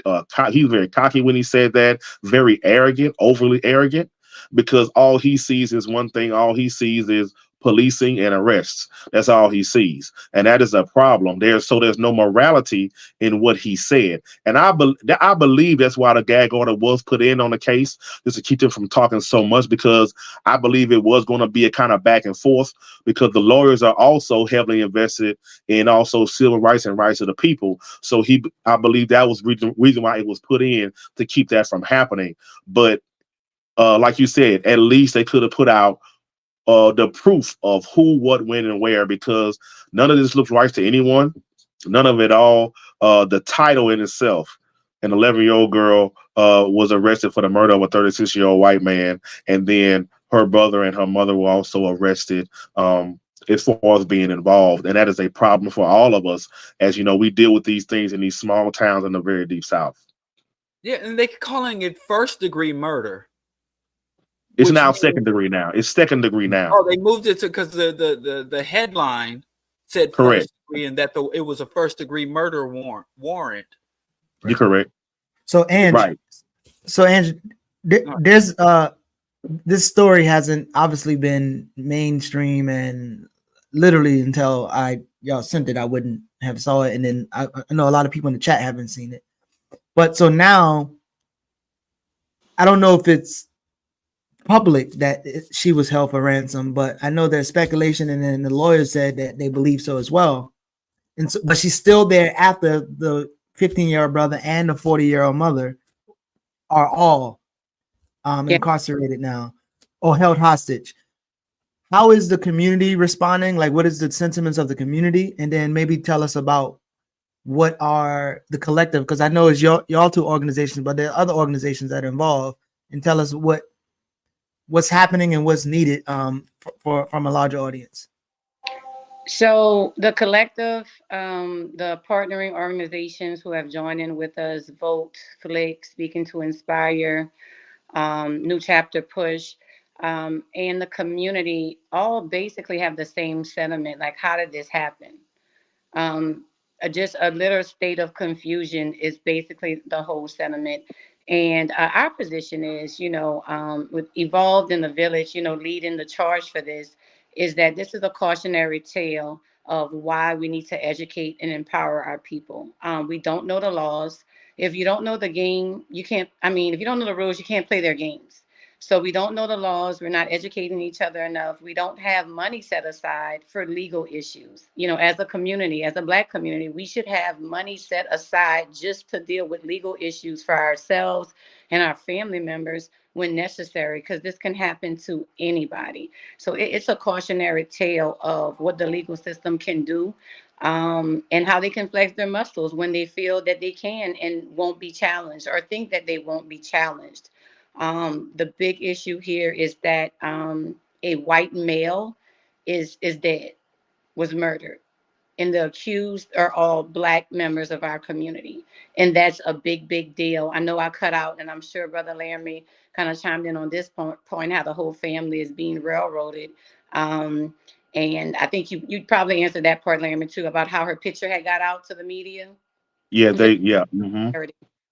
cocky when he said that, very arrogant, overly arrogant, because all he sees is one thing. All he sees is policing and arrests. That's all he sees, and that is a problem. There's no morality in what he said, and I believe that's why the gag order was put in on the case, just to keep them from talking so much, because I believe it was going to be a kind of back and forth, because the lawyers are also heavily invested in also civil rights and rights of the people. So I believe that was reason why it was put in, to keep that from happening. But like you said, at least they could have put out the proof of who, what, when, and where, because none of this looks right to anyone. None of it all. The title in itself, an 11-year-old girl was arrested for the murder of a 36-year-old white man, and then her brother and her mother were also arrested as far as being involved. And that is a problem for all of us. As you know, we deal with these things in these small towns in the very deep South. Yeah, and they're calling it first-degree murder. It's now second degree now. It's second degree now. Oh, they moved it to because the headline said correct. first degree, and that it was a first-degree murder warrant. You're correct. So Ange, right. So Ange, there's this story hasn't obviously been mainstream, and literally until y'all sent it, I wouldn't have saw it. And then I know a lot of people in the chat haven't seen it. But so now I don't know if it's public that she was held for ransom, but I know there's speculation, and then the lawyers said that they believe so as well. And so, but she's still there after the 15-year-old brother and the 40-year-old mother are all incarcerated now or held hostage. How is the community responding? Like, what is the sentiments of the community? And then maybe tell us about what are the collective, because I know it's y'all two organizations, but there are other organizations that are involved, and tell us what's happening and what's needed from a larger audience. So the collective, the partnering organizations who have joined in with us, Vote, Flick, Speaking to Inspire, New Chapter Push, and the community all basically have the same sentiment. Like, how did this happen? Just a little state of confusion is basically the whole sentiment. And our position is, with Evolved in the Village, leading the charge for this, is that this is a cautionary tale of why we need to educate and empower our people. We don't know the laws. If you don't know the game, if you don't know the rules, you can't play their games. So we don't know the laws. We're not educating each other enough. We don't have money set aside for legal issues. As a community, as a Black community, we should have money set aside just to deal with legal issues for ourselves and our family members when necessary, because this can happen to anybody. So it's a cautionary tale of what the legal system can do, and how they can flex their muscles when they feel that they can and won't be challenged, or think that they won't be challenged. The big issue here is that a white male is dead, was murdered, and the accused are all Black members of our community, and that's a big deal. I know I cut out, and I'm sure Brother Laramie kind of chimed in on this point, how the whole family is being railroaded. And I think you'd probably answer that part, Laramie, too, about how her picture had got out to the media. Yeah, Mm-hmm.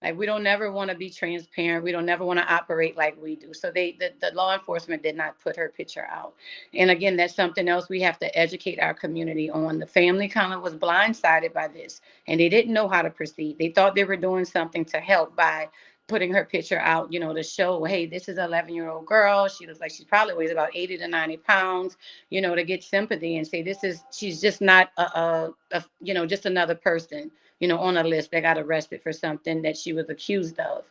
Like, we don't never want to be transparent. We don't never want to operate like we do. So the law enforcement did not put her picture out. And again, that's something else we have to educate our community on. The family kind of was blindsided by this, and they didn't know how to proceed. They thought they were doing something to help by putting her picture out, to show, hey, this is an 11-year-old girl. She looks like she probably weighs about 80 to 90 pounds, to get sympathy and say, she's just not just another person, on a list that got arrested for something that she was accused of,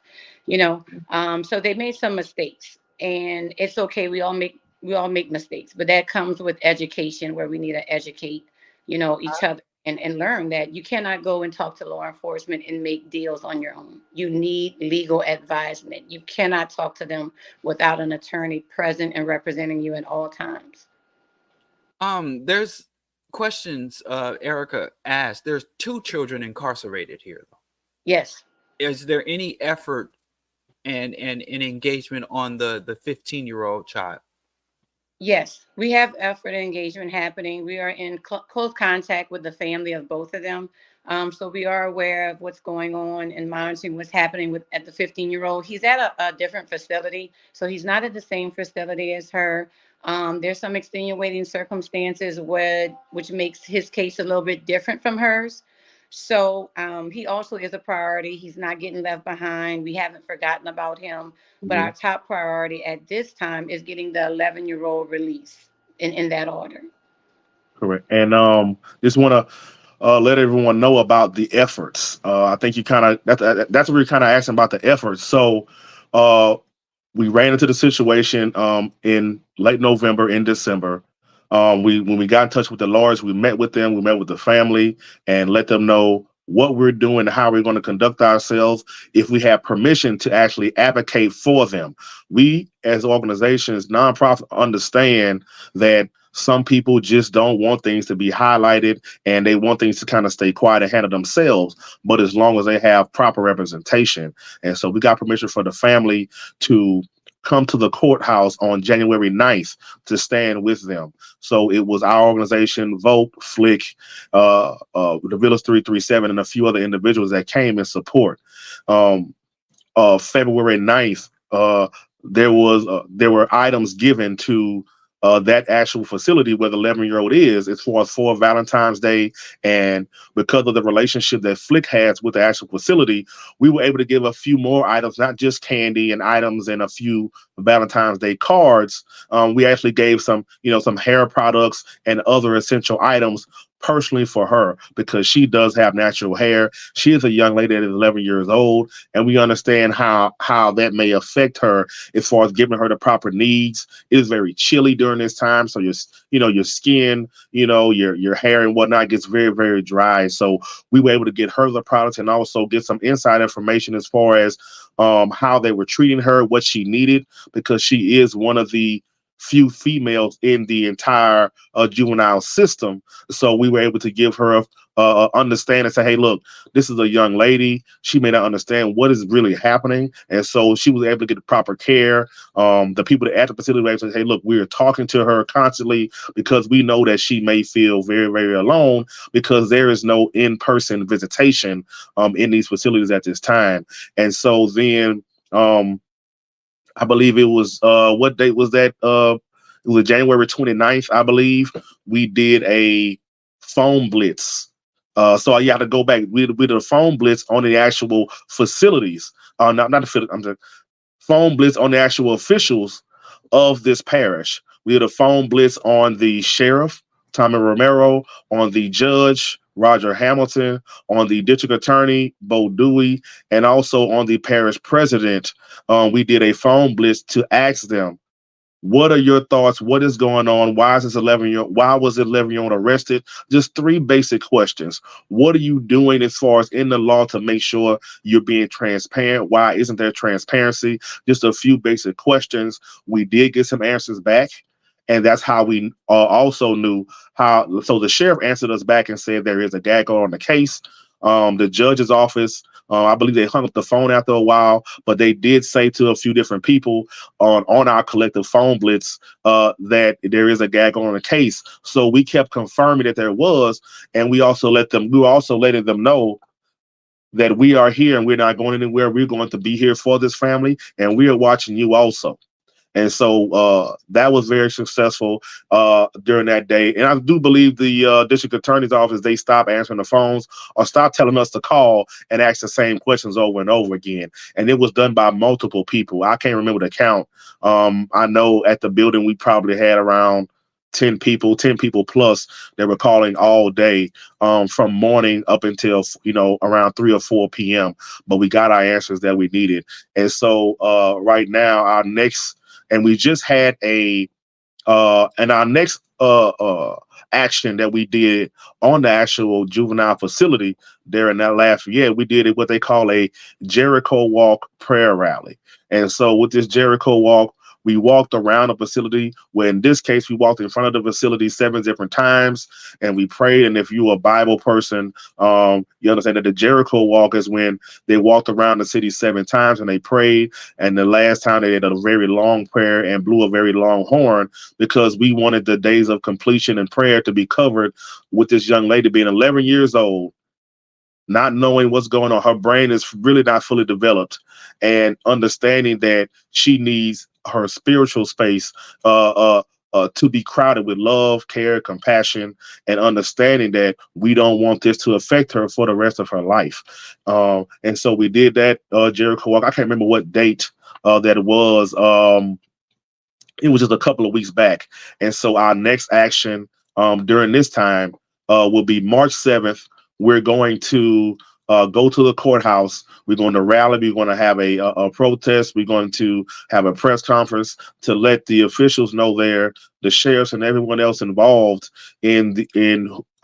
so they made some mistakes, and it's okay. We all make mistakes, but that comes with education, where we need to educate, each other and learn that you cannot go and talk to law enforcement and make deals on your own. You need legal advisement. You cannot talk to them without an attorney present and representing you at all times. There's questions Erica asked. There's 2 children incarcerated here, though. Yes. Is there any effort and engagement on the 15-year-old child? Yes, we have effort and engagement happening. We are in close contact with the family of both of them. So we are aware of what's going on and monitoring what's happening at the 15-year-old. He's at a different facility, so he's not at the same facility as her. There's some extenuating circumstances which makes his case a little bit different from hers. So he also is a priority. He's not getting left behind. We haven't forgotten about him. But our top priority at this time is getting the 11-year-old released in that order. Correct. And just want to let everyone know about the efforts. I think you kind of that's what we're kind of asking about, the efforts. So we ran into the situation in late November, in December. When we got in touch with the lawyers, we met with them, we met with the family, and let them know what we're doing, how we're going to conduct ourselves, if we have permission to actually advocate for them. We, as organizations, nonprofit, understand that some people just don't want things to be highlighted and they want things to kind of stay quiet and handle themselves. But as long as they have proper representation. And so we got permission for the family to come to the courthouse on January 9th to stand with them. So it was our organization, Vote, Flick, the Village 337, and a few other individuals that came in support. February 9th, there were items given to that actual facility where the 11-year-old is, as far as for Valentine's Day. And because of the relationship that Flick has with the actual facility, we were able to give a few more items, not just candy and items and a few Valentine's Day cards. We actually gave some hair products and other essential items personally for her, because she does have natural hair. She is a young lady that is 11 years old, and we understand how that may affect her as far as giving her the proper needs. It is very chilly during this time, so your skin, your hair and whatnot gets very, very dry. So we were able to get her the products and also get some inside information as far as how they were treating her, what she needed, because she is one of the few females in the entire juvenile system. So we were able to give her understand and say, hey, look, this is a young lady. She may not understand what is really happening. And so she was able to get the proper care. The people at the facility were able to say, hey, look, we're talking to her constantly because we know that she may feel very, very alone because there is no in-person visitation in these facilities at this time. And so then I believe it was what date was that? It was January 29th, I believe. We did a phone blitz. So you have to go back. We did a phone blitz on the actual facilities. Not the facility. I'm sorry. Phone blitz on the actual officials of this parish. We did a phone blitz on the sheriff, Tommy Romero, on the judge, Roger Hamilton, on the district attorney, Bo Dewey, and also on the parish president. We did a phone blitz to ask them, what are your thoughts? What is going on? Why is this 11-year-old? Why was the 11-year-old arrested? Just three basic questions. What are you doing as far as in the law to make sure you're being transparent? Why isn't there transparency? Just a few basic questions. We did get some answers back. And that's how we also knew how. So the sheriff answered us back and said there is a gag order on the case. The judge's office, I believe they hung up the phone after a while, but they did say to a few different people on our collective phone blitz that there is a gag order on the case. So we kept confirming that there was, and we were also letting them know that we are here and we're not going anywhere. We're going to be here for this family, and we are watching you also. And so that was very successful during that day. And I do believe the district attorney's office, they stopped answering the phones or stopped telling us to call and ask the same questions over and over again. And it was done by multiple people. I can't remember the count. I know at the building, we probably had around 10 people plus that were calling all day from morning up until, around 3 or 4 p.m. But we got our answers that we needed. And so right now, our next, and we just had our next action that we did on the actual juvenile facility there in that last year, we did what they call a Jericho Walk prayer rally. And so with this Jericho Walk, we walked around the facility, where in this case, we walked in front of the facility 7 different times and we prayed. And if you're a Bible person, you understand that the Jericho Walk is when they walked around the city 7 times and they prayed. And the last time they did a very long prayer and blew a very long horn, because we wanted the days of completion and prayer to be covered with this young lady being 11 years old, not knowing what's going on. Her brain is really not fully developed, and understanding that she needs her spiritual space to be crowded with love, care, compassion, and understanding that we don't want this to affect her for the rest of her life. And so we did that Jericho Walk. I can't remember what date that it was. It was just a couple of weeks back. And so our next action during this time will be March 7th. We're going to go to the courthouse. We're going to rally. We're going to have a protest. We're going to have a press conference to let the officials know there, the sheriffs and everyone else involved in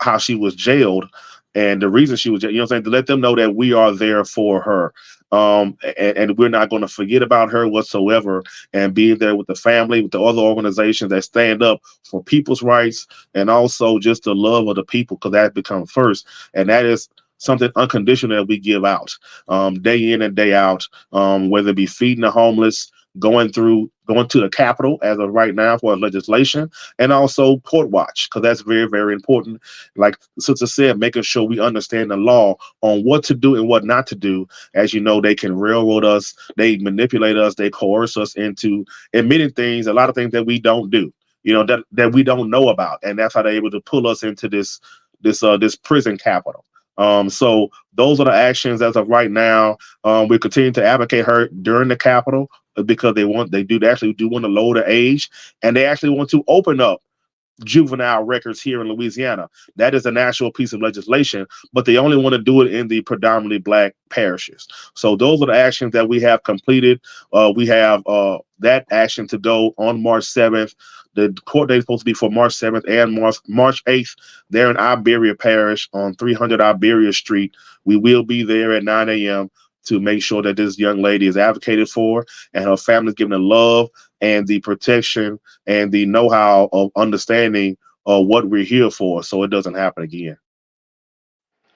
how she was jailed and the reason she was, you know what I'm saying, to let them know that we are there for her. And we're not going to forget about her whatsoever, and being there with the family, with the other organizations that stand up for people's rights and also just the love of the people, because that becomes first. And that is something unconditional that we give out day in and day out, whether it be feeding the homeless, going to the Capitol as of right now for legislation, and also court watch, because that's very, very important. Like Sister said, making sure we understand the law on what to do and what not to do. As you know, they can railroad us, they manipulate us, they coerce us into admitting things, a lot of things that we don't do, you know, that we don't know about, and that's how they're able to pull us into this prison capital. So those are the actions as of right now. We continue to advocate her during the Capitol because they actually do want to lower the age, and they actually want to open up juvenile records here in Louisiana. That is a national piece of legislation, but they only want to do it in the predominantly Black parishes. So those are the actions that we have completed. We have that action to go on March 7th. The court date is supposed to be for March 7th and March 8th. There in Iberia Parish on 300 Iberia Street. We will be there at 9 a.m. to make sure that this young lady is advocated for and her family is given the love and the protection and the know-how of understanding what we're here for, so it doesn't happen again.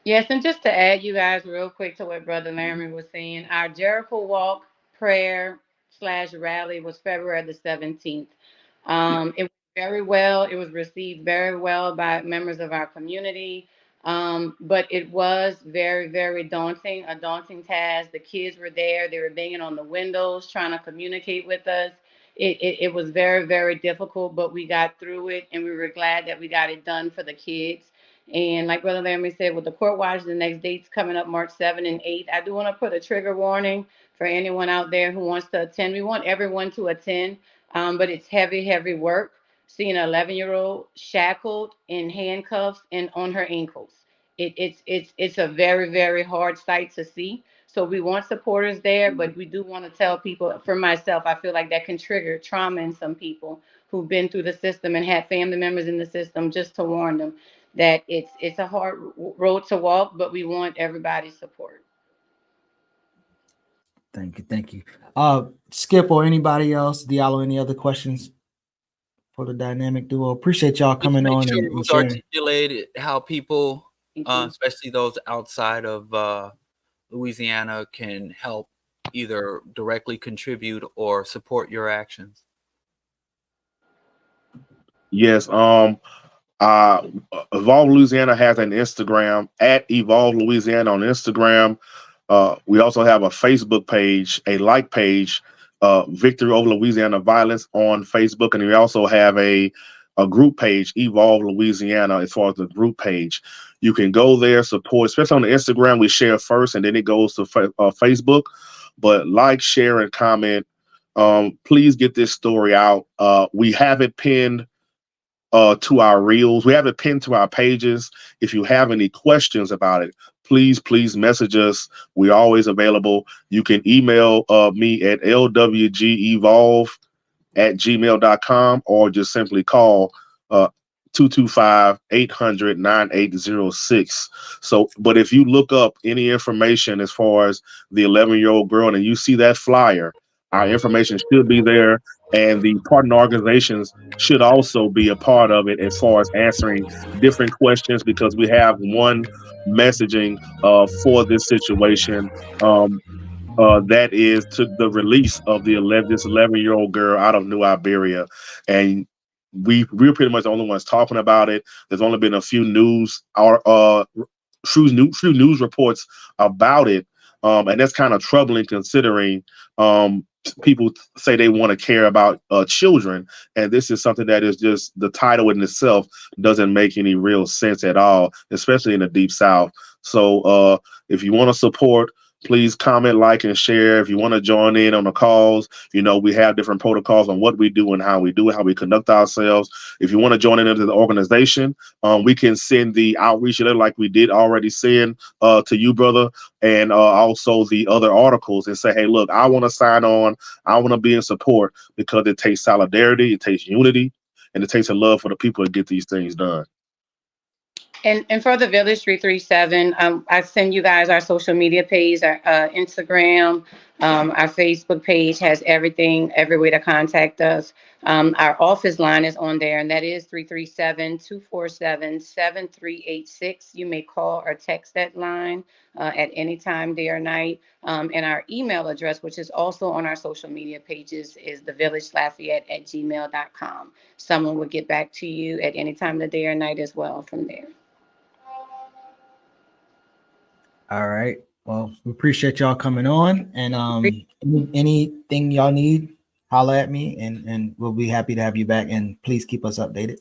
Yes, and just to add, you guys, real quick to what Brother Laramie was saying, our Jericho Walk prayer / rally was February the 17th. It was very well. It was received very well by members of our community. But it was very, very daunting, a daunting task. The kids were there. They were banging on the windows, trying to communicate with us. It was very, very difficult, but we got through it, and we were glad that we got it done for the kids. And like Brother Laramie said, with the court watch, the next date's coming up March 7 and 8. I do want to put a trigger warning for anyone out there who wants to attend. We want everyone to attend, but it's heavy, heavy work. Seeing an 11-year-old shackled in handcuffs and on her ankles. It's a very, very hard sight to see. So we want supporters there, but we do want to tell people, for myself, I feel like that can trigger trauma in some people who've been through the system and had family members in the system, just to warn them that it's a hard road to walk, but we want everybody's support. Thank you. Skip or anybody else, Diallo, any other questions for the dynamic duo? Appreciate y'all coming on and sharing. Articulated how people, especially those outside of Louisiana, can help either directly contribute or support your actions. Yes. Evolve Louisiana has an Instagram at Evolve Louisiana on Instagram. We also have a Facebook page, a like page, Victory Over Louisiana Violence on Facebook, and we also have a group page, Evolve Louisiana, as far as the group page. You can go there, support, especially on the Instagram. We share first, and then it goes to Facebook. But like, share, and comment. Please get this story out. We have it pinned to our reels. We have it pinned to our pages. If you have any questions about it, please message us. We're always available. You can email me at lwgevolve@gmail.com or just simply call 225-800-9806. So, but if you look up any information as far as the 11-year-old girl and you see that flyer, our information should be there, and the partner organizations should also be a part of it as far as answering different questions, because we have one messaging for this situation. That is to the release of this 11-year-old girl out of New Iberia, and we're pretty much the only ones talking about it. There's only been a few news reports about it, and that's kind of troubling considering people say they want to care about children, and this is something that is just, the title in itself doesn't make any real sense at all, especially in the Deep South. So if you want to support, Please comment, like, and share. If you want to join in on the calls, we have different protocols on what we do and how we do it, how we conduct ourselves. If you want to join into the organization, we can send the outreach letter like we did already send to you, brother, and also the other articles and say, hey, look, I want to sign on. I want to be in support because it takes solidarity, it takes unity, and it takes a love for the people to get these things done. And for the Village 337, I send you guys our social media page, our Instagram, our Facebook page has everything, every way to contact us. Our office line is on there, and that is 337-247-7386. You may call or text that line at any time, day or night. And our email address, which is also on our social media pages, is thevillagelafayette@gmail.com. Someone will get back to you at any time of the day or night as well from there. All right. Well, we appreciate y'all coming on, and anything y'all need, holla at me, and we'll be happy to have you back. And please keep us updated.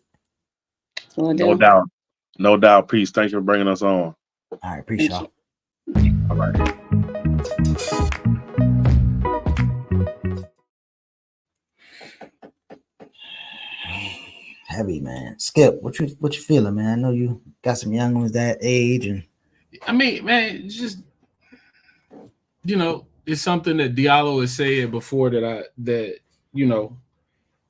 No doubt. No doubt. Peace. Thank you for bringing us on. All right. Appreciate y'all. All right. Heavy, man. Skip, what you feeling, man? I know you got some young ones that age, and I mean, man, it's just it's something that Diallo has said before that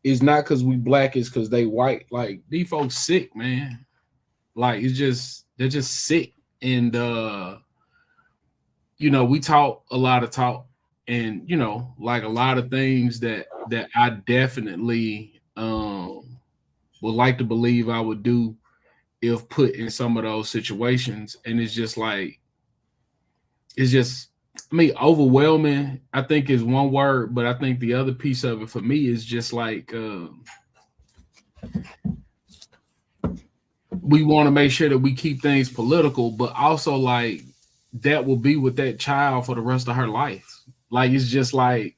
it's not because we black, it's because they white. Like, these folks sick, man. Like, they're just sick. And we talk a lot of talk, and like a lot of things that I definitely would like to believe I would do if put in some of those situations. And it's just overwhelming, I think, is one word, but I think the other piece of it for me is just like we want to make sure that we keep things political, but also like that will be with that child for the rest of her life. Like, it's just like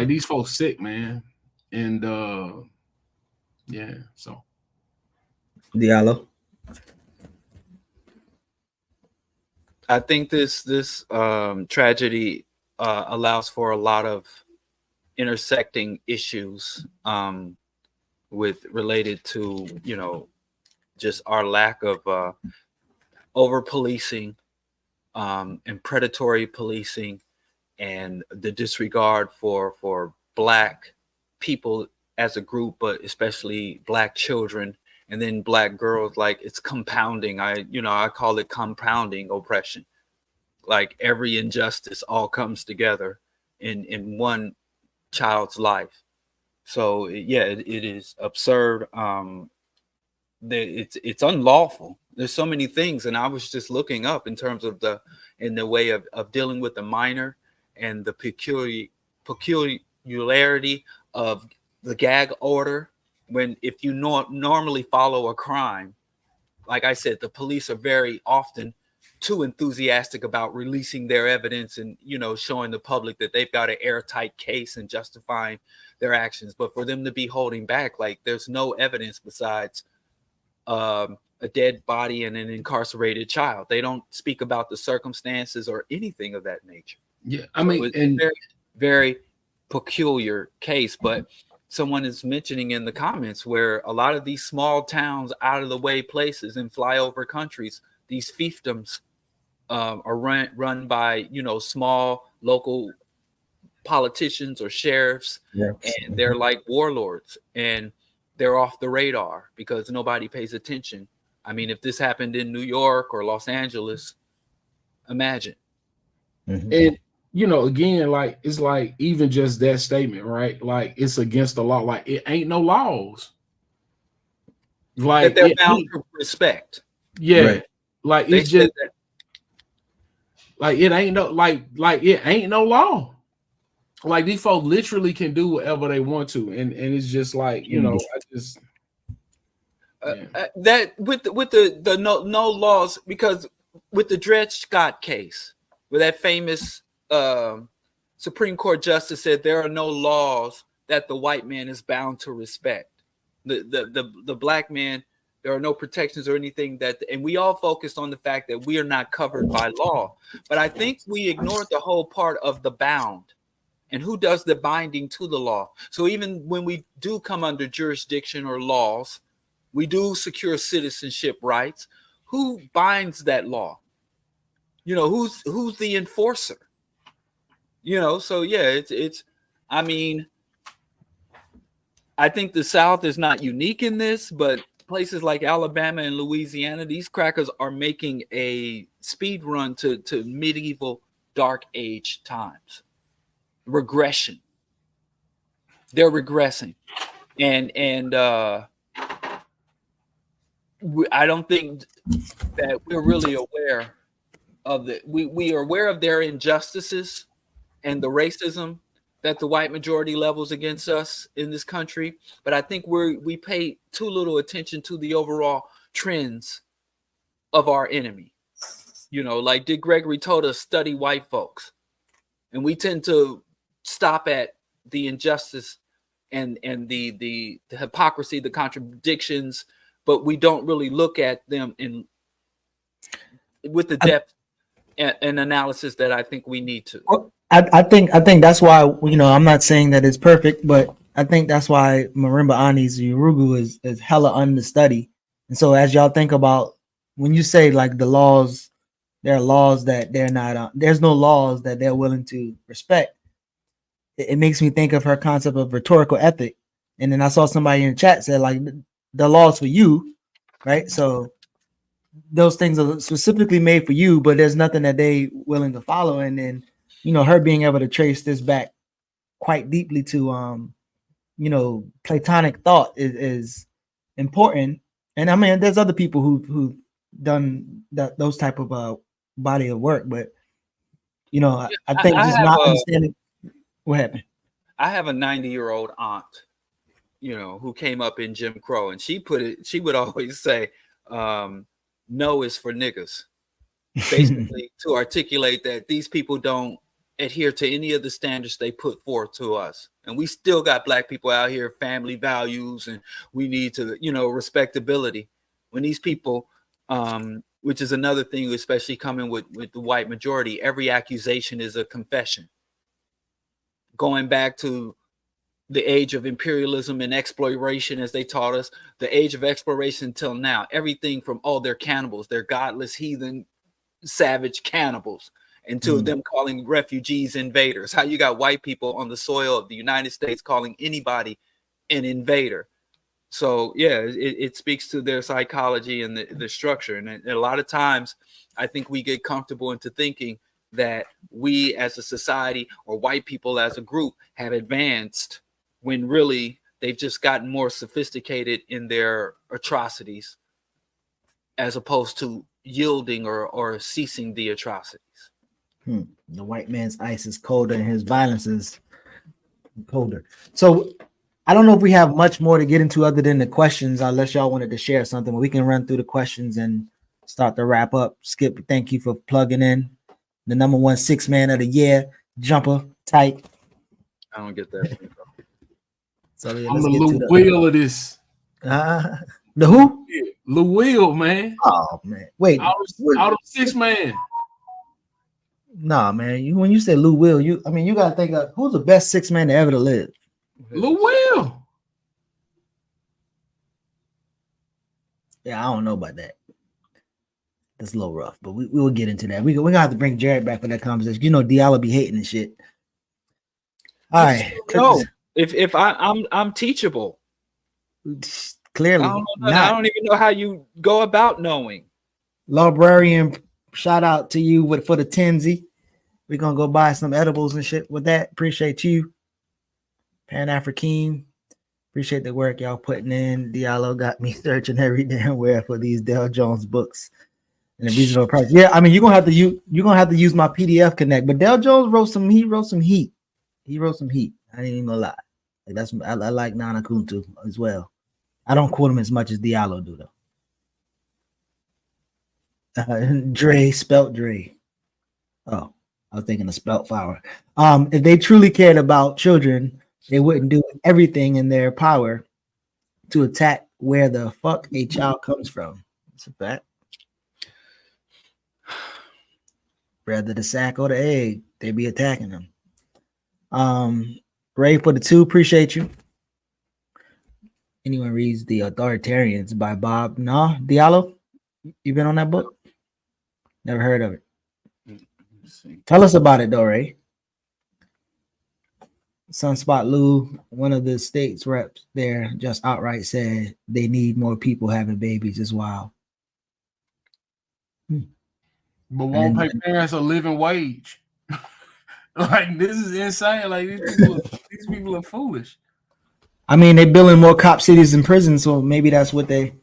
these folks sick, man. And yeah, so Diallo. I think this tragedy allows for a lot of intersecting issues related to just our lack of over policing and predatory policing, and the disregard for Black people as a group, but especially Black children. And then Black girls, like, it's compounding. I call it compounding oppression. Like, every injustice all comes together in one child's life. So yeah, it is absurd. It's unlawful. There's so many things, and I was just looking up in terms of in the way of dealing with the minor and the peculiarity of the gag order. If you normally follow a crime, like I said, the police are very often too enthusiastic about releasing their evidence and showing the public that they've got an airtight case and justifying their actions. But for them to be holding back, like, there's no evidence besides a dead body and an incarcerated child. They don't speak about the circumstances or anything of that nature. Yeah, I mean, it's a very, very peculiar case. But someone is mentioning in the comments where a lot of these small towns, out of the way places in flyover countries, these fiefdoms are run by small local politicians or sheriffs, and they're like warlords, and they're off the radar because nobody pays attention. I mean, if this happened in New York or Los Angeles, imagine. And again, like, it's like even just that statement, right? Like, it's against the law. Like, it ain't no laws. Like, that they're bound to respect. Yeah, right. Like, They it's just that. like it ain't no like it ain't no law. Like, these folks literally can do whatever they want to, and it's just like I just that with the no laws, because with the Dred Scott case, where that famous Supreme Court justice said there are no laws that the white man is bound to respect. The Black man There are no protections or anything and we all focused on the fact that we are not covered by law. But I think we ignored the whole part of the bound and who does the binding to the law. So even when we do come under jurisdiction or laws, we do secure citizenship rights. Who binds that law? Who's the enforcer? So yeah, it's I mean, I think the South is not unique in this, but places like Alabama and Louisiana, these crackers are making a speed run to medieval dark age times. Regression. They're regressing. And I don't think that we're really aware of we are aware of their injustices and the racism that the white majority levels against us in this country, but I think we pay too little attention to the overall trends of our enemy. Like Dick Gregory told us, study white folks, and we tend to stop at the injustice and the hypocrisy, the contradictions, but we don't really look at them with the depth and analysis that I think we need to. I think that's why, I'm not saying that it's perfect, but I think that's why Marimba Ani's Urugu is hella understudy. And so as y'all think about, when you say like the laws, there are laws that they're not, there's no laws that they're willing to respect. It makes me think of her concept of rhetorical ethic. And then I saw somebody in the chat said like the laws for you, right? So those things are specifically made for you, but there's nothing that they willing to follow. And then, her being able to trace this back quite deeply to, Platonic thought is important. And I mean, there's other people who've done those type of body of work, but I think just not understanding what happened. I have a 90-year-old aunt, who came up in Jim Crow, and she would always say, no is for niggas, basically to articulate that these people don't adhere to any of the standards they put forth to us. And we still got Black people out here, family values, and we need to, respectability. When these people, which is another thing, especially coming with the white majority, every accusation is a confession. Going back to the age of imperialism and exploration, as they taught us, the age of exploration till now, everything from, they're cannibals, they're godless, heathen, savage cannibals, until them calling refugees invaders. How you got white people on the soil of the United States calling anybody an invader. So yeah, it speaks to their psychology and the structure. And a lot of times I think we get comfortable into thinking that we as a society or white people as a group have advanced, when really they've just gotten more sophisticated in their atrocities as opposed to yielding or ceasing the atrocities. The white man's ice is colder and his violence is colder. So I don't know if we have much more to get into other than the questions, unless y'all wanted to share something. We can run through the questions and start to wrap up. Skip, thank you for plugging in. The number 1 6-man of the year, jumper, tight. I don't get that. So yeah, I'm the Lou Will of this. The who? Yeah, Lou Will, man. Oh man, wait. Out of 6-man. Nah, man. When you say Lou Will, you gotta think of who's the best 6-man to ever to live. Lou Will. Yeah, I don't know about that. That's a little rough, but we will get into that. We're gonna have to bring Jared back for that conversation. Diallo be hating and shit. All right. No, if I'm teachable. Clearly, I don't even know how you go about knowing. Librarian, shout out to you for the Tenzi. We're gonna go buy some edibles and shit with that. Appreciate you, Pan-African. Appreciate the work y'all putting in. Diallo got me searching every damn where for these Dale Jones books and a reasonable price. Yeah, I mean you're gonna have to use my PDF Connect. But Dale Jones wrote some heat. He wrote some heat. I ain't even gonna lie. I like Nana Kuntu as well. I don't quote him as much as Diallo do though. Dre, spelt Dre. Oh, I was thinking of spelt flower. If they truly cared about children, they wouldn't do everything in their power to attack where the fuck a child comes from. It's a fact. Rather the sack or the egg, they be attacking them. Ray for the 2, appreciate you. Anyone reads The Authoritarians by Bob Diallo? You been on that book? Never heard of it. Tell us about it though, Ray. Sunspot Lou, one of the state's reps there, just outright said they need more people having babies. It's wild. But won't pay parents a living wage. Like, this is insane. Like, these people are foolish. I mean, they're building more cop cities and prisons, so maybe that's what they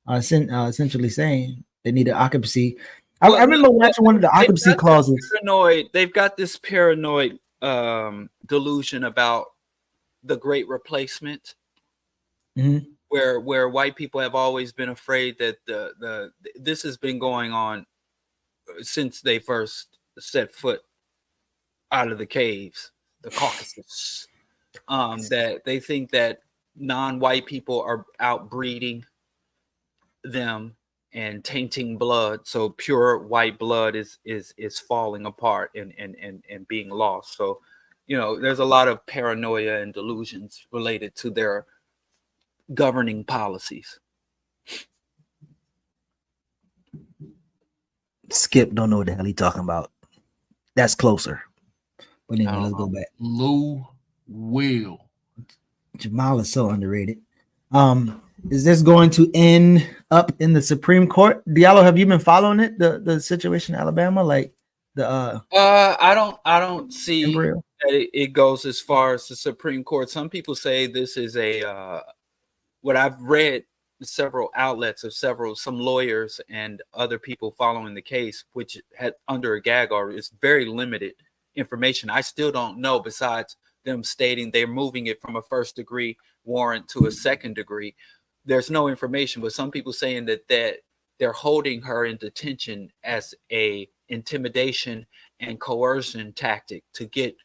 are essentially saying. They need an occupancy. I remember watching one of the occupancy clauses. They've got this paranoid delusion about the Great Replacement, where white people have always been afraid that this has been going on since they first set foot out of the caves, the Caucasus. That they think that non-white people are outbreeding them and tainting blood, so pure white blood is falling apart and being lost. So, you know, there's a lot of paranoia and delusions related to their governing policies. Skip don't know what the hell he talking about. That's closer. But anyway, let's go back. Lou Will. Jamal is so underrated. Is this going to end up in the Supreme Court? Diallo, have you been following it? The situation in Alabama, like the I don't see that it goes as far as the Supreme Court. Some people say this is what I've read several outlets of some lawyers and other people following the case, which had under a gag order, is very limited information. I still don't know, besides them stating they're moving it from a first degree warrant to a second degree. There's no information, but some people saying that they're holding her in detention as a intimidation and coercion tactic to get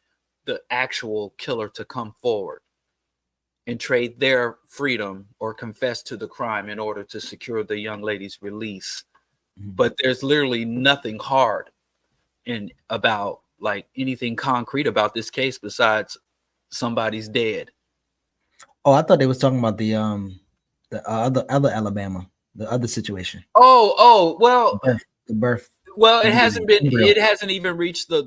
the actual killer to come forward and trade their freedom or confess to the crime in order to secure the young lady's release. But there's literally nothing hard in about like anything concrete about this case besides somebody's dead. Oh, I thought they was talking about the other Alabama, the other situation. Well, the birth. Well, it hasn't been. It hasn't even reached the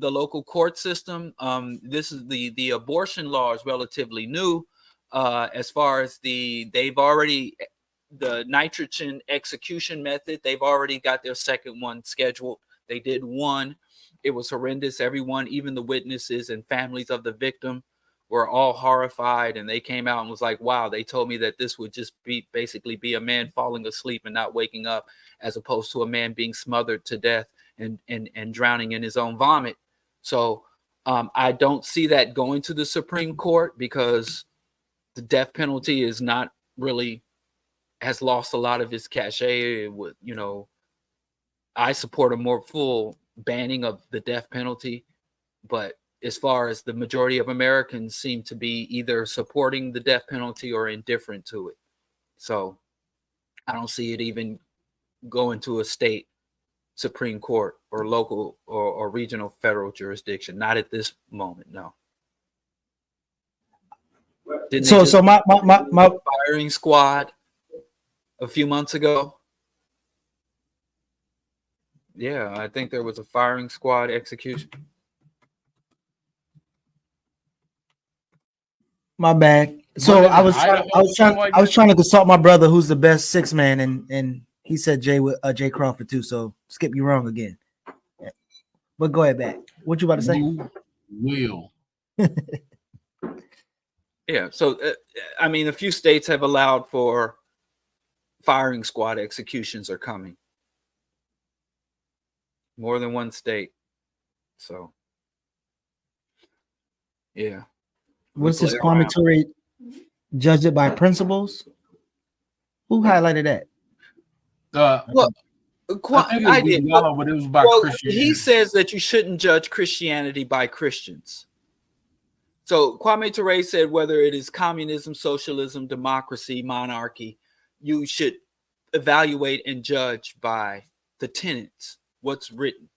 local court system. This is the abortion law is relatively new. As far as they've already the nitrogen execution method. They've already got their second one scheduled. They did one. It was horrendous. Everyone, even the witnesses and families of the victim, were all horrified, and they came out and was like, wow, they told me that this would just be basically be a man falling asleep and not waking up, as opposed to a man being smothered to death and drowning in his own vomit. So I don't see that going to the Supreme Court, because the death penalty is not really, has lost a lot of its cachet. With, you know, I support a more full banning of the death penalty, but as far as the majority of Americans seem to be either supporting the death penalty or indifferent to it. So I don't see it even going to a state Supreme Court or local or regional federal jurisdiction. Not at this moment, no. So my firing squad a few months ago. Yeah, I think there was a firing squad execution. My bad. So I was trying to consult my brother, who's the best six man, and he said Jay Crawford too. So Skip, you wrong again. Yeah. But go ahead back. What you about to say? Will. Yeah. So I mean, a few states have allowed for firing squad executions are coming. More than one state. So yeah. What's this Kwame Ture judge it by principles? Who highlighted that? Well, I did. But it was by Christianity. He says that you shouldn't judge Christianity by Christians. So Kwame Ture said, whether it is communism, socialism, democracy, monarchy, you should evaluate and judge by the tenets, what's written.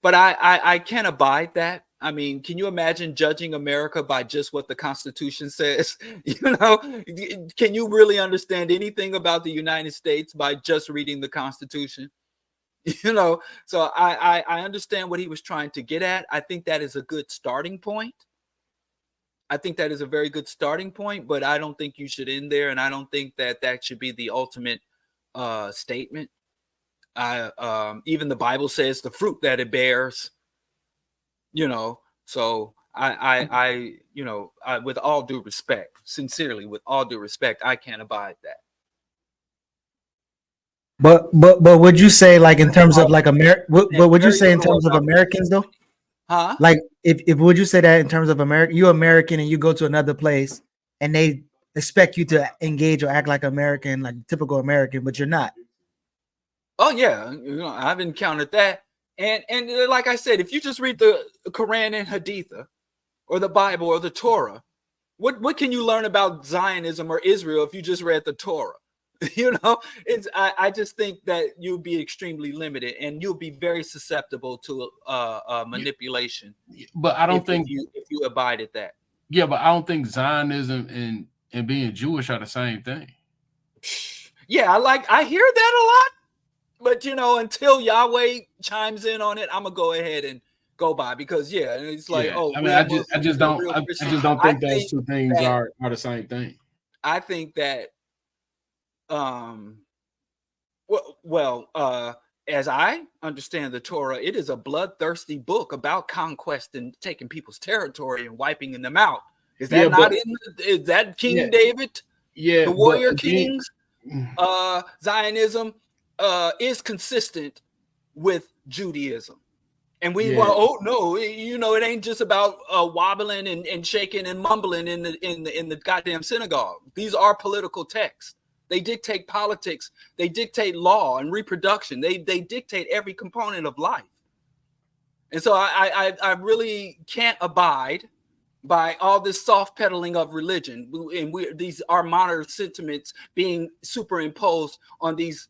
But I can't abide that. I mean, can you imagine judging America by just what the Constitution says? Can you really understand anything about the United States by just reading the Constitution? So I understand what he was trying to get at. I think that is a good starting point. I think that is a very good starting point, but I don't think you should end there, and I don't think that should be the ultimate statement. Even the Bible says the fruit that it bears. So I with all due respect, sincerely, with all due respect, I can't abide that. But would you say, like, in terms of like but would you say in terms of Americans though? Huh? Like, if would you say that in terms of America, you're American and you go to another place and they expect you to engage or act like American, like typical American, but you're not? Oh yeah, I've encountered that. And like I said, if you just read the Quran and Haditha or the Bible or the Torah, what can you learn about Zionism or Israel if you just read the Torah? I just think that you'll be extremely limited and you'll be very susceptible to manipulation. But I don't think if you abide that. Yeah, but I don't think Zionism and being Jewish are the same thing. Yeah, I hear that a lot. But until Yahweh chimes in on it, I'm gonna go ahead and go by, because it's like, I just don't think those two things are the same thing. I think that as I understand the Torah, it is a bloodthirsty book about conquest and taking people's territory and wiping them out. Is that is that King David? Yeah, the warrior kings. Zionism is consistent with Judaism. And we want, it ain't just about wobbling and shaking and mumbling in the goddamn synagogue. These are political texts. They dictate politics. They dictate law and reproduction. They dictate every component of life. And so I really can't abide by all this soft peddling of religion, and these are modern sentiments being superimposed on these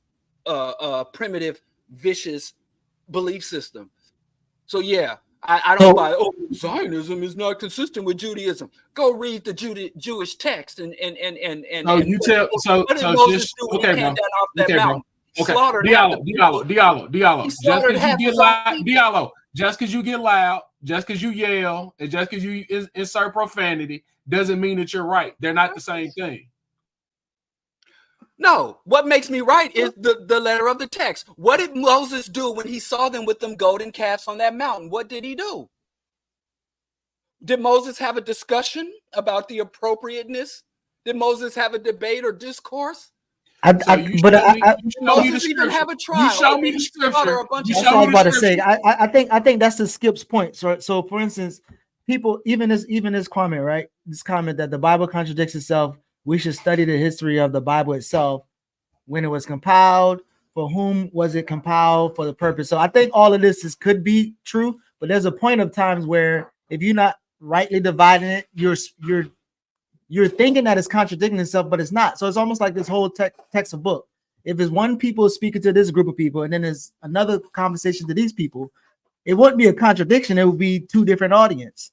primitive, vicious belief systems. So I don't buy. Zionism is not consistent with Judaism. Go read the Jewish text and. Oh, you tell. So just okay, bro. Okay, bro. Okay, Diallo. Just because you get loud, just because you yell, and just because you insert profanity doesn't mean that you're right. They're not the same thing. No, what makes me right is the letter of the text. What did Moses do when he saw them with them golden calves on that mountain? What did he do? Did Moses have a discussion about the appropriateness? Did Moses have a debate or discourse? Moses even have a trial? You show me the scripture. That's what I was about to say. I think that's the Skip's point. So for instance, people, even this comment, right? This comment that the Bible contradicts itself. We should study the history of the Bible itself, when it was compiled, for whom was it compiled, for the purpose. So I think all of this could be true, but there's a point of times where if you're not rightly dividing it, you're thinking that it's contradicting itself, but it's not. So it's almost like this whole text of book. If it's one people speaking to this group of people, and then there's another conversation to these people, it wouldn't be a contradiction. It would be two different audiences.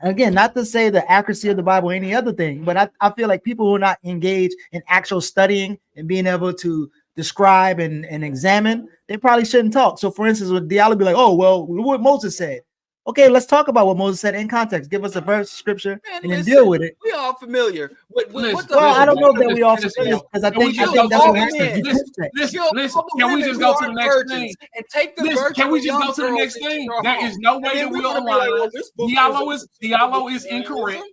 Again, not to say the accuracy of the Bible or any other thing, but I feel like people who are not engaged in actual studying and being able to describe and examine, they probably shouldn't talk. So for instance, with Diallo be like, oh, well, what Moses said. Okay, let's talk about what Moses said in context. Give us a verse, scripture, and then deal with it. We all familiar. I don't know that we all familiar, because I think that's what happens. Listen. Can we just go to the next thing? And take the Can we just go to the next thing? There is no way that we'll align. Diallo is incorrect,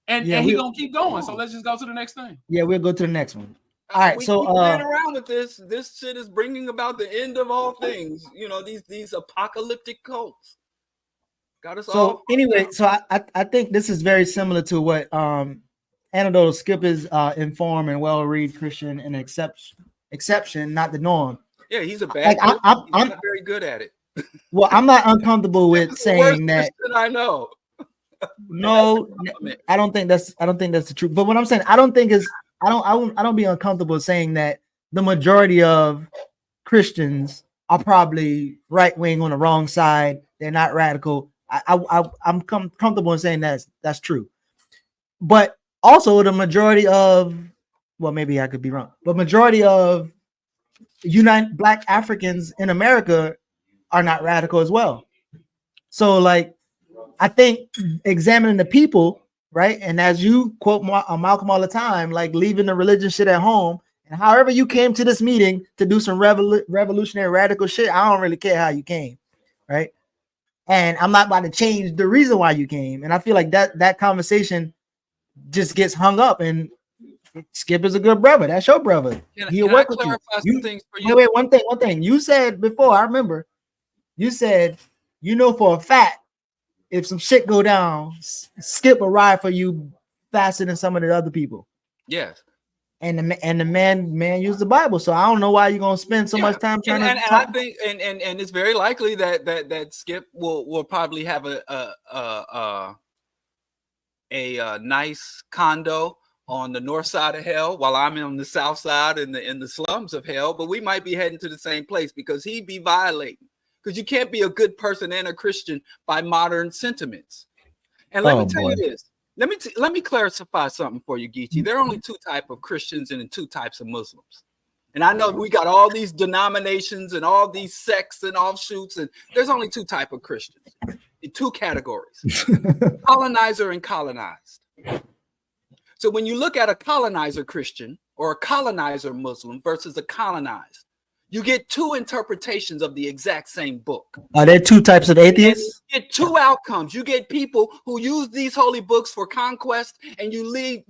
and he's gonna keep going. So let's just go to the next thing. Yeah, we'll go to the next one. All right, we so keep playing around with this shit is bringing about the end of all things. These apocalyptic cults. So anyway, so I think this is very similar to what anecdotal Skip is informed and well-read Christian and exception, not the norm. Yeah, he's a bad. I'm not very good at it. Well, I'm not uncomfortable with saying that. I know. No, I don't think that's the truth. But what I'm saying, I don't be uncomfortable saying that the majority of Christians are probably right wing on the wrong side. They're not radical. I'm comfortable in saying that's true. But also the majority of, well, maybe I could be wrong, but majority of Black Africans in America are not radical as well. So like, I think examining the people, right? And as you quote Malcolm all the time, like leaving the religion shit at home, and however you came to this meeting to do some revolutionary radical shit, I don't really care how you came, right? And I'm not about to change the reason why you came. And I feel like that conversation just gets hung up. And Skip is a good brother. That's your brother. He'll work with you. Some things for you? Wait, one thing. You said before, I remember, you said, you know for a fact, if some shit go down, Skip will ride for you faster than some of the other people. Yes. And the man used the Bible, so I don't know why you're gonna spend so much time trying and to. I think, and it's very likely that Skip will probably have a nice condo on the north side of hell, while I'm on the south side in the slums of hell. But we might be heading to the same place because he'd be violating. Because you can't be a good person and a Christian by modern sentiments. And let me tell you this. Let me clarify something for you, Geechee. There are only two types of Christians and two types of Muslims. And I know we got all these denominations and all these sects and offshoots, and there's only two types of Christians in two categories: colonizer and colonized. So when you look at a colonizer Christian or a colonizer Muslim versus a colonized, you get two interpretations of the exact same book. Are there two types of atheists? You get two outcomes. You get people who use these holy books for conquest, and you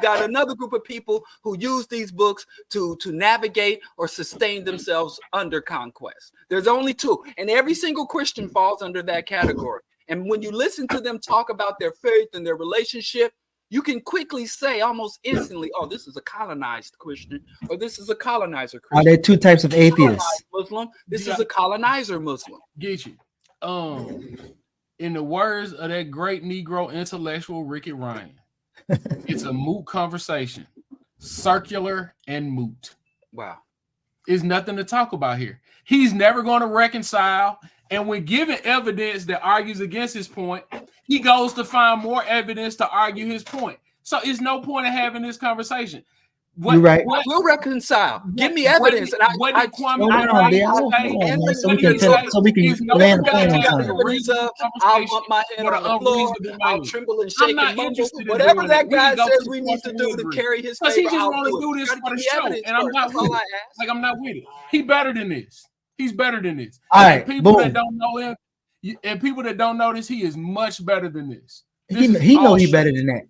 got another group of people who use these books to navigate or sustain themselves under conquest. There's only two, and every single Christian falls under that category. And when you listen to them talk about their faith and their relationship, you can quickly say almost instantly, oh, this is a colonized Christian, or this is a colonizer Christian. Are there two types of atheists? Muslim. This is a colonizer Muslim. Get you. In the words of that great Negro intellectual Ricky Ryan, it's a moot conversation, circular and moot. Wow. There's nothing to talk about here. He's never going to reconcile. And when given evidence that argues against his point, he goes to find more evidence to argue his point. So it's no point in having this conversation. You're right. I will reconcile. Give me evidence. So we can land the plane on time. I'll bump my head on the floor. I'll tremble and shake and mumble. Whatever that guy says we need to do to carry his favor, he just want to do this for the show, and I'm not with it. Like, I'm not with it. He better than this. He's better than this. All right, people that don't know him, and people that don't know this, he is much better than this. He know he better than that.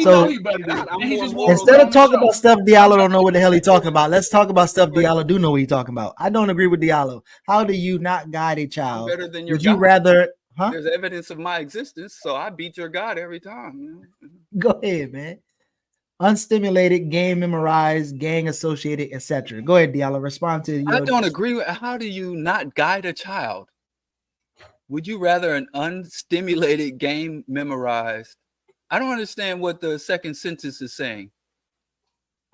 So he better than that. Instead of talking about stuff Diallo don't know what the hell he's talking about, let's talk about stuff Diallo do know what he's talking about. I don't agree with Diallo. How do you not guide a child? Better than your Would you God. rather? Huh? There's evidence of my existence, so I beat your God every time. Go ahead, man. Unstimulated, game memorized, gang associated, etc. Go ahead, Diallo. Respond to. I don't agree with. How do you not guide a child? Would you rather an unstimulated, game memorized? I don't understand what the second sentence is saying.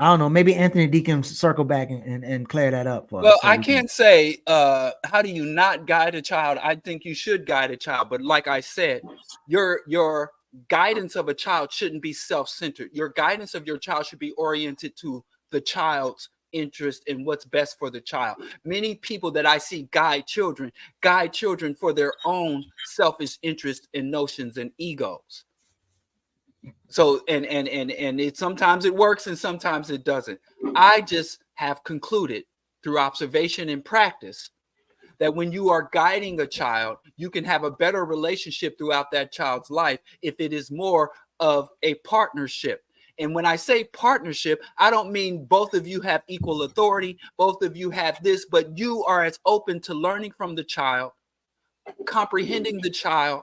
I don't know. Maybe Anthony D can circle back and clear that up for us. Well, I can't say how do you not guide a child? I think you should guide a child, but like I said, your guidance of a child shouldn't be self-centered. Your guidance of your child should be oriented to the child's interest in what's best for the child. Many people that I see guide children for their own selfish interests and notions and egos. So and it sometimes it works and sometimes it doesn't. I just have concluded through observation and practice that when you are guiding a child, you can have a better relationship throughout that child's life if it is more of a partnership. And when I say partnership, I don't mean both of you have equal authority, both of you have this, but you are as open to learning from the child, comprehending the child,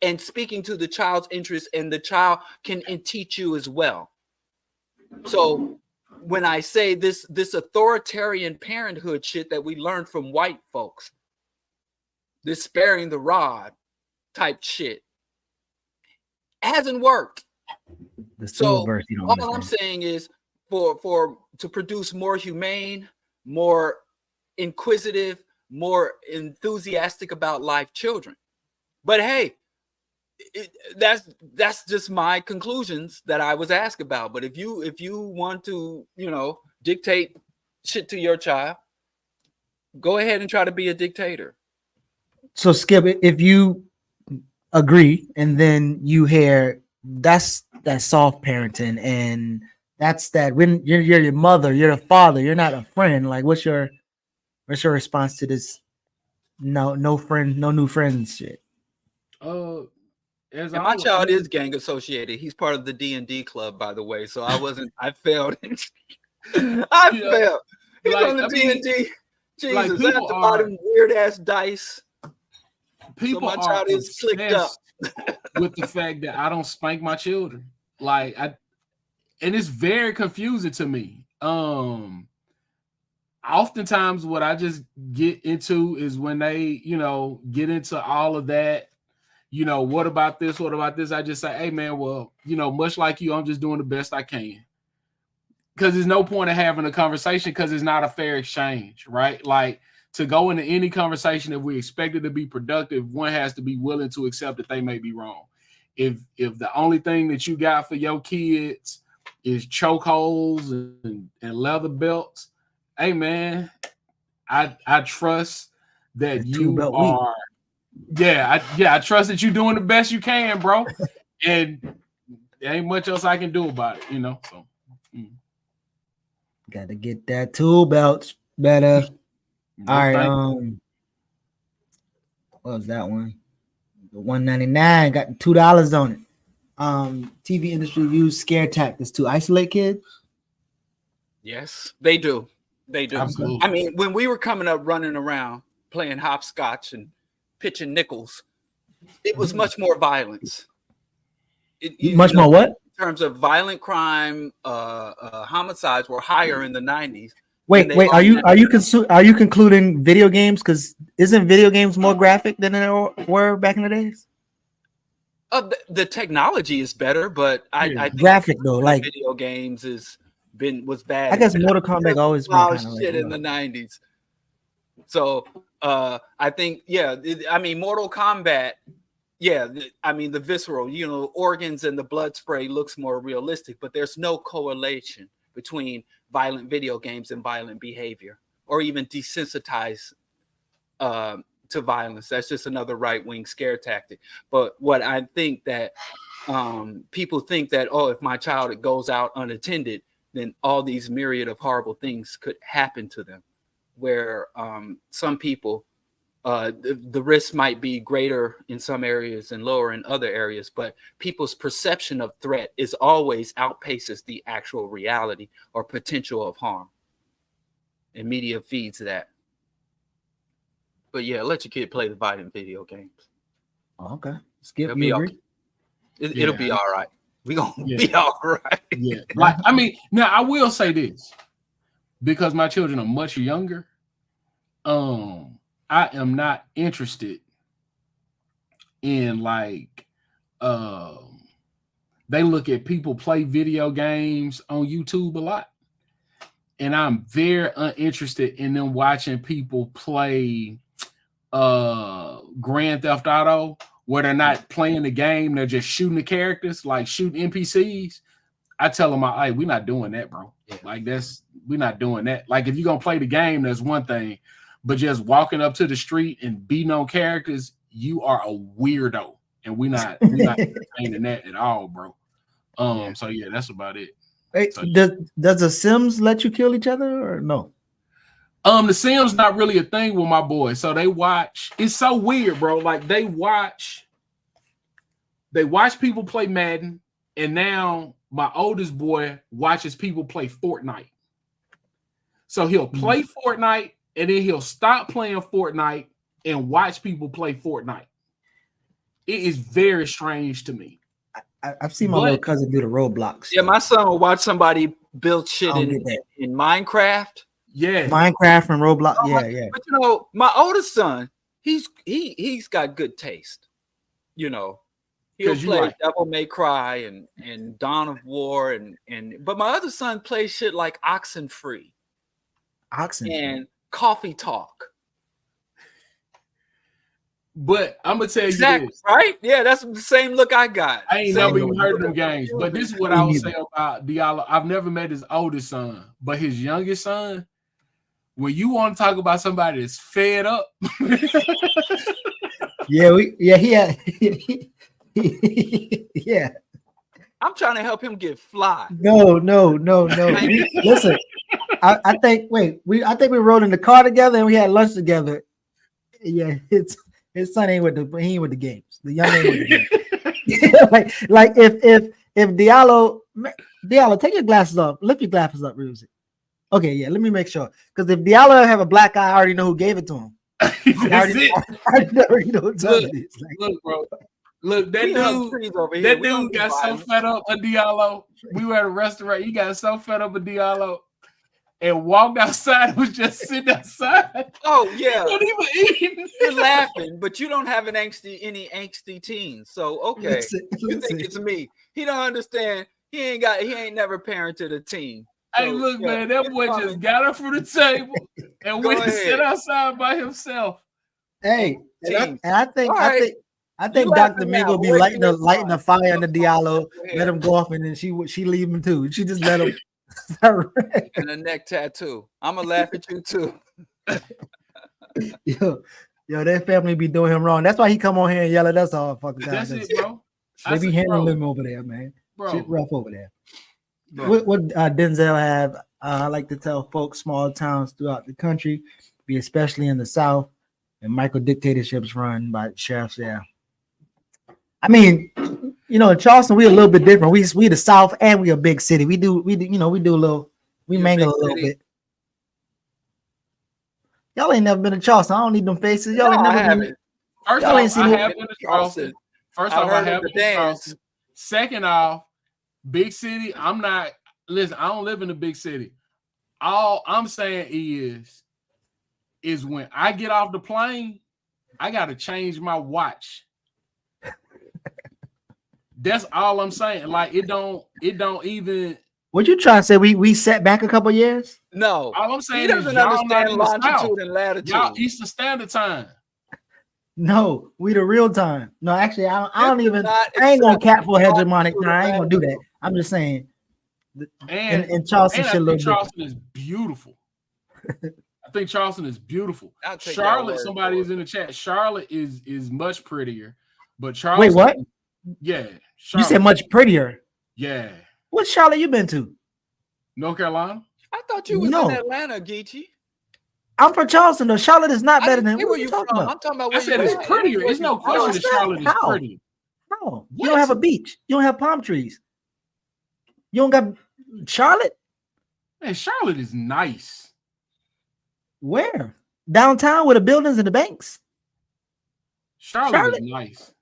and speaking to the child's interests, and the child can teach you as well. So when I say this authoritarian parenthood shit that we learned from white folks, this sparing the rod type shit hasn't worked. The So Silververse, you don't all I'm understand. saying is to produce more humane, more inquisitive, more enthusiastic about life children. But hey, that's just my conclusions that I was asked about. But if you want to, dictate shit to your child, go ahead and try to be a dictator. So Skip, if you agree, and then you hear that's that soft parenting, and that's that when you're your mother, you're a father, you're not a friend. Like, what's your response to this? No new friends shit. As And I my was, child is gang associated. He's part of the D&D club, by the way. So I failed. I failed. He's on the D&D. Jesus, I have to buy them weird ass dice. People so my are child is slicked up with the fact that I don't spank my children. And it's very confusing to me. Oftentimes what I just get into is when they, get into all of that, what about this? What about this? I just say, hey man, well, much like you, I'm just doing the best I can. Because there's no point of having a conversation because it's not a fair exchange, right? Like, to go into any conversation, if we expect it to be productive, one has to be willing to accept that they may be wrong. If the only thing that you got for your kids is chokeholds and leather belts, hey man, I trust that you are. I trust that you're doing the best you can, bro. And there ain't much else I can do about it, So Got to get that tool belt better. No, all right. What was that one? The $1.99 got $2 on it. TV industry use scare tactics to isolate kids. Yes, they do. They do. Absolutely. I mean, when we were coming up running around playing hopscotch and pitching nickels, it was much more violence. Much more what? In terms of violent crime, homicides were higher in the 90s. Wait, are you concluding video games? Because isn't video games more graphic than they were back in the days? The technology is better, but I think graphic though, like video games was bad. I guess Mortal Kombat always been kind of shit in the 90s. So I think Mortal Kombat. Yeah, the visceral, organs and the blood spray looks more realistic, but there's no correlation between violent video games and violent behavior, or even desensitize to violence. That's just another right-wing scare tactic. But what I think that people think that, if my child goes out unattended, then all these myriad of horrible things could happen to them, where some people, the risk might be greater in some areas and lower in other areas, but people's perception of threat is always outpaces the actual reality or potential of harm. And media feeds that. But yeah, let your kid play the violent video games. Okay. Skip, you agree? It'll be all right. We're going to be all right. Yeah. Now I will say this, because my children are much younger. I am not interested in they look at people play video games on YouTube a lot. And I'm very uninterested in them watching people play Grand Theft Auto, where they're not playing the game, they're just shooting the characters, like shooting NPCs. I tell them, hey, we're not doing that, bro. Yeah. We're not doing that. Like, if you're gonna play the game, that's one thing. But just walking up to the street and beating on characters, you are a weirdo, and we're not entertaining that at all, bro. So yeah, that's about it. Hey, so, does the Sims let you kill each other or no? The Sims not really a thing with my boys, so they watch. It's so weird, bro. Like they watch people play Madden, and now my oldest boy watches people play Fortnite. So he'll play Fortnite. And then he'll stop playing Fortnite and watch people play Fortnite. It is very strange to me. I've seen my little cousin do the Roblox. Yeah, my son will watch somebody build shit in Minecraft. Yeah, Minecraft and Roblox. Yeah. But my oldest son, he's got good taste. you know, he'll 'Cause you play like- Devil May Cry and Dawn of War but my other son plays shit like Oxenfree and Coffee Talk. But I'm gonna tell you Exactly, this, right? Yeah, that's the same look I got. I ain't Same never look. even heard of them games. But this is what I would say about Diallo. I've never met his oldest son, but his youngest son, when you want to talk about somebody that's fed up, yeah. I'm trying to help him get fly. No. Listen, I think we rode in the car together and we had lunch together. Yeah, his son ain't with the games. The young ain't with the games. like if Diallo, take your glasses off. Lift your glasses up, Ruzy. Okay, yeah. Let me make sure, because if Diallo have a black eye, I already know who gave it to him. I already know who told it is. Look, bro. Look, that dude got so fed up of Diallo. We were at a restaurant. He got so fed up of Diallo and walked outside and was just sitting outside. Oh, yeah. He wasn't even eating. You're laughing, but you don't have any angsty teens. So okay. You think it's me. He don't understand. He ain't never parented a teen. So, Hey, look, man, that boy just got up from the table and went to sit outside by himself. Hey, and I think You Dr. laughing Mingo now. be Boy, lighting you're the fire under Diallo, let him go off, and then she leave him too. She just let him. And a neck tattoo. I'm gonna laugh at you too. Yo, their family be doing him wrong. That's why he come on here and yell at us all fucking time. That's it, bro. They be handling him over there, man. Bro. Shit rough over there. Bro. What Denzel have? I like to tell folks, small towns throughout the country, be especially in the South, and micro dictatorships run by sheriffs there. I mean, in Charleston, we a little bit different. We the South and we a big city. We do a little, we mingle a little bit. Y'all ain't never been to Charleston. I don't need them faces. Y'all ain't never been. First Y'all off, ain't seen I no- have been to Charleston. First off, I have been to Charleston. Second off, big city. I'm not. Listen, I don't live in a big city. All I'm saying is when I get off the plane, I got to change my watch. That's all I'm saying. Like it don't even. What you trying to say? We set back a couple years? No. All I'm saying He is doesn't y'all understand not in the South. longitude and latitude. Y'all Eastern Standard Time. No, we the real time. No, actually, I don't even. not I ain't gonna accept cap for hegemonic. longitude No, I ain't gonna do and that. I'm just saying. And in Charleston, and I shit look think Charleston is beautiful. I think Charleston is beautiful. I'll take that Charlotte, word somebody for is in the chat. Charlotte is much prettier, but Charleston. Wait, what? Yeah, You Charlotte. said much prettier. Yeah, What Charlotte you been to? North Carolina. I thought you was No. in Atlanta, Geechee. I'm from Charleston though. Charlotte is not I better didn't than say what where you you talking from. about. I'm talking about I where said you it's at. prettier. There's no question that Charlotte is How? pretty. No, you don't have a beach. You don't have palm trees. You don't got Charlotte. Man, Charlotte is nice. Where? Downtown with the buildings and the banks. Charlotte is nice.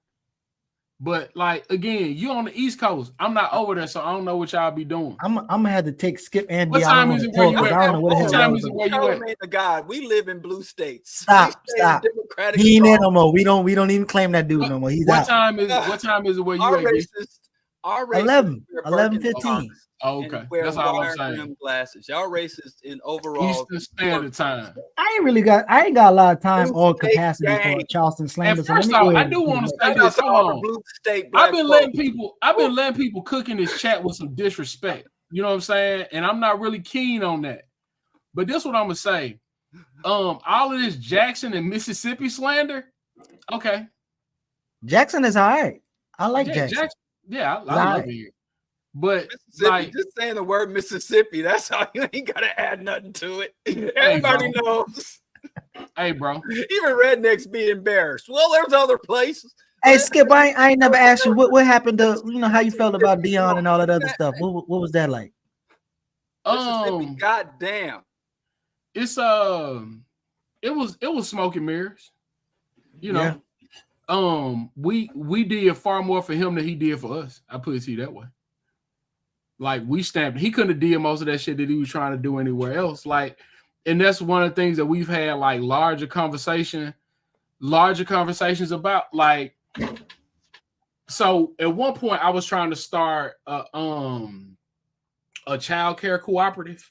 But like again, you on the East Coast. I'm not over there, so I don't know what y'all be doing. I'm gonna have to take Skip and What Diallo time on is the it where tour you 'cause at? I don't know what the What hell time y'all is it doing. where you at? Charlemagne the God. We live in blue states. Stop, We stay in stop. Democratic He ain't there strong. no more. We don't even claim that dude no more. He's What out. time is it where you Our at? G? Our 11, wear 11:15. Birkenstocks Oh, and okay. wear That's all I'm wire saying. rim glasses. Y'all racist in overall. Eastern Standard Time. I ain't got a lot of time Blue or state capacity for gang. Charleston slander. And So let first me go off, I ahead do and want to say Shout out this. to Hold all the on. blue state I've black been letting people cook in this chat with some disrespect. You know what I'm saying? And I'm not really keen on that. But this is what I'm gonna say. All of this Jackson and Mississippi slander. Okay. Jackson is all right. I like Yeah, Jackson. Yeah, I He's love all right. it here. But Mississippi, like, just saying the word Mississippi, that's how you ain't gotta add nothing to it. Everybody knows. Hey, bro. Even rednecks be embarrassed. Well, there's other places. Hey Skip, I ain't never asked you what happened to how you felt about Dion and all that other stuff. What was that like? Mississippi, goddamn. It's it was smoke and mirrors. You know, we did far more for him than he did for us. I put it to you that way. Like we stamped, he couldn't have did most of that shit that he was trying to do anywhere else. Like, and that's one of the things that we've had like larger conversations about. Like, So at one point I was trying to start a child care cooperative,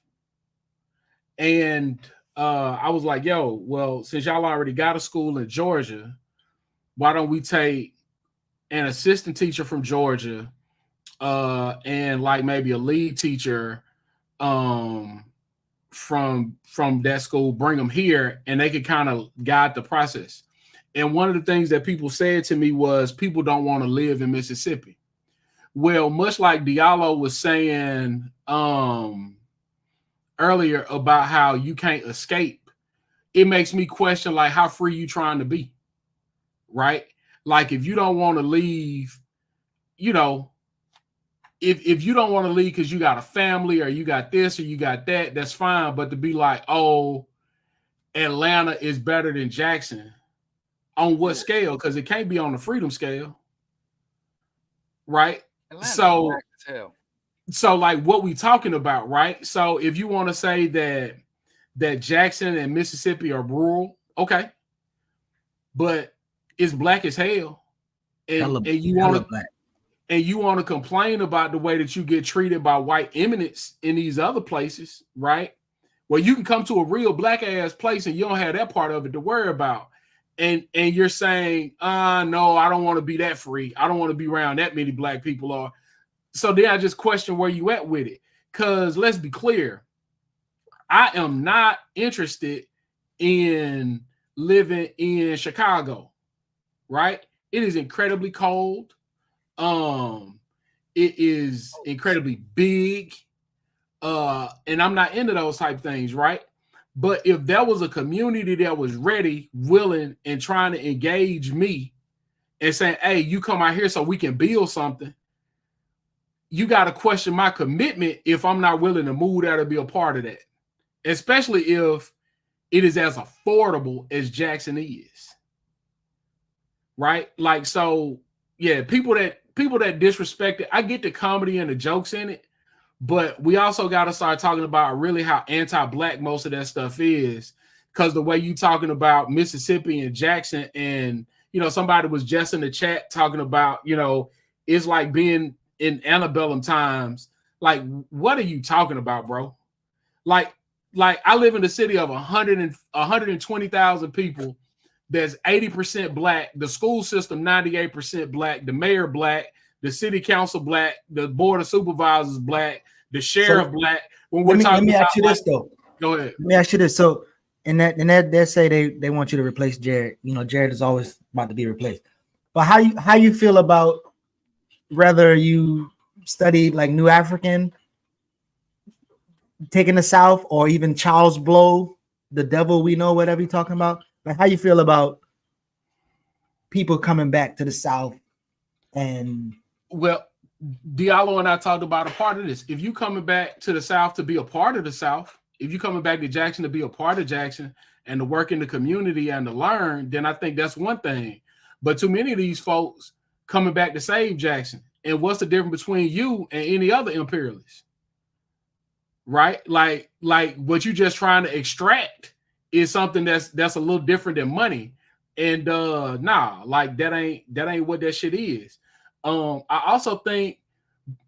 and I was like, yo, well, since y'all already got a school in Georgia, why don't we take an assistant teacher from Georgia and like maybe a lead teacher from that school, bring them here, and they could kind of guide the process. And one of the things that people said to me was people don't want to live in Mississippi. Well, much like Diallo was saying earlier about how you can't escape, it makes me question like how free you trying to be, right? Like if you don't want to leave, you know, if you don't want to leave because you got a family or you got this or you got that, that's fine. But to be like, oh, Atlanta is better than Jackson, on what scale? Because it can't be on the freedom scale, right? Atlanta, So like what we talking about, right? So if you want to say that Jackson and Mississippi are rural, okay, but it's black as hell, and you want to complain about the way that you get treated by white eminence in these other places, right? Well, you can come to a real black ass place and you don't have that part of it to worry about. And you're saying, no, I don't want to be that free. I don't want to be around that many black people. Or so then I just question where you at with it. Because let's be clear, I am not interested in living in Chicago, right? It is incredibly cold. It is incredibly big. And I'm not into those type things, right? But if there was a community that was ready, willing, and trying to engage me and saying, hey, you come out here so we can build something, you got to question my commitment if I'm not willing to move there to be a part of that, especially if it is as affordable as Jackson is, right? Like, so, yeah, people that disrespect it, I get the comedy and the jokes in it, but we also got to start talking about really how anti-black most of that stuff is, because the way you talking about Mississippi and Jackson, and you know, somebody was just in the chat talking about, you know, it's like being in antebellum times. Like, what are you talking about, bro? Like I live in a city of 120,000 people. There's 80% black. The school system 98% black. The mayor black. The city council black, the board of supervisors black, the sheriff black. When we're talking, let me ask you this though. Go ahead. Let me ask you this. So, in that they say they want you to replace Jared. You know, Jared is always about to be replaced. But how you feel about whether you studied like New African, taking the South, or even Charles Blow, the devil we know, whatever you're talking about? Like, how you feel about people coming back to the South? And well, Diallo and I talked about a part of this. If you coming back to the South to be a part of the South, if you coming back to Jackson to be a part of Jackson and to work in the community and to learn, then I think that's one thing. But too many of these folks coming back to save Jackson. And what's the difference between you and any other imperialist? Right? Like what you just trying to extract is something that's a little different than money. And nah, like that ain't what that shit is. I also think,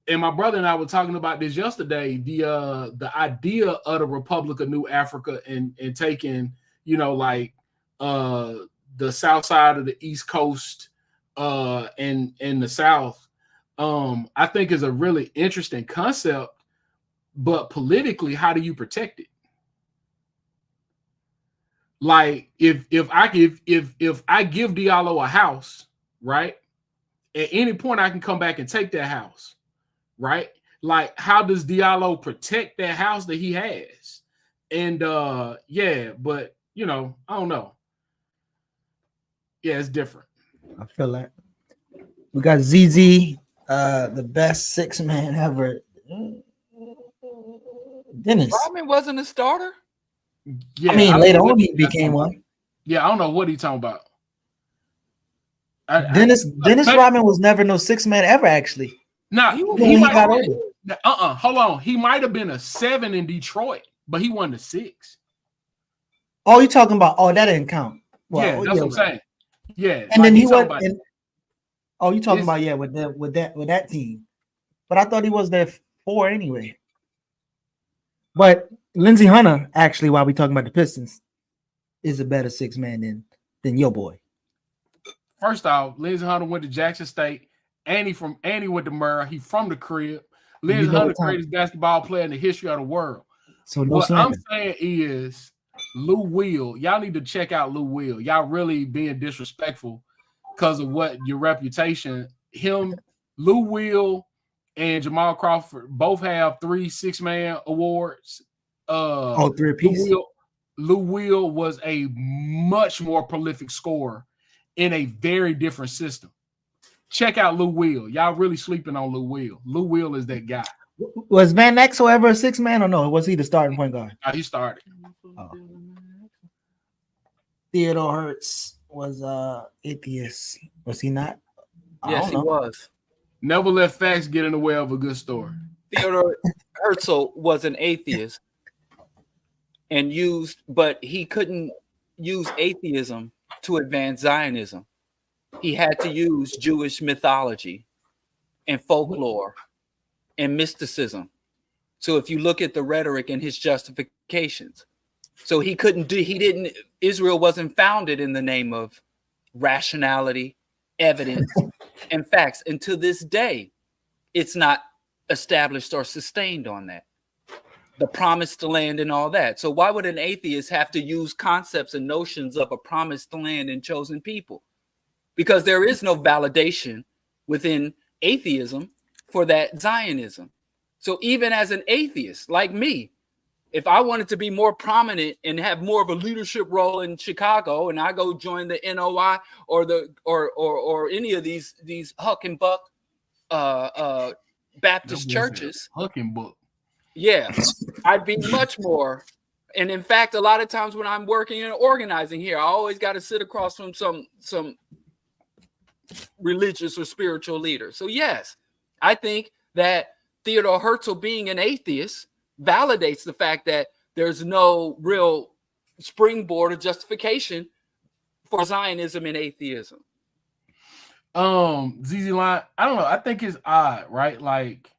and my brother and I were talking about this yesterday, the idea of the Republic of New Africa and taking, you know, like the south side of the East Coast and the South, I think is a really interesting concept. But politically, how do you protect it? Like if I give Diallo a house, right? At any point I can come back and take that house, right? Like, how does Diallo protect that house that he has? And yeah, but you know, I don't know. Yeah, it's different. I feel like we got ZZ, the best 6-man ever. Dennis. Rodman wasn't a starter. Yeah, I mean, later on he became one. Yeah, I don't know what he's talking about. Dennis Rodman was never no 6-man ever, actually. Nah, he got older. Hold on. He might have been a 7 in Detroit, but he won the 6. Oh, you talking about? Oh, that didn't count. Well, yeah, that's what I'm saying. Yeah, and then he went. Oh, you talking about with that team? But I thought he was there 4 anyway. But Lindsey Hunter, actually, while we talking about the Pistons, is a better 6 man than your boy. First off, Lindsey Hunter went to Jackson State, and he went to Murrah. He from the crib. Lindsey Hunter, the greatest basketball player in the history of the world. So no what slander. I'm saying is Lou Will. Y'all need to check out Lou Will. Y'all really being disrespectful because of what your reputation. Him, Lou Will, and Jamal Crawford both have 3 6-man awards. 3 apiece. Lou Will was a much more prolific scorer in a very different system. Check out Lou Will. Y'all really sleeping on Lou Will. Lou Will is that guy. Was Van Exel ever a 6-man or no? Was he the starting point guard? He started. Oh. Theodore Hertz was atheist. Was he not? Yes, he was. Never let facts get in the way of a good story. Theodore Herzl was an atheist but he couldn't use atheism to advance Zionism. He had to use Jewish mythology and folklore and mysticism. So if you look at the rhetoric and his justifications, so Israel wasn't founded in the name of rationality, evidence, and facts. And to this day, it's not established or sustained on that. The promised land and all that. So why would an atheist have to use concepts and notions of a promised land and chosen people? Because there is no validation within atheism for that Zionism. So even as an atheist like me, if I wanted to be more prominent and have more of a leadership role in Chicago, and I go join the NOI or any of these Huck and Buck Baptist churches, Huck and Buck. Yeah, I'd be much more. And in fact, a lot of times when I'm working and organizing here, I always got to sit across from some religious or spiritual leader. So yes, I think that Theodore Herzl being an atheist validates the fact that there's no real springboard or justification for Zionism and atheism. ZZ Line, I don't know. I think it's odd, right? Like,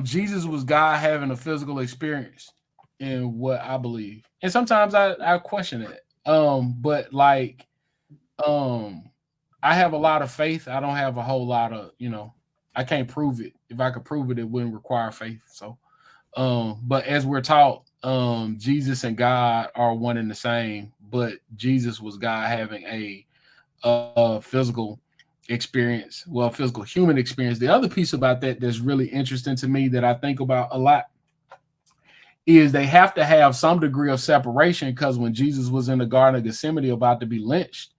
Jesus was God having a physical experience in what I believe. And sometimes I question it. But like, I have a lot of faith. I don't have a whole lot of, I can't prove it. If I could prove it, it wouldn't require faith. So, but as we're taught, Jesus and God are one and the same, but Jesus was God having a physical experience, physical human experience. The other piece about that that's really interesting to me that I think about a lot is they have to have some degree of separation, because when Jesus was in the Garden of Gethsemane about to be lynched,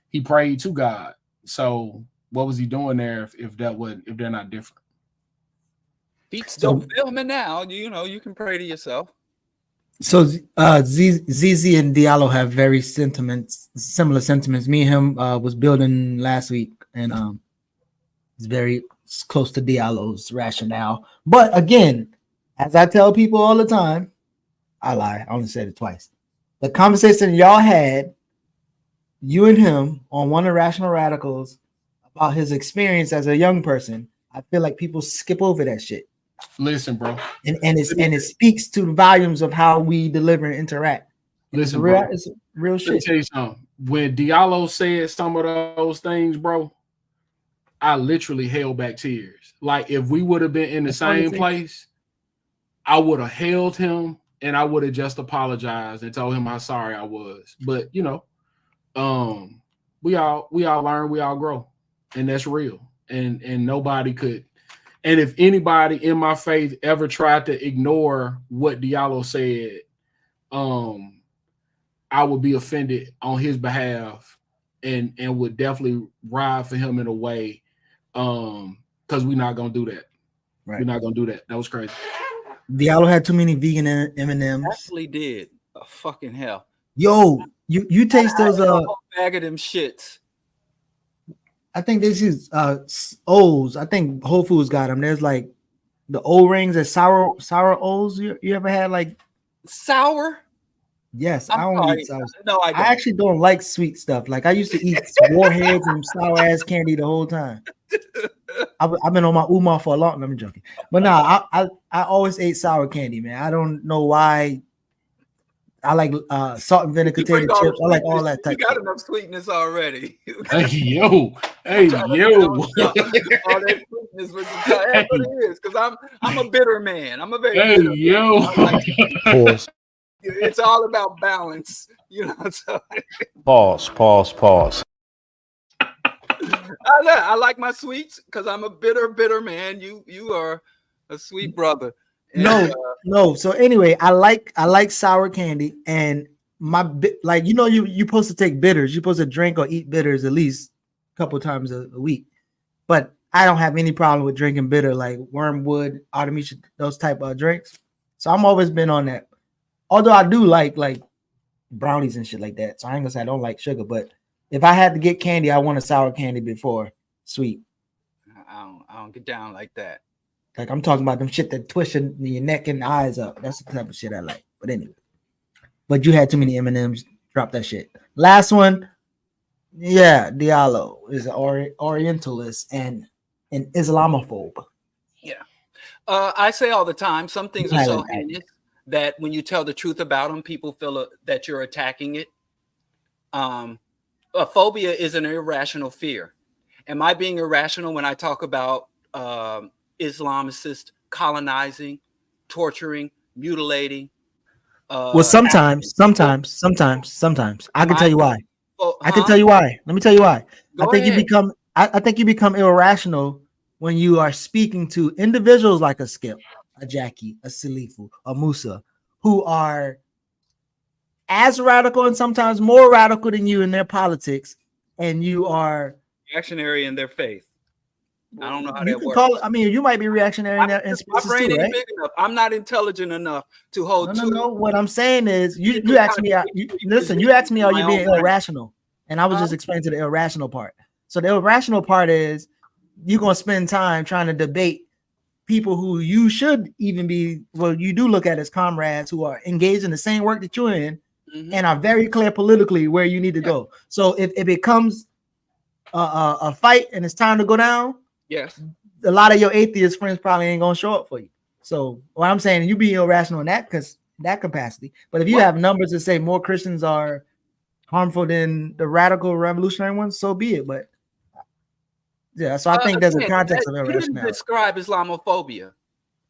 he prayed to God. So what was he doing there if they're not different? Beats don't fail me now. You can pray to yourself. So ZZ and Diallo have very similar sentiments. Me and him was building last week, and it's very close to Diallo's rationale. But again, as I tell people all the time, I lie. I only said it twice. The conversation y'all had, you and him, on one of Rational Radicals about his experience as a young person, I feel like people skip over that shit. Listen, bro. And it speaks to the volumes of how we deliver and interact. Listen, it's real shit. Let me tell you something. When Diallo said some of those things, bro, I literally held back tears. Like, if we would have been in the same place, I would have held him and I would have just apologized and told him how sorry I was. But we all learn, we all grow, and that's real. And nobody could. And if anybody in my faith ever tried to ignore what Diallo said, I would be offended on his behalf and would definitely ride for him in a way, because we're not going to do that. Right. We're not going to do that. That was crazy. Diallo had too many vegan M&M's. Actually did. Oh, fucking hell. Yo, you taste those a whole bag of them shits. I think this is O's. I think Whole Foods got them. There's like the O-rings and sour O's. You ever had like sour? Yes, I'm I don't sorry. eat sour. No, I I don't. actually don't like sweet stuff. Like I used to eat warheads and sour ass candy the whole time. I've been on my Umar for a long time. I'm joking, but nah, I always ate sour candy, man. I don't know why. I like salt and vinegar You drink potato all chips. the I like all sweetness. that type You got shit. enough sweetness already. Hey yo, hey Trying to yo. all that sweetness with the time. That's what it is. Because I'm a bitter man. I'm a very Hey bitter man. yo. I like Pause. it's all about balance, you know. So Pause. I like my sweets because I'm a bitter man. You are a sweet brother. And, No. So anyway, I like sour candy, and like you're supposed to take bitters. You're supposed to drink or eat bitters at least a couple times a week. But I don't have any problem with drinking bitter, like wormwood, artemisia, those type of drinks. So I'm always been on that. Although I do like brownies and shit like that. So I ain't gonna say I don't like sugar, but if I had to get candy, I want a sour candy before sweet. I don't get down like that. Like I'm talking about them shit that twist your neck and eyes up. That's the type of shit I like. But anyway, but you had too many M&Ms. Drop that shit. Last one, yeah, Diallo is an Orientalist and an Islamophobe. Yeah, I say all the time, some things are so Highlight that. heinous that when you tell the truth about them, people feel that you're attacking it. A phobia is an irrational fear. Am I being irrational when I talk about Islamicist colonizing, torturing, mutilating? Well, sometimes. I can tell you why. I can Huh? tell you why. Let me tell you why. Go I think ahead. I think you become irrational when you are speaking to individuals like a Skip, a Jackie, a Salifu, a Musa, who are as radical and sometimes more radical than you in their politics, and you are Reactionary in their faith. I don't know how you that can works. call it. I mean, you might be reactionary in that in My spaces brain too, ain't right? big enough. I'm not intelligent enough to hold No. What I'm saying is, you asked me. Listen, you positions asked me, in are my you own being brain. irrational? And I was just explaining to the irrational part. So the irrational part is you're gonna spend time trying to debate people who you should even be. Well, you do look at as comrades who are engaged in the same work that you're in, and are very clear politically where you need to go. So if it becomes a fight and it's time to go down, yes, a lot of your atheist friends probably ain't gonna show up for you. So what I'm saying, you be irrational in that capacity. But if you have numbers that say more Christians are harmful than the radical revolutionary ones, so be it. But yeah, so I think there's a context of you didn't irrationality. describe Islamophobia.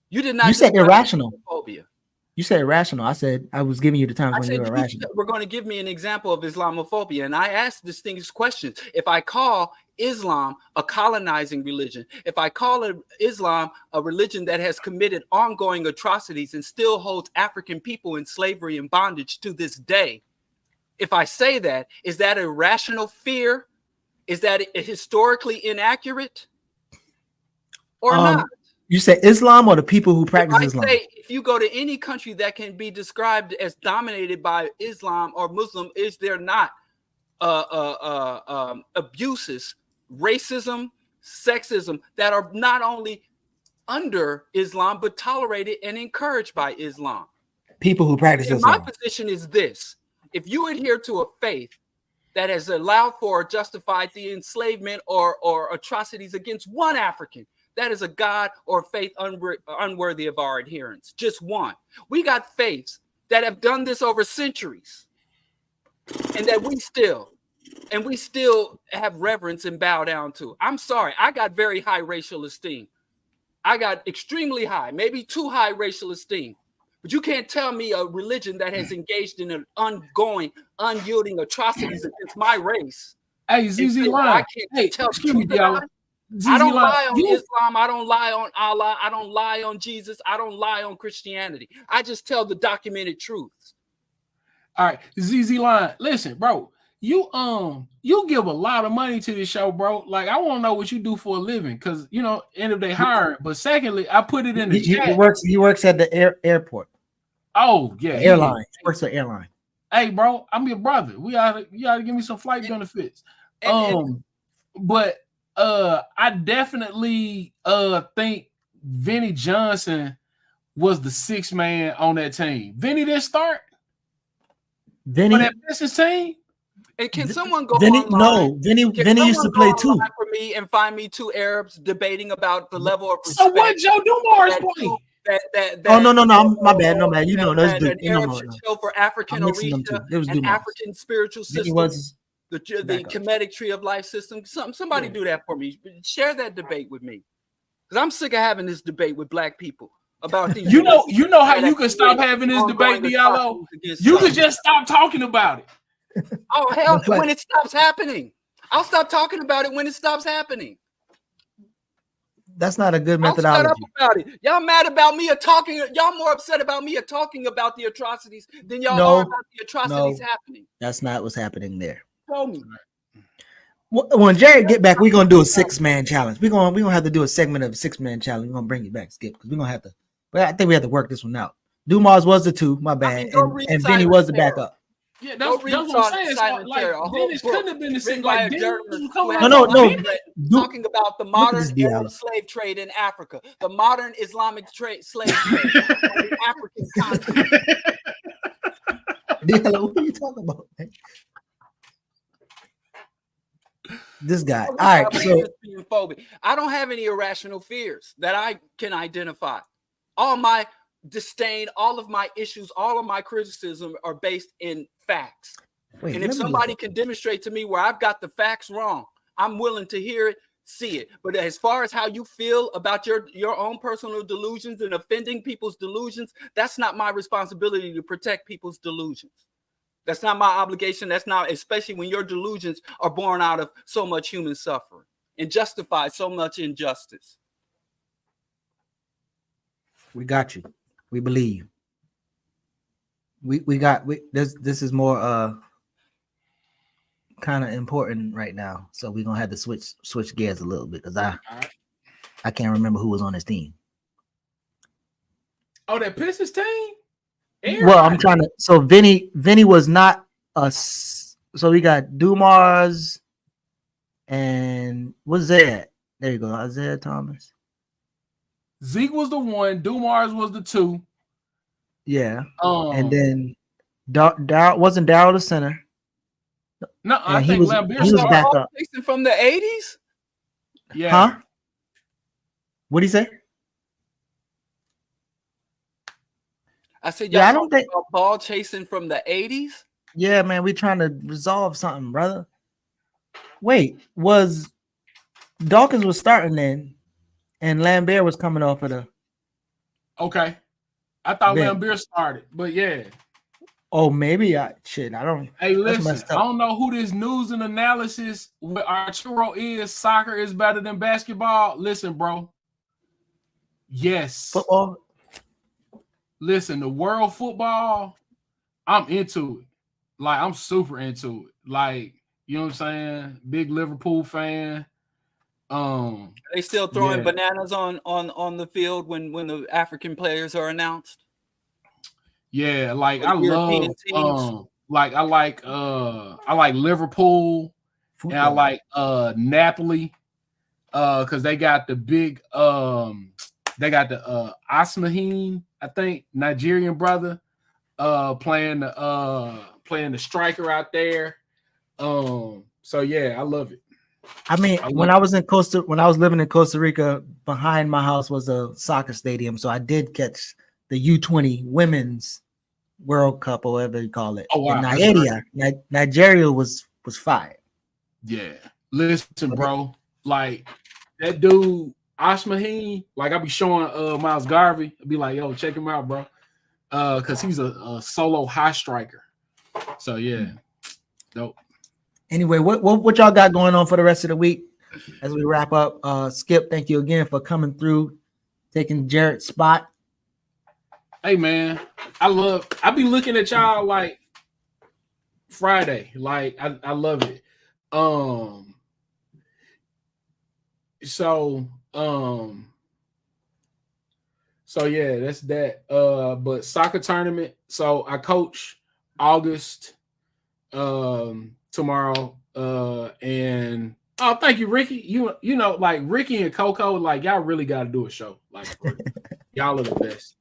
You did not. You said describe irrational. Islamophobia. You said irrational. I said I was giving you the times I when said you were irrational. we're going to give me an example of Islamophobia, and I asked distinguished questions. If I call Islam a colonizing religion, if I call Islam a religion that has committed ongoing atrocities and still holds African people in slavery and bondage to this day, if I say that, is that a rational fear? Is that historically inaccurate or not? You said Islam or the people who practice Islam? If you go to any country that can be described as dominated by Islam or Muslim, is there not abuses, racism, sexism that are not only under Islam but tolerated and encouraged by Islam? People who practice Islam. My position is this: if you adhere to a faith that has allowed for or justified the enslavement or atrocities against one African, that is a God or faith unworthy of our adherence. Just one. We got faiths that have done this over centuries, and that we still have reverence and bow down to. I'm sorry, I got very high racial esteem. I got extremely high, maybe too high racial esteem. But you can't tell me a religion that has engaged in an ongoing, unyielding atrocities against my race. Hey, ZZ Line. I can't tell excuse me, Diallo. I don't lie on Islam. I don't lie on Allah. I don't lie on Jesus. I don't lie on Christianity. I just tell the documented truths. All right, ZZ Line. Listen, bro. You give a lot of money to this show, bro. Like, I want to know what you do for a living, because end of day hiring. But secondly, I put it in the chat. He works at the airport. Oh yeah, airline. He works at airline. Hey, bro, I'm your brother. You gotta give me some flight benefits. But I definitely think Vinny Johnson was the sixth man on that team. Vinny didn't start. Vinny, that Pistons team. And can someone go Vinny, online? no, Vinny used to play too. For me and find me two Arabs debating about the level of respect. So what Joe Dumars play? No, my bad. No, man. You know, let's do. An Arab should show for African Orisha and African spiritual system. The Kemetic tree of life system. Somebody do that for me. Share that debate with me, because I'm sick of having this debate with black people about these. You know how you can stop having this debate, Diallo? You could just stop talking about it. Oh hell! When it stops happening, I'll stop talking about it when it stops happening. That's not a good methodology. Shut up about it. Y'all mad about me or talking? Y'all more upset about me or talking about the atrocities than y'all are about the atrocities happening. That's not what's happening there. Tell me. When Jared get back, we're gonna do a 6-man challenge. We're gonna have to do a segment of a 6-man challenge. We're gonna bring you back, Skip, because we're gonna have to. But I think we have to work this one out. Dumars was the 2, my bad, and Vinny was the backup. Yeah, that's what I'm saying. So, like, Dennis couldn't have been the same. Like, No. Talking about the modern Arab slave trade in Africa, the modern Islamic slave trade on the African continent. Diallo, what are you talking about, man? This guy. All right, so I don't have any irrational fears that I can identify. All my disdain, all of my issues, all of my criticism are based in facts. And if somebody can demonstrate to me where I've got the facts wrong, I'm willing to hear it, see it. But as far as how you feel about your own personal delusions and offending people's delusions, that's not my responsibility to protect people's delusions. That's not my obligation. That's not, especially when your delusions are born out of so much human suffering and justify so much injustice. We got you. We believe. This is more kind of important right now. So we're gonna have to switch gears a little bit, because I can't remember who was on this team. Oh, that Pistons team? Well, I'm trying to. So Vinny was not us. So we got Dumars and what's that? There you go, Isaiah Thomas. Zeke was the 1. Dumars was the 2. Yeah. And then wasn't Darryl the center? No, I think Lambeer was back up. From the 80s? Yeah. Huh? What'd he say? I said, I don't think ball chasing from the 80s. Yeah, man, we trying to resolve something, brother. Wait, was Dawkins was starting then, and Lambert was coming off of the. Okay, I thought Lambert started, but yeah. Oh, maybe I don't. Hey, listen, I don't know who this news and analysis with Arturo is. Soccer is better than basketball. Listen, bro. Yes. Football. Listen, the world football, I'm into it. Like, I'm super into it. Like, you know what I'm saying? Big Liverpool fan. They still throwing bananas on the field when the African players are announced. Yeah, like I love I like Liverpool football. And I like Napoli because they got the big they got the Asmaheen, I think, Nigerian brother playing the striker out there. So yeah, I love it. I mean, when I was living in Costa Rica, behind my house was a soccer stadium, so I did catch the U20 Women's World Cup, or whatever you call it. Oh, wow. In Nigeria was fire. Yeah, listen, bro, like that dude Asmaheen, like I be showing Miles Garvey, I'd be like, yo, check him out, bro, because he's a solo high striker. So yeah, dope. Anyway, what y'all got going on for the rest of the week as we wrap up? Skip, thank you again for coming through, taking Jared's spot. Hey man, I be looking at y'all like Friday. Like I love it. So yeah, that's that. But soccer tournament. So I coach August tomorrow. And oh, thank you, Ricky. You know, like Ricky and Coco, like y'all really gotta do a show. Like y'all are the best.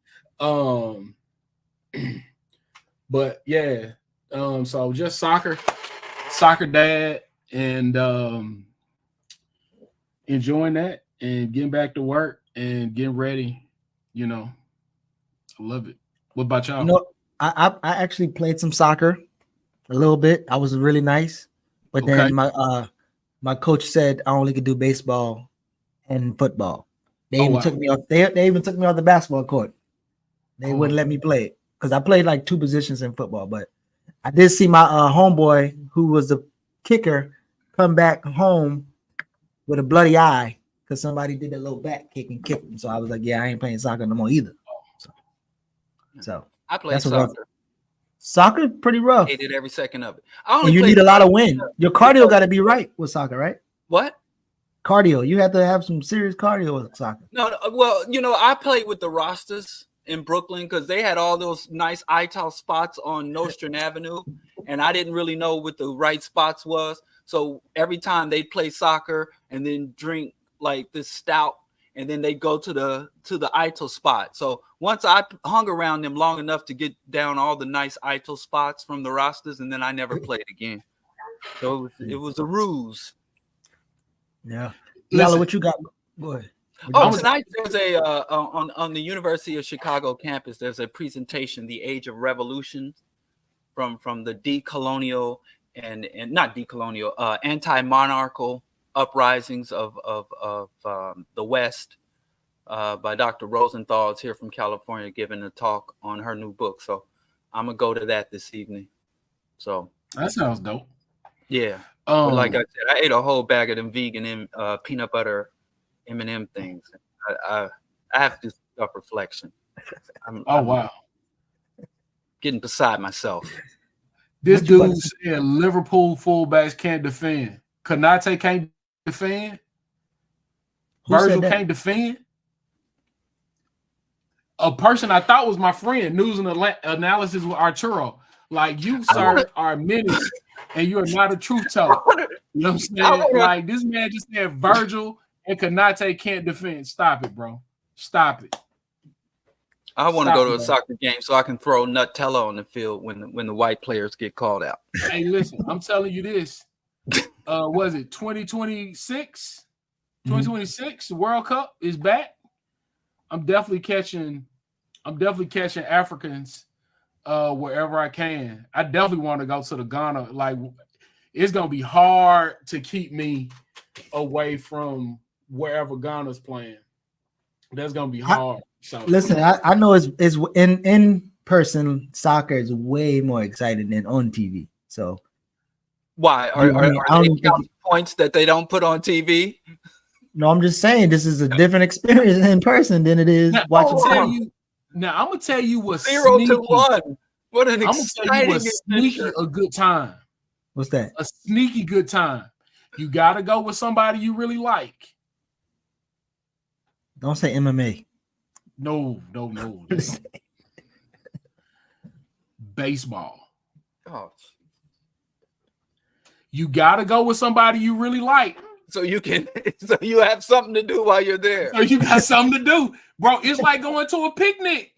But yeah, So just soccer dad, and enjoying that and getting back to work and getting ready. You know, I love it. What about y'all? You know, I actually played some soccer a little bit. I was really nice, but Okay. then my coach said I only could do baseball and football. They Oh, even wow. took me off. They even took me off the basketball court. They wouldn't let me play it because I played like 2 positions in football. But I did see my homeboy, who was the kicker, come back home with a bloody eye because somebody did a little back kick and kicked him. So I was like, yeah, I ain't playing soccer no more either. So I played that's a rough. soccer. Soccer pretty rough. Hated every second of it. And you need a lot of wind. Your cardio got to be right with soccer, right? What? Cardio. You have to have some serious cardio with soccer. No, well, I played with the Rastas in Brooklyn because they had all those nice ITAL spots on Nostrand Avenue, and I didn't really know what the right spots was. So every time they'd play soccer and then drink like this stout, and then they go to the ITIL spot. So once I hung around them long enough to get down all the nice ITIL spots from the Rastas, and then I never played again. So it was a ruse. Yeah. Diallo, what you got? Go ahead. Tonight there's a on the University of Chicago campus. There's a presentation, "The Age of Revolution," from the decolonial and not decolonial, anti-monarchical uprisings of the West by Dr. Rosenthal. Is here from California, giving a talk on her new book. So I'm gonna go to that this evening. So that sounds dope. Yeah. But like I said, I ate a whole bag of them vegan peanut butter M&M things. I have to do self-reflection. I'm wow. Getting beside myself. This dude said Liverpool fullbacks can't defend. Konate can't defend. Virgil can't defend. A person I thought was my friend, news and analysis with Arturo. Like, you, sir, are a menace, and you are not a truth teller. You know what I'm saying? Like, this man just said Virgil and Konate can't defend. Stop it, bro. Stop it. I want to go to a soccer game so I can throw Nutella on the field when the white players get called out. Hey, listen, I'm telling you this. Was it 2026? 2026, the World Cup is back. I'm definitely catching Africans wherever I can. I definitely want to go to the Ghana. Like, it's gonna be hard to keep me away from wherever Ghana's playing. That's gonna be hard. So listen, I know it's in person soccer is way more exciting than on TV. So why are they counting points that they don't put on TV? No, I'm just saying this is a different experience in person than it is watching. Now I'm gonna tell you what's 0-1. What an exciting sneaky a good time. What's that? A sneaky good time. You gotta go with somebody you really like. Don't say MMA. No. Baseball. Oh. You gotta go with somebody you really like. So you have something to do while you're there. So you got something to do. Bro, it's like going to a picnic.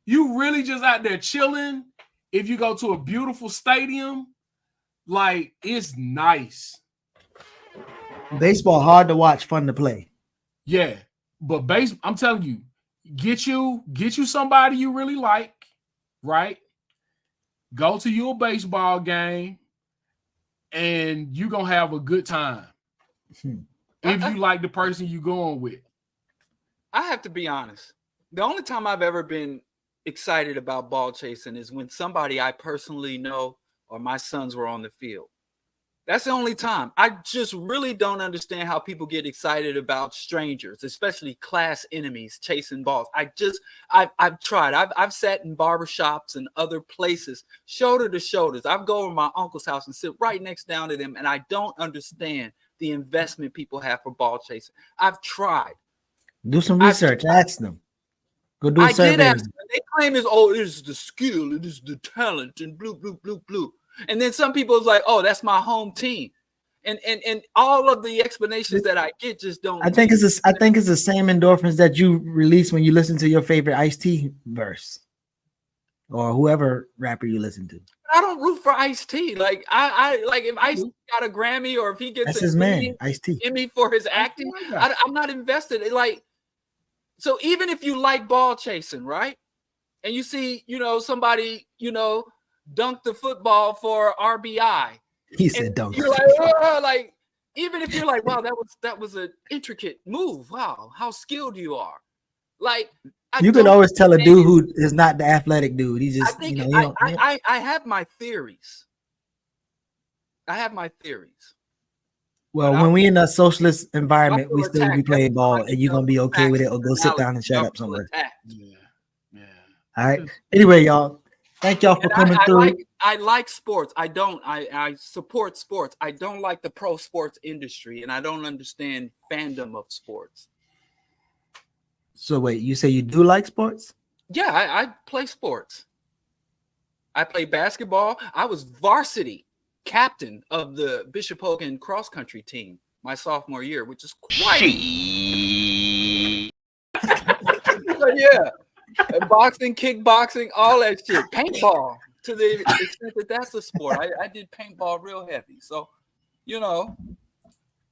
You really just out there chilling. If you go to a beautiful stadium, like, it's nice. Baseball hard to watch, fun to play. Yeah, but I'm telling you, get you somebody you really like, right? Go to your baseball game, and you're gonna have a good time. If you like the person you're going with. I have to be honest. The only time I've ever been excited about ball chasing is when somebody I personally know or my sons were on the field. That's the only time. I just really don't understand how people get excited about strangers, especially class enemies chasing balls. I've tried. I've sat in barbershops and other places, shoulder to shoulders. I've go over to my uncle's house and sit right next down to them, and I don't understand the investment people have for ball chasing. I've tried. Do some research. Ask them. Go do a survey. I did ask them. They claim it is the skill, it is the talent, and blue. And then some people is like, oh, that's my home team. And all of the explanations that I get just don't. I think it's the same endorphins that you release when you listen to your favorite Ice-T verse or whoever rapper you listen to. I don't root for Ice-T. Like I like if Ice-T got a Grammy or if he gets That's an his man, Ice-T. Emmy for his acting, I'm not invested. Like, so even if you like ball chasing, right? And you see, somebody, dunk the football for RBI. He said dunk. You're like, oh, like, even if you're like, wow, that was an intricate move. Wow, how skilled you are. Like, you can always tell a dude who is not the athletic dude. He just, I have my theories. Well, when we in a socialist environment, we still be playing ball, and you're gonna be okay with it, or go sit down and shut up somewhere. Yeah. All right. Anyway, y'all, thank y'all for coming through. I like sports. I support sports. I don't like the pro sports industry, and I don't understand fandom of sports. So wait, you say you do like sports? Yeah, I play sports. I play basketball. I was varsity captain of the Bishop Hogan cross country team my sophomore year, which is quite. But yeah, and boxing, kickboxing, all that shit, paintball. To the extent that that's a sport, I did paintball real heavy. So,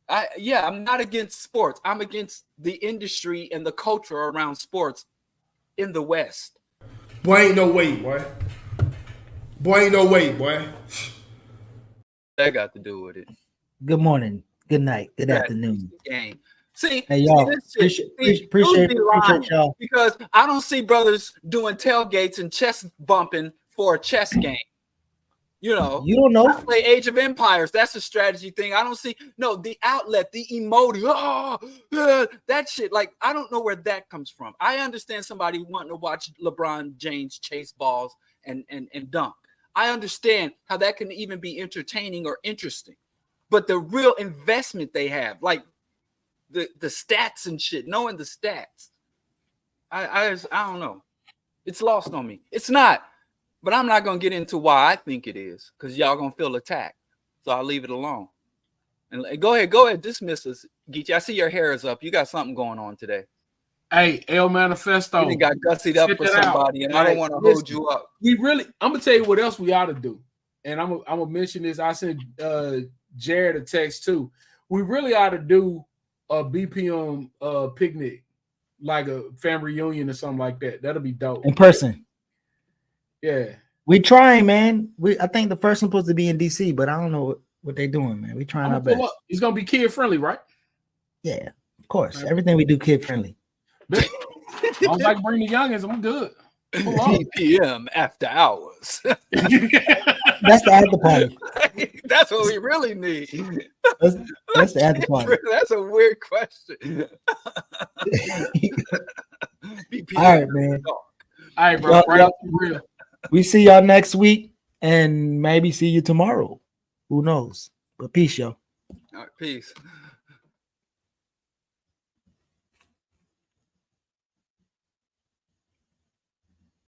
I'm not against sports. I'm against the industry and the culture around sports in the West. Boy, ain't no way, boy. Boy, ain't no way, boy. That got to do with it. Good morning, good night, good afternoon. Game. See, hey y'all, appreciate y'all. Because I don't see brothers doing tailgates and chest bumping for a chess game. You don't know. I play Age of Empires. That's a strategy thing. I don't see the outlet, the emoji. That shit. Like, I don't know where that comes from. I understand somebody wanting to watch LeBron James chase balls and dunk. I understand how that can even be entertaining or interesting. But the real investment they have, like the stats and shit, knowing the stats, I don't know. It's lost on me. It's not. But I'm not going to get into why I think it is, because y'all going to feel attacked. So I'll leave it alone. And go ahead, dismiss us, Geechee. I see your hair is up. You got something going on today. Hey, El Manifesto. You got gussied up for somebody, and I don't want to hold you up. I'm going to tell you what else we ought to do. And I'm going to mention this. I sent Jared a text too. We really ought to do a BPM picnic, like a family reunion or something like that. That'll be dope. In person. Yeah, we trying, man. I think the first one's supposed to be in DC, but I don't know what they're doing, man. We trying our best. It's gonna be kid friendly, right? Yeah, of course. Everything we do kid friendly. I was like, bring the youngins. I'm good. PPM after hours. That's the after party. That's what we really need. That's the after party. That's a weird question. All right, man. All right, bro. Right real. We see y'all next week and maybe see you tomorrow. Who knows? But peace, y'all. All right, peace.